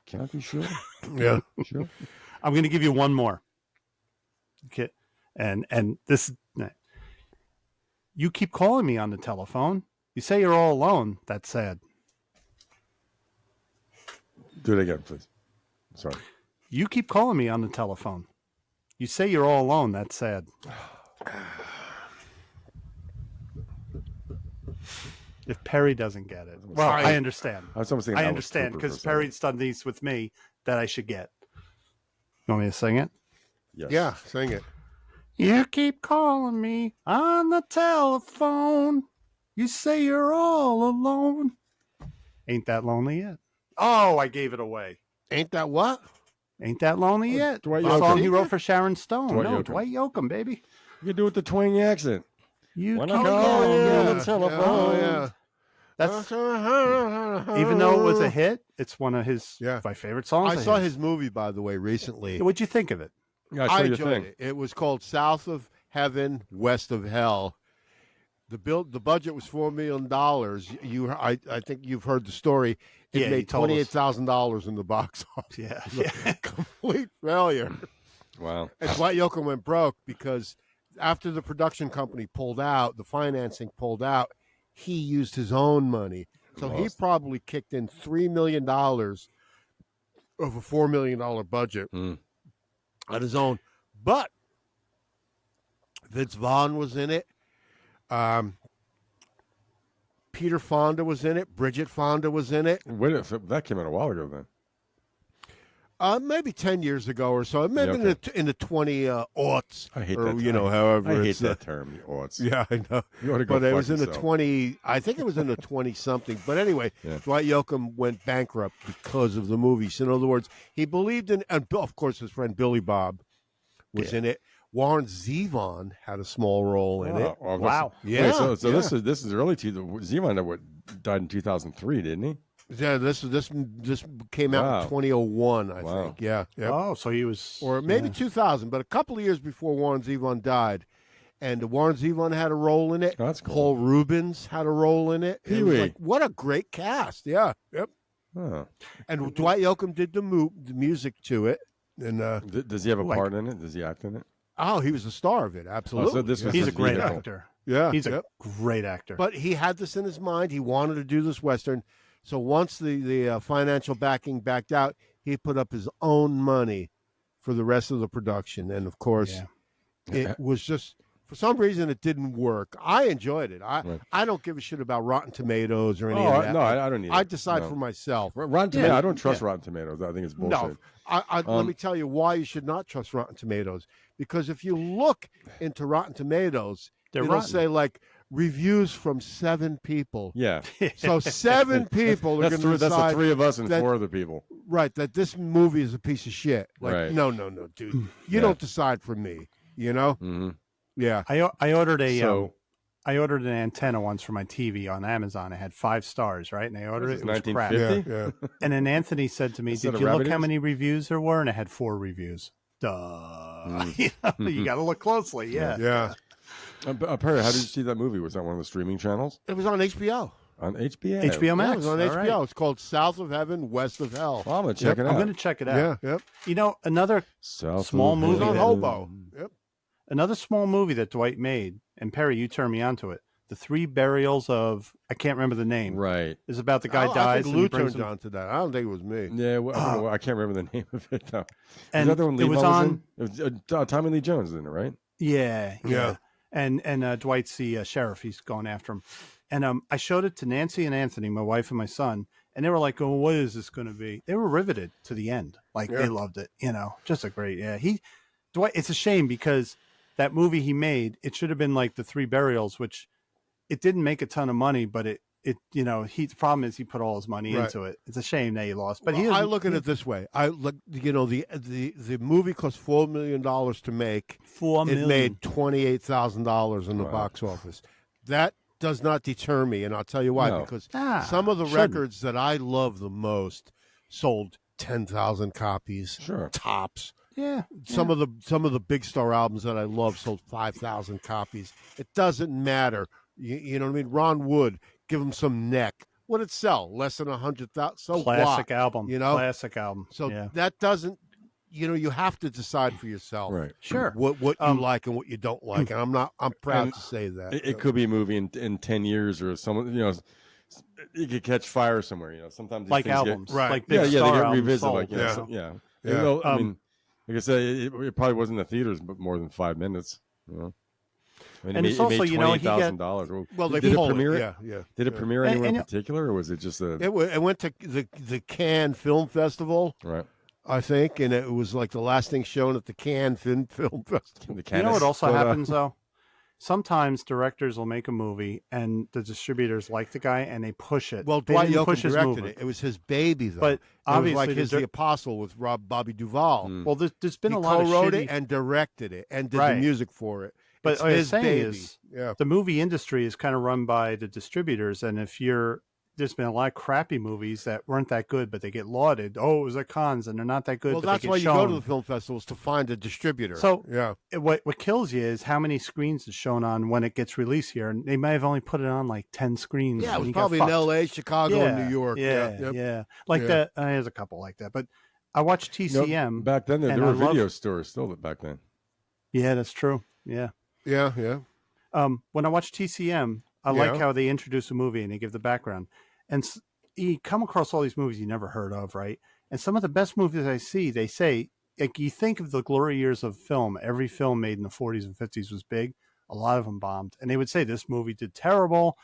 Chianti, sure. Yeah. Sure. I'm going to give you one more. Okay. And this, You keep calling me on the telephone. You say you're all alone. That's sad. Do it again, please. Sorry. You keep calling me on the telephone. You say you're all alone. That's sad. If Perry doesn't get it, well, I understand. I was almost thinking I Alice understand Cooper for a because second. Perry's done these with me that I should get. You want me to sing it? Yes. Yeah, sing it. You keep calling me on the telephone. You say you're all alone. Ain't that lonely yet? Oh, I gave it away. Ain't that what? Ain't that lonely yet? Dwight The song Yoakam. he wrote for Sharon Stone. Dwight No, Yoakam. Dwight Yoakam, baby. You can do it with the twang accent. You When keep I call calling you me on on the telephone. Oh, yeah. That's even though it was a hit, it's one of his my favorite songs. I saw his movie, by the way, recently. What'd you think of it? Yeah, I I enjoyed thing. it. It was called South of Heaven, West of Hell. The budget was $4 million. I think you've heard the story. It Yeah, he made told us. $28,000 in the box office. Yeah. Complete failure. Wow. And Dwight Yoakam went broke because after the production company pulled out, the financing pulled out, he used his own money. So he probably kicked in $3 million of a $4 million budget on his own. But Vince Vaughn was in it. Peter Fonda was in it. Bridget Fonda was in it. Wait, that came out a while ago then. Maybe 10 years ago or so. Maybe in the 20 aughts. I hate or, that. however. I hate it's, that term, the aughts. Yeah, I know. You ought to go But it fuck was in the yourself. 20, I think it was in the 20-something. But anyway, Dwight Yoakam went bankrupt because of the movies. In other words, he believed in, and of course his friend Billy Bob was in it. Warren Zevon had a small role in it. Oh, Wow. Yeah. Wait, so this is early. Zevon died in 2003, didn't he? Yeah, this came out in 2001, I Wow. think. Yeah. Yep. Oh, so he was, Or maybe 2000, but a couple of years before Warren Zevon died. And Warren Zevon had a role in it. Oh, that's cool. Paul Rubens had a role in it. It was Pee-wee. like, what a great cast. Yeah. Yep. Oh. And Dwight Yoakam did the music to it. And Does he have a part in it? Does he act in it? oh, he was the star of it. Absolutely. Oh, so this was he's a his great vehicle. actor. Yeah. He's Yep. a great actor. But he had this in his mind. He wanted to do this Western. So once the financial backing backed out, he put up his own money for the rest of the production. And, of course, it was just, for some reason, it didn't work. I enjoyed it. I don't give a shit about Rotten Tomatoes or any of that. No, I don't either. I decide No. for myself. Rotten Tomatoes. I don't trust Rotten Tomatoes. I think it's bullshit. No, let me tell you why you should not trust Rotten Tomatoes. Because if you look into Rotten Tomatoes, They're it'll rotten. say, like, reviews from 7 people. Yeah. So 7 people are going to decide. That's the 3 of us and that- 4 other people. Right, that this movie is a piece of shit. Like, Right. no, dude. You don't decide for me, you know? Mm-hmm. Yeah. I ordered So I ordered an antenna once for my TV on Amazon. It had 5 stars, right? And I ordered it. It was crap. 1950? Yeah. And then Anthony said to me, Instead "Did of you look rabbit how ears? many reviews there were?" And it had 4 reviews. Duh. You got to look closely. Yeah. Yeah. Perry, how did you see that movie? Was that one of the streaming channels? It was on HBO. On HBO? HBO Max. Yeah, it was on All HBO. right. It's called South of Heaven, West of Hell. Well, I'm going to check it out. I'm going to check it out. Yeah, yep. You know, another South small of movie It was on that- Hobo. Yep. another small movie that Dwight made, and Perry, you turned me onto it. The 3 Burials of, I can't remember the name. Right. It's about the guy I dies. think and he Lou brings turned him- on to that. I don't think it was me. Yeah, well, I don't know. I can't remember the name of it, though. And Is that the one it was Levi on- in? It was Tommy Lee Jones in it, right? Yeah. Yeah. And Dwight's the sheriff. He's going after him. And I showed it to Nancy and Anthony, my wife and my son, and they were like, "Oh, what is this going to be?" They were riveted to the end. Like they loved it. You know, just a great. Yeah. Dwight. It's a shame because that movie he made, it should have been like the 3 Burials, which it didn't make a ton of money, but it the problem is he put all his money Right. into it. It's a shame that he lost. But I look at it this way. I look, the movie cost $4 million to make. $4 It million. made $28,000 in the box office. That does not deter me, and I'll tell you why. No. Because Ah, some of the shouldn't. records that I love the most sold 10,000 copies, Sure. tops. Yeah. Some of the big star albums that I love sold 5,000 copies. It doesn't matter. You know what I mean? Ron Wood, give him some neck. What did it sell? Less than 100,000. So Classic what? album. You know? Classic album. So yeah. that doesn't you have to decide for yourself. Right. Sure. What you like and what you don't like. And I'm proud to say that. It could be a movie in 10 years or someone, it could catch fire somewhere, sometimes these Like things albums. Right. Like Get, big yeah, star they get albums revisited. sold, Like, Yeah. I mean, like I said, it probably wasn't in the theaters, but more than 5 minutes, I mean, And it's also, he made $20,000. Well, they did it pull premiere? Yeah. Did it premiere anywhere in particular, or was it just a It went to the Cannes Film Festival, right? I think, and it was like the last thing shown at the Cannes Film Festival. The You know what also Cannes- happens though? Sometimes directors will make a movie and the distributors like the guy and they push it. Well, They Dwight didn't Yoakam push his directed movement. it. It was his baby, though. But it was obviously like his the The Apostle with Bobby Duvall. Well, there's been He a lot of co-wrote shitty... it and directed it and did Right. the music for it. But It's what I was his saying baby. is, Yeah. the movie industry is kind of run by the distributors, and there's been a lot of crappy movies that weren't that good, but they get lauded. Oh, it was at cons, and they're not that good. Well, but that's they get why you shown. go to the film festivals to find a distributor. So yeah, what kills you is how many screens is shown on when it gets released here, and they may have only put it on like 10 screens. yeah, it and was you got probably in fucked. L.A., Chicago, and New York. Yeah, Yep. yeah. Like Yeah. that. There's a couple like that, but I watched TCM back then there and were I love- video stores still back then. Yeah, that's true. Yeah. Yeah. When I watch TCM, I like how they introduce a movie and they give the background. And you come across all these movies you never heard of, right? And some of the best movies I see, they say, like, you think of the glory years of film. Every film made in the 40s and 50s was big. A lot of them bombed. And they would say, this movie did terrible.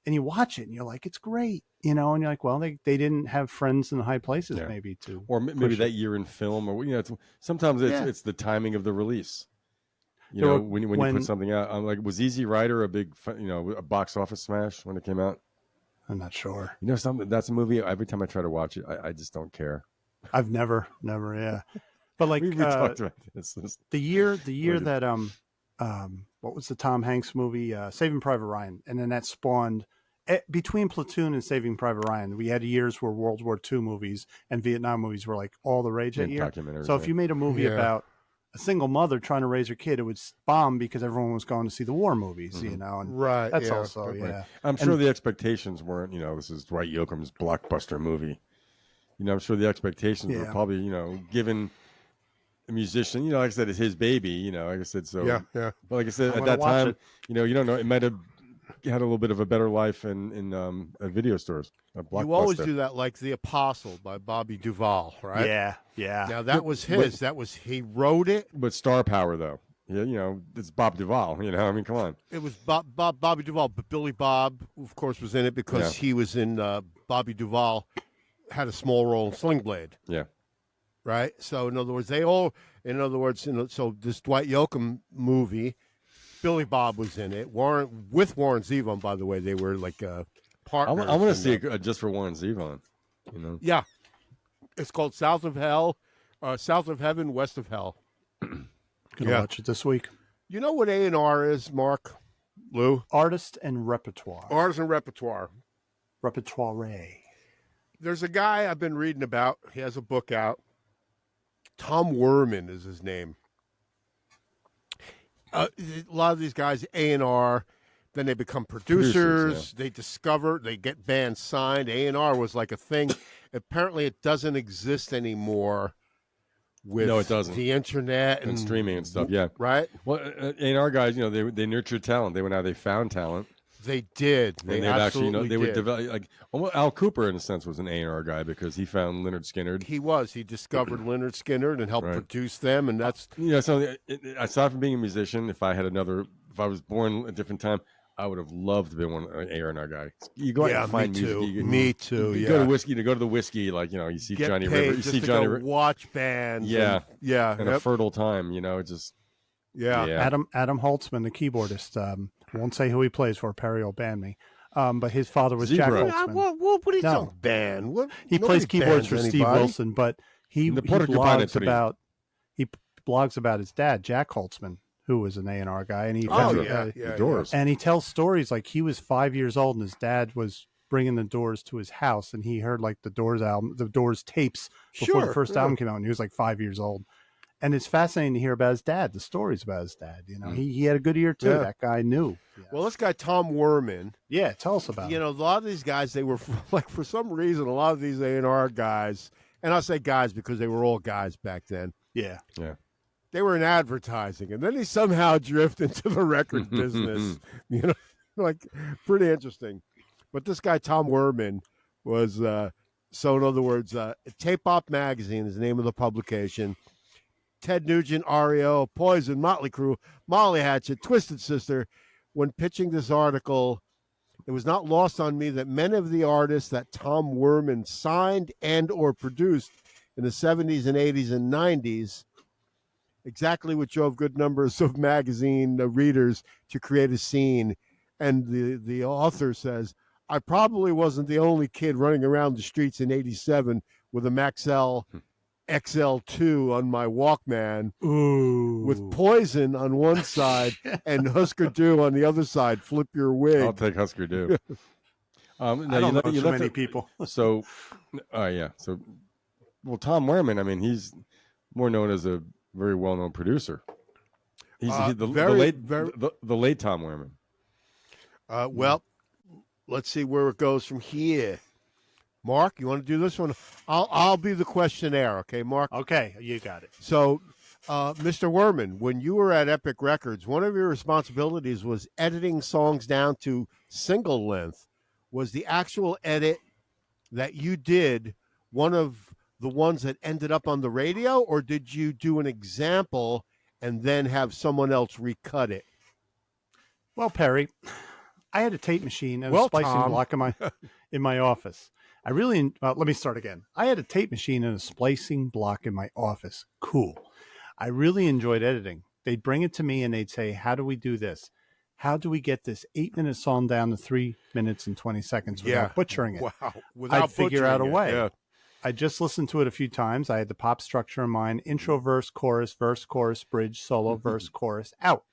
And you watch it and you're like, it's great. And you're like, well, they didn't have friends in high places, maybe, to or maybe that year in film, or sometimes it's the timing of the release. When you put something out, I'm like, was Easy Rider a big, a box office smash when it came out? I'm not sure. Something that's a movie. Every time I try to watch it, I just don't care. I've never, yeah. But like we talked about this. The year that what was the Tom Hanks movie, Saving Private Ryan, and then that spawned between Platoon and Saving Private Ryan. We had years where World War II movies and Vietnam movies were like all the rage that year. So if you made a movie about a single mother trying to raise her kid, it would bomb because everyone was going to see the war movies, and right. That's also, I'm sure the expectations weren't, this is Dwight Yoakam's blockbuster movie. I'm sure the expectations were probably, given a musician, like I said, it's his baby, like I said, so. Yeah. But like I said, at that time, you don't know, it might have had a little bit of a better life in video stores. You always do that, like The Apostle by Bobby Duvall, right? Yeah. Now that was his. He wrote it. But star power, though. Yeah, it's Bob Duvall. I mean, come on. It was Bobby Duvall, but Billy Bob, of course, was in it because he was in Bobby Duvall had a small role in Sling Blade. Yeah. Right. So in other words, so this Dwight Yoakam movie, Billy Bob was in it. Warren Zevon, by the way, they were like partners. I want to see it just for Warren Zevon. Yeah, it's called South of Heaven, West of Hell. Gonna watch it this week. You know what A&R is, Mark? Lou? Artist and repertoire. Artist and repertoire. Repertoire. There's a guy I've been reading about. He has a book out. Tom Werman is his name. A lot of these guys, A&R, then they become producers. They discover, they get bands signed. A&R was like a thing. Apparently, it doesn't exist anymore with it doesn't. The internet and streaming and stuff. Yeah, right. Well, A&R guys, they nurtured talent. They went out, they found talent. They did. They absolutely they did. would develop. Like almost Al Cooper, in a sense, was an A&R guy because he found Leonard Skinner. He was. He discovered Leonard Skinner and helped produce them, and that's So aside from being a musician, if I was born a different time, I would have loved to be an A&R guy. You go out and find music. Me too. You go to the whiskey, like you see Get Johnny paid River. You just see to Johnny go River. Watch bands. And a fertile time. It just. Yeah. Adam Holtzman, the keyboardist. Won't say who he plays for. Perry will ban me. But his father was Jack Holtzman. What is a band? He plays keyboards for Steve Wilson, but he blogs about his dad, Jack Holtzman, who was an A&R guy, and he the Doors. And he tells stories like he was 5 years old, and his dad was bringing the Doors to his house, and he heard like the Doors tapes before the first album came out, and he was like 5 years old. And it's fascinating to hear about his dad, the stories about his dad. He had a good ear too. That guy knew. Well, this guy Tom Werman. Yeah, tell us about. A lot of these guys, they were like, for some reason, a lot of these A&R guys, and I say guys because they were all guys back then. Yeah. Yeah. They were in advertising, and then he somehow drifted into the record business. You know, like pretty interesting. But this guy Tom Werman was so. In other words, Tape Op Magazine is the name of the publication. Ted Nugent, REO, Poison, Motley Crue, Molly Hatchet, Twisted Sister. When pitching this article, it was not lost on me that many of the artists that Tom Werman signed and or produced in the 70s and 80s and 90s, exactly what drove good numbers of magazine readers to create a scene. And the author says, I probably wasn't the only kid running around the streets in 87 with a Maxell XL2 on my Walkman. Ooh. With Poison on one side and Husker Du on the other side. Flip your wig. I'll take Husker Du. I don't know too many people. So, yeah. So, well, Tom Werman, I mean, he's more known as a very well-known producer. He's the late Tom Werman. Well, let's see where it goes from here. Mark, you want to do this one? I'll be the questionnaire, okay, Mark? Okay, you got it. So, Mr. Werman, when you were at Epic Records, one of your responsibilities was editing songs down to single length. Was the actual edit that you did one of the ones that ended up on the radio, or did you do an example and then have someone else recut it? Well, Perry, I had a tape machine and a splicing block in my office. Let me start again. I had a tape machine and a splicing block in my office. Cool. I really enjoyed editing. They'd bring it to me and they'd say, how do we do this? How do we get this 8-minute song down to 3 minutes and 20 seconds without butchering it? Wow. I'd figure out a way. Yeah. I just listened to it a few times. I had the pop structure in mind. Intro, verse, chorus, bridge, solo, verse, chorus, out.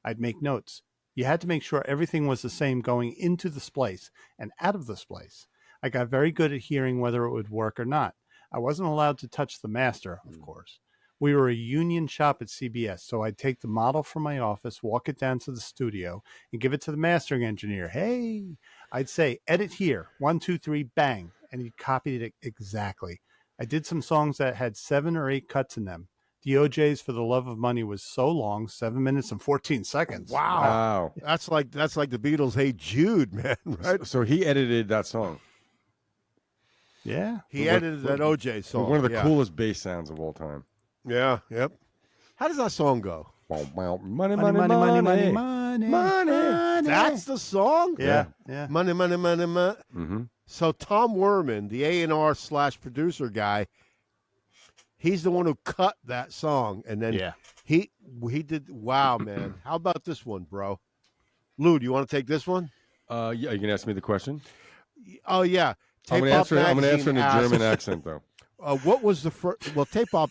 I'd make notes. You had to make sure everything was the same going into the splice and out of the splice. I got very good at hearing whether it would work or not. I wasn't allowed to touch the master, of course. We were a union shop at CBS, so I'd take the model from my office, walk it down to the studio, and give it to the mastering engineer. Hey, I'd say, edit here, 1, 2, 3, bang, and he copied it exactly. I did some songs that had 7 or 8 cuts in them. The OJ's For the Love of Money was so long, 7 minutes and 14 seconds. Wow. That's like the Beatles' Hey Jude, man, right? So he edited that song. Yeah. He edited that OJ song. One of the coolest bass sounds of all time. Yeah, yep. How does that song go? Money, money, money, money. That's the song? Yeah. Money, money, money, money. Mm-hmm. So Tom Werman, the A&R / producer guy, he's the one who cut that song. And then he did, wow, man. How about this one, bro? Lou, do you want to take this one? Yeah, you can ask me the question. Oh, yeah. I'm going to answer in a German accent, though. What was the first? Well, Tape Op.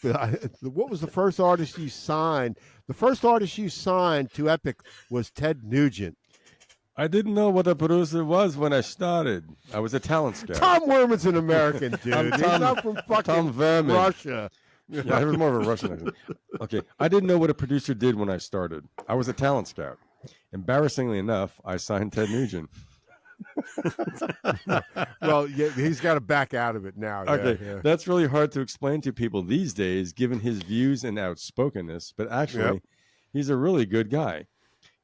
What was the first artist you signed? The first artist you signed to Epic was Ted Nugent. I didn't know what a producer was when I started. I was a talent scout. Tom Werman's an American dude. He's not from fucking Russia. Yeah, I was more of a Russian accent. Okay, I didn't know what a producer did when I started. I was a talent scout. Embarrassingly enough, I signed Ted Nugent. Well, yeah, he's got to back out of it now. Okay, that's really hard to explain to people these days, given his views and outspokenness. But actually, he's a really good guy.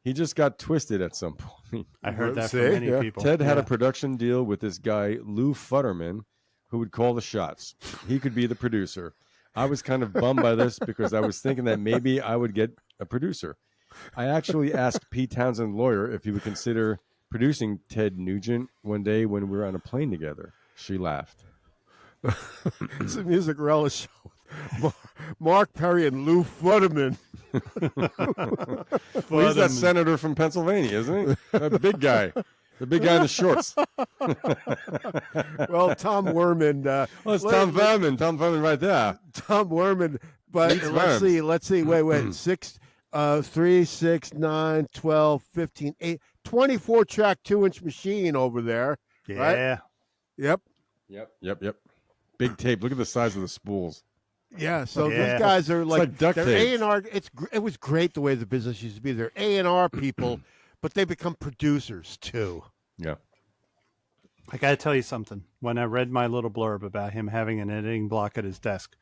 He just got twisted at some point. I heard that from many people. Ted had a production deal with this guy, Lou Futterman, who would call the shots. He could be the producer. I was kind of bummed by this because I was thinking that maybe I would get a producer. I actually asked Pete Townsend's lawyer if he would consider producing Ted Nugent one day when we were on a plane together. She laughed. It's a Music Relish show. Mark Perry and Lou Futterman. Well, he's that senator from Pennsylvania, isn't he? That big guy. The big guy in the shorts. Well, Tom Werman. It's Tom Werman. Tom Werman right there. Tom Werman. But let's see. Wait. 6, 3, 6, 9, 12, 15, 8. 24-track 2-inch machine over there. Yeah. Right? Yep. Big tape. Look at the size of the spools. Yeah. So these guys are like duct tape. A&R. It was great the way the business used to be. They're A&R people, but they become producers too. Yeah. I got to tell you something. When I read my little blurb about him having an editing block at his desk,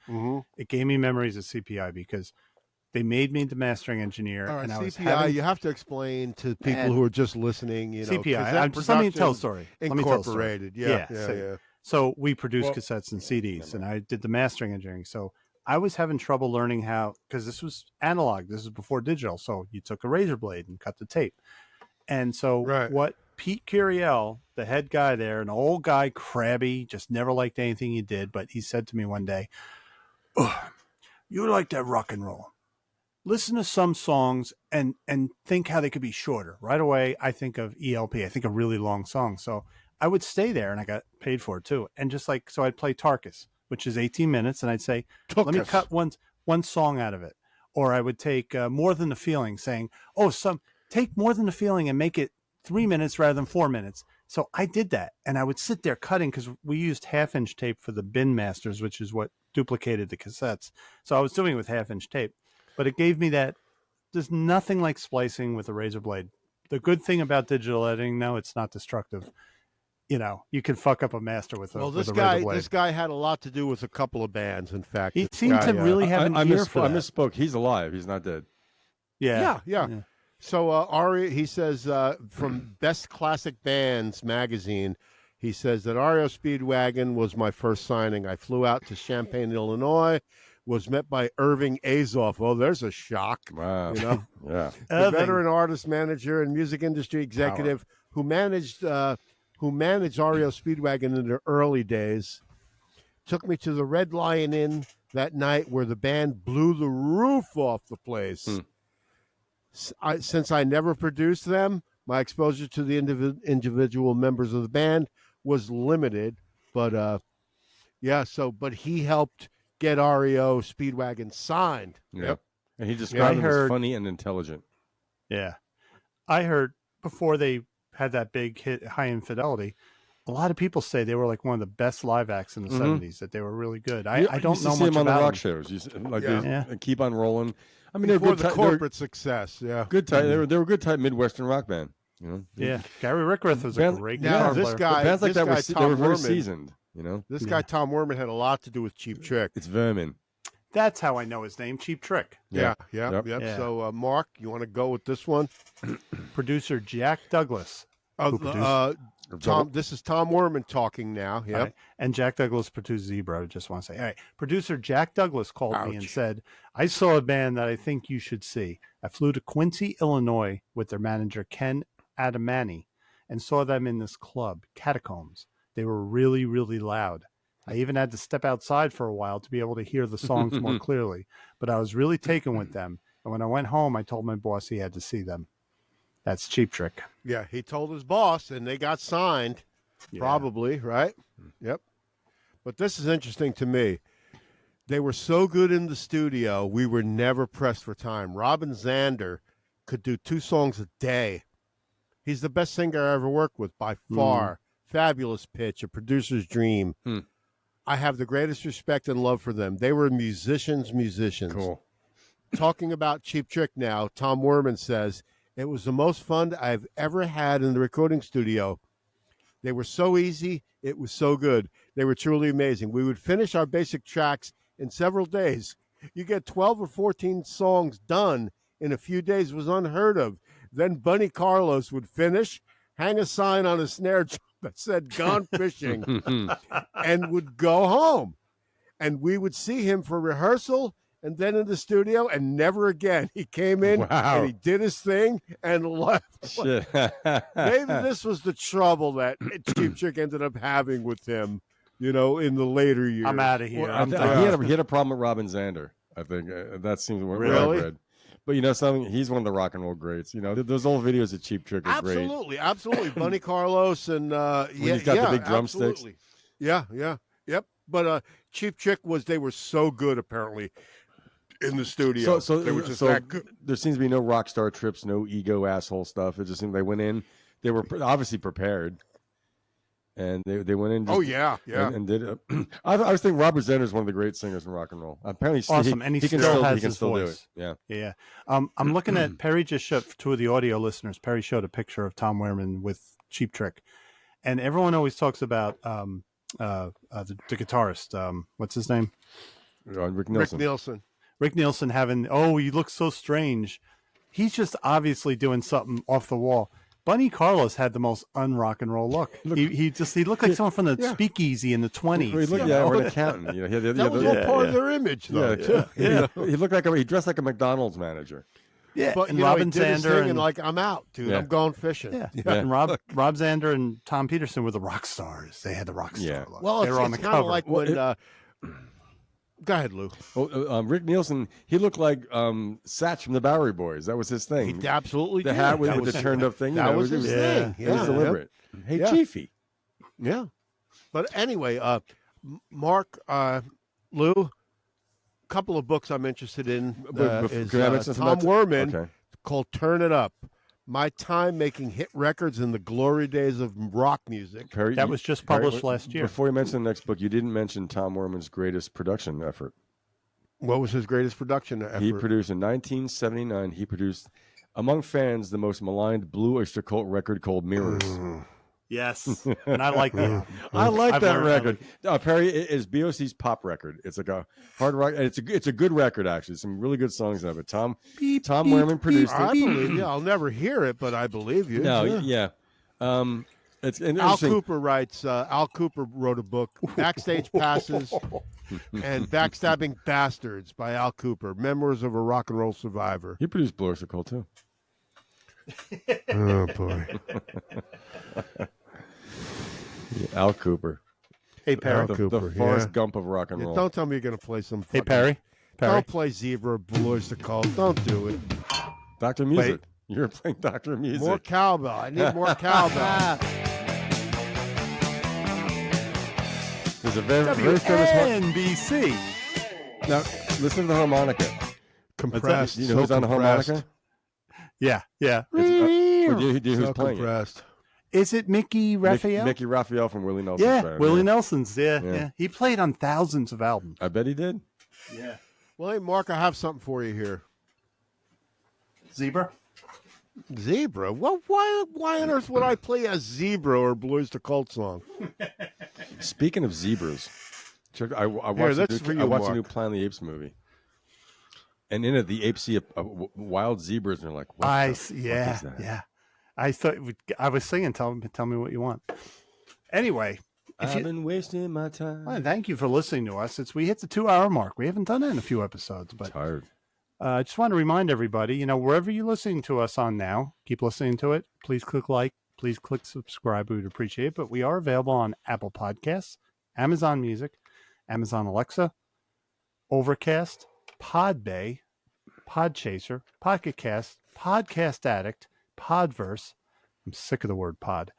it gave me memories of CPI because they made me the mastering engineer. All right, and I was CPI, you have to explain to people who are just listening, you know. CPI, just let me tell a story. Incorporated, yeah. So we produced cassettes and CDs, and I did the mastering engineering. So I was having trouble learning how, because this was analog. This was before digital. So you took a razor blade and cut the tape. And so what Pete Curiel, the head guy there, an old guy, crabby, just never liked anything he did. But he said to me one day, you like that rock and roll. Listen to some songs and think how they could be shorter. Right away, I think of ELP. I think of really long songs. So I would stay there, and I got paid for it too. And just like, so I'd play Tarkus, which is 18 minutes, and I'd say, let me cut one song out of it. Or I would take More Than the Feeling, saying, take More Than the Feeling and make it 3 minutes rather than 4 minutes. So I did that, and I would sit there cutting because we used half-inch tape for the bin masters, which is what duplicated the cassettes. So I was doing it with half-inch tape, but it gave me that. There's nothing like splicing with a razor blade. The good thing about digital editing, no, it's not destructive. You know, you can fuck up a master with a razor blade. This guy had a lot to do with a couple of bands. In fact, he seemed to really have an ear for that. I misspoke. He's alive. He's not dead. Yeah. So Ari, he says from Best Classic Bands magazine, he says that REO Speedwagon was my first signing. I flew out to Champaign, Illinois, was met by Irving Azoff. Oh, there's a shock. Wow. You know? Yeah. The veteran artist manager and music industry executive who managed REO Speedwagon in the early days, took me to the Red Lion Inn that night where the band blew the roof off the place. Since I never produced them, my exposure to the individual members of the band was limited. But, but he helped get REO Speedwagon signed. Yeah. Yep. And he described them as funny and intelligent. Yeah. I heard before they had that big hit, High Infidelity, a lot of people say they were like one of the best live acts in the 70s, that they were really good. I don't know much about them on the rock them. shows. They keep on rolling. I mean, before the corporate success, good type. They were a good type Midwestern rock band. You know, yeah. Gary Rickrath was a great guitar player. This guy, bands like that they were very seasoned. You know, this guy Tom Werman had a lot to do with Cheap Trick. It's Vermin. That's how I know his name, Cheap Trick. Yep. Yeah. So, Mark, you want to go with this one? Producer Jack Douglas. Tom, this is Tom Werman talking now. Yeah, right. And Jack Douglas produced Zebra. I just want to say, all right. Producer Jack Douglas called me and said, "I saw a band that I think you should see. I flew to Quincy, Illinois, with their manager Ken Adamani, and saw them in this club, Catacombs. They were really, really loud. I even had to step outside for a while to be able to hear the songs more clearly. But I was really taken with them. And when I went home, I told my boss he had to see them." That's Cheap Trick. Yeah, he told his boss, and they got signed, probably, right? Yep. But this is interesting to me. They were so good in the studio, we were never pressed for time. Robin Zander could do 2 songs a day. He's the best singer I ever worked with by far. Fabulous pitch, a producer's dream. I have the greatest respect and love for them. They were musicians. Cool. Talking about Cheap Trick now, Tom Werman says, "It was the most fun I've ever had in the recording studio. They were so easy. It was so good. They were truly amazing. We would finish our basic tracks in several days. You get 12 or 14 songs done in a few days was unheard of. Then Bunny Carlos would finish, hang a sign on a snare drum that said "Gone Fishing," and would go home. And we would see him for rehearsal and then in the studio, and never again. He came in and he did his thing and left. Shit. Maybe this was the trouble that Cheap Trick ended up having with him, you know, in the later years. I'm out of here. He had a problem with Robin Zander. I think that seems what I read. But you know something? He's one of the rock and roll greats. You know, those old videos of Cheap Trick are great. Absolutely. Bunny Carlos and he's got the big drumsticks. Yeah. Yep. But Cheap Trick they were so good apparently in the studio. So they were just that good. There seems to be no rock star trips, no ego asshole stuff. It just seemed they went in. They were obviously prepared. And they went in. And did it. I was thinking Robert Zander is one of the great singers in rock and roll. Apparently, awesome, and he still has his voice. Do it. Yeah. I'm looking at Perry just showed to the audio listeners. Perry showed a picture of Tom Werman with Cheap Trick, And everyone always talks about the guitarist. What's his name? Rick Nielsen. Rick Nielsen having, he looks so strange. He's just obviously doing something off the wall. Bunny Carlos had the most un-rock and roll look. He looked like someone from the speakeasy in the 20s. He looked, or an accountant. You know, that was all part of their image, though. He looked like he dressed like a McDonald's manager. Yeah, but and Robin Zander his thing and like, I'm out, dude. I'm going fishing. Yeah. And Rob Zander and Tom Peterson were the rock stars. They had the rock star look. Well, they were on the cover. Like when. Go ahead, Lou. Well, Rick Nielsen, he looked like Satch from the Bowery Boys. That was his thing. He absolutely the did. hat with the turned up thing. That was his thing. It was deliberate. Hey, Chiefy. Yeah. But anyway, Mark, Lou, a couple of books I'm interested in is Tom Werman called Turn It Up. My Time Making Hit Records in the Glory Days of Rock Music. Perry, that was just published last year. Before you mention the next book, you didn't mention Tom Werman's greatest production effort. What was his greatest production effort? He produced in 1979, he produced, among fans, the most maligned Blue Oyster Cult record called Mirrors. Yes, and I like that. I like that record. Perry, is BOC's pop record. It's like a hard rock, and it's a good record actually. Some really good songs on it. But Tom Werman produced it. I believe you. I'll never hear it, but I believe you. No, it's Al Cooper writes. Al Cooper wrote a book, Backstage Passes and Backstabbing Bastards by Al Cooper, Memoirs of a Rock and Roll Survivor. He produced Blue Oyster Cult too. Oh boy. Al Cooper. Hey, Perry. The Forrest Gump of rock and roll. Don't tell me you're going to play some. Hey, Perry. Don't play Zebra, Blue Oyster Cult. Don't do it. Dr. Music. You're playing Dr. Music. More cowbell. I need more cowbell. There's a very famous NBC. Now, listen to the harmonica. Compressed. You know who's on the harmonica? Yeah. Who's playing it? Is it Mickey Raphael? Mickey Raphael from Willie Nelson's band. Willie Nelson's. Yeah. He played on thousands of albums. I bet he did. Yeah. Well, hey, Mark, I have something for you here. Zebra? Well, why on earth would I play a Zebra or Blue Oyster Cult song? Speaking of zebras, I watched a new Planet of the Apes movie. And in it, the apes see wild zebras, and they're like, what the fuck is that? Yeah. I was singing, tell me what you want. Anyway. I've been wasting my time. Well, thank you for listening to us. We hit the 2-hour mark. We haven't done it in a few episodes. But tired. I just want to remind everybody, wherever you're listening to us on now, keep listening to it. Please click like. Please click subscribe. We would appreciate it. But we are available on Apple Podcasts, Amazon Music, Amazon Alexa, Overcast, Podbay, Podchaser, Pocket Cast, Podcast Addict, Podverse. I'm sick of the word pod.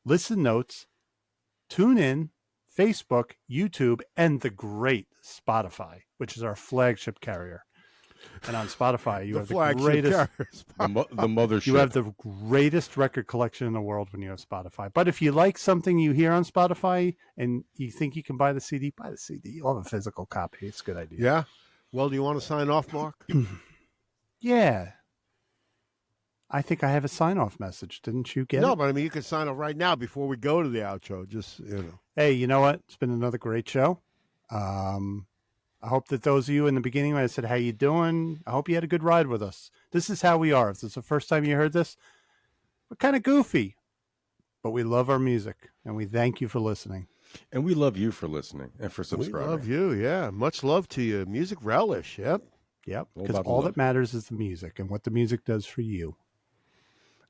Listen Notes, TuneIn, Facebook, YouTube, and the great Spotify, which is our flagship carrier. And on Spotify, you have the greatest, the mothership. You have the greatest record collection in the world when you have Spotify. But if you like something you hear on Spotify and you think you can buy the CD, buy the CD. You'll have a physical copy. It's a good idea. Yeah. Well, do you want to sign off, Mark? Yeah. I think I have a sign-off message. Didn't you get it? No, but I mean, you can sign off right now before we go to the outro. Just, Hey, you know what? It's been another great show. I hope that those of you in the beginning, when I said, how you doing? I hope you had a good ride with us. This is how we are. If this is the first time you heard this, we're kind of goofy, but we love our music, and we thank you for listening. And we love you for listening and for subscribing. We love you, yeah. Much love to you. Music relish, yep. Because all that matters is the music and what the music does for you.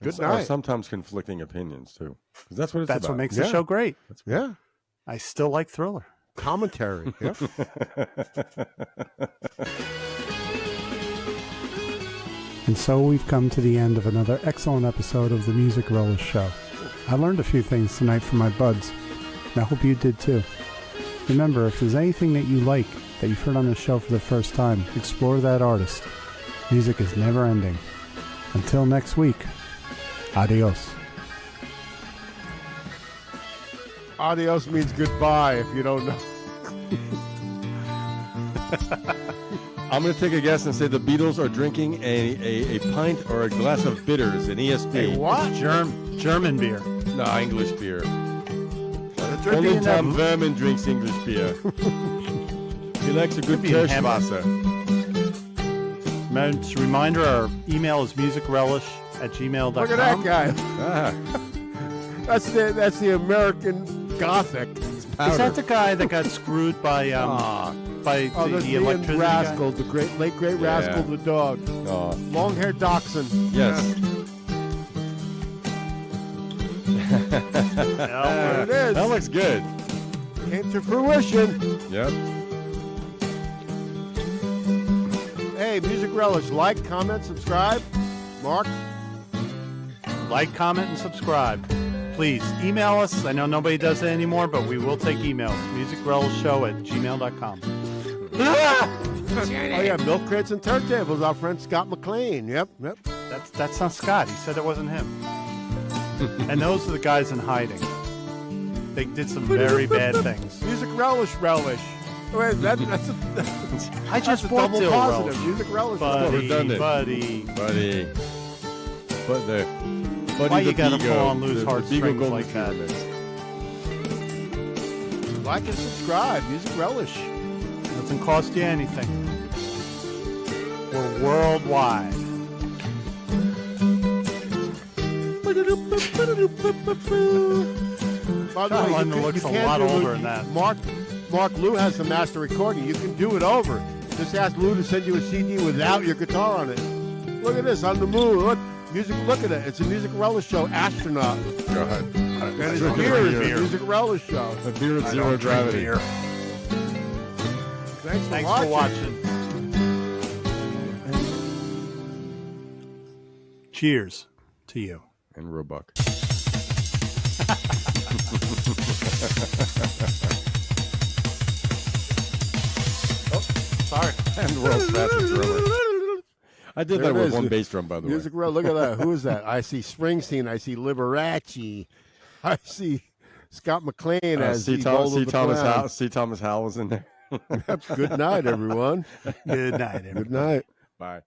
Good night. Or sometimes conflicting opinions, too. Because that's what it's about. That's what makes the show great. Yeah. I still like Thriller. Commentary. Yep. And so we've come to the end of another excellent episode of the Music Relish Show. I learned a few things tonight from my buds, and I hope you did too. Remember, if there's anything that you like that you've heard on the show for the first time, explore that artist. Music is never ending. Until next week, adios. Adios means goodbye if you don't know. I'm going to take a guess and say the Beatles are drinking a pint or a glass of bitters in ESP. Hey, what? German beer. No, English beer. Only Tom Werman drinks English beer. He likes a good Kirschwasser. Reminder, our email is musicrelish@gmail.com. Look at that guy. Ah, That's the American Gothic. Is that the guy that got screwed by the electricity Rascal, the late great Rascal the dog, long-haired dachshund. yes. There it is. That looks good. Came to fruition. Yep. Hey, Music Relish, like, comment, subscribe. Mark? Like, comment, and subscribe. Please email us. I know nobody does it anymore, but we will take emails. musicrelishshow@gmail.com. Oh, yeah, Milk Crates and Turntables, our friend Scott McLean. Yep. That's not Scott. He said it wasn't him. And those are the guys in hiding. They did some very bad things. Music Relish. Wait, that's I just a bought double Dill positive. Relish. Music Relish. redundant. Buddy. But Why you the gotta Beagle, pull on loose the heartstrings Beagle Golden like that? Retriever mix. Like and subscribe. Music Relish. Doesn't cost you anything. We're worldwide. By the John way, Lennon looks a lot older than that. Mark Lou has the master recording. You can do it over. Just ask Lou to send you a CD without your guitar on it. Look at this, on the moon. Look at it. It's a Music Relish show, Astronaut. Go ahead. And it's here, it's a Music Relish show. A beer at zero gravity. Thanks Thanks for for watching. Cheers to you. And Roebuck. Sorry. And the world's fastest drummer. I did There that it with is. one bass drum, by the way. Music Relish. Look at that. Who is that? I see Springsteen. I see Liberace. I see Scott McLean as see Thomas Howell. See Thomas Howell was in there. Good night, everyone. Good night, everybody. Good night. Bye.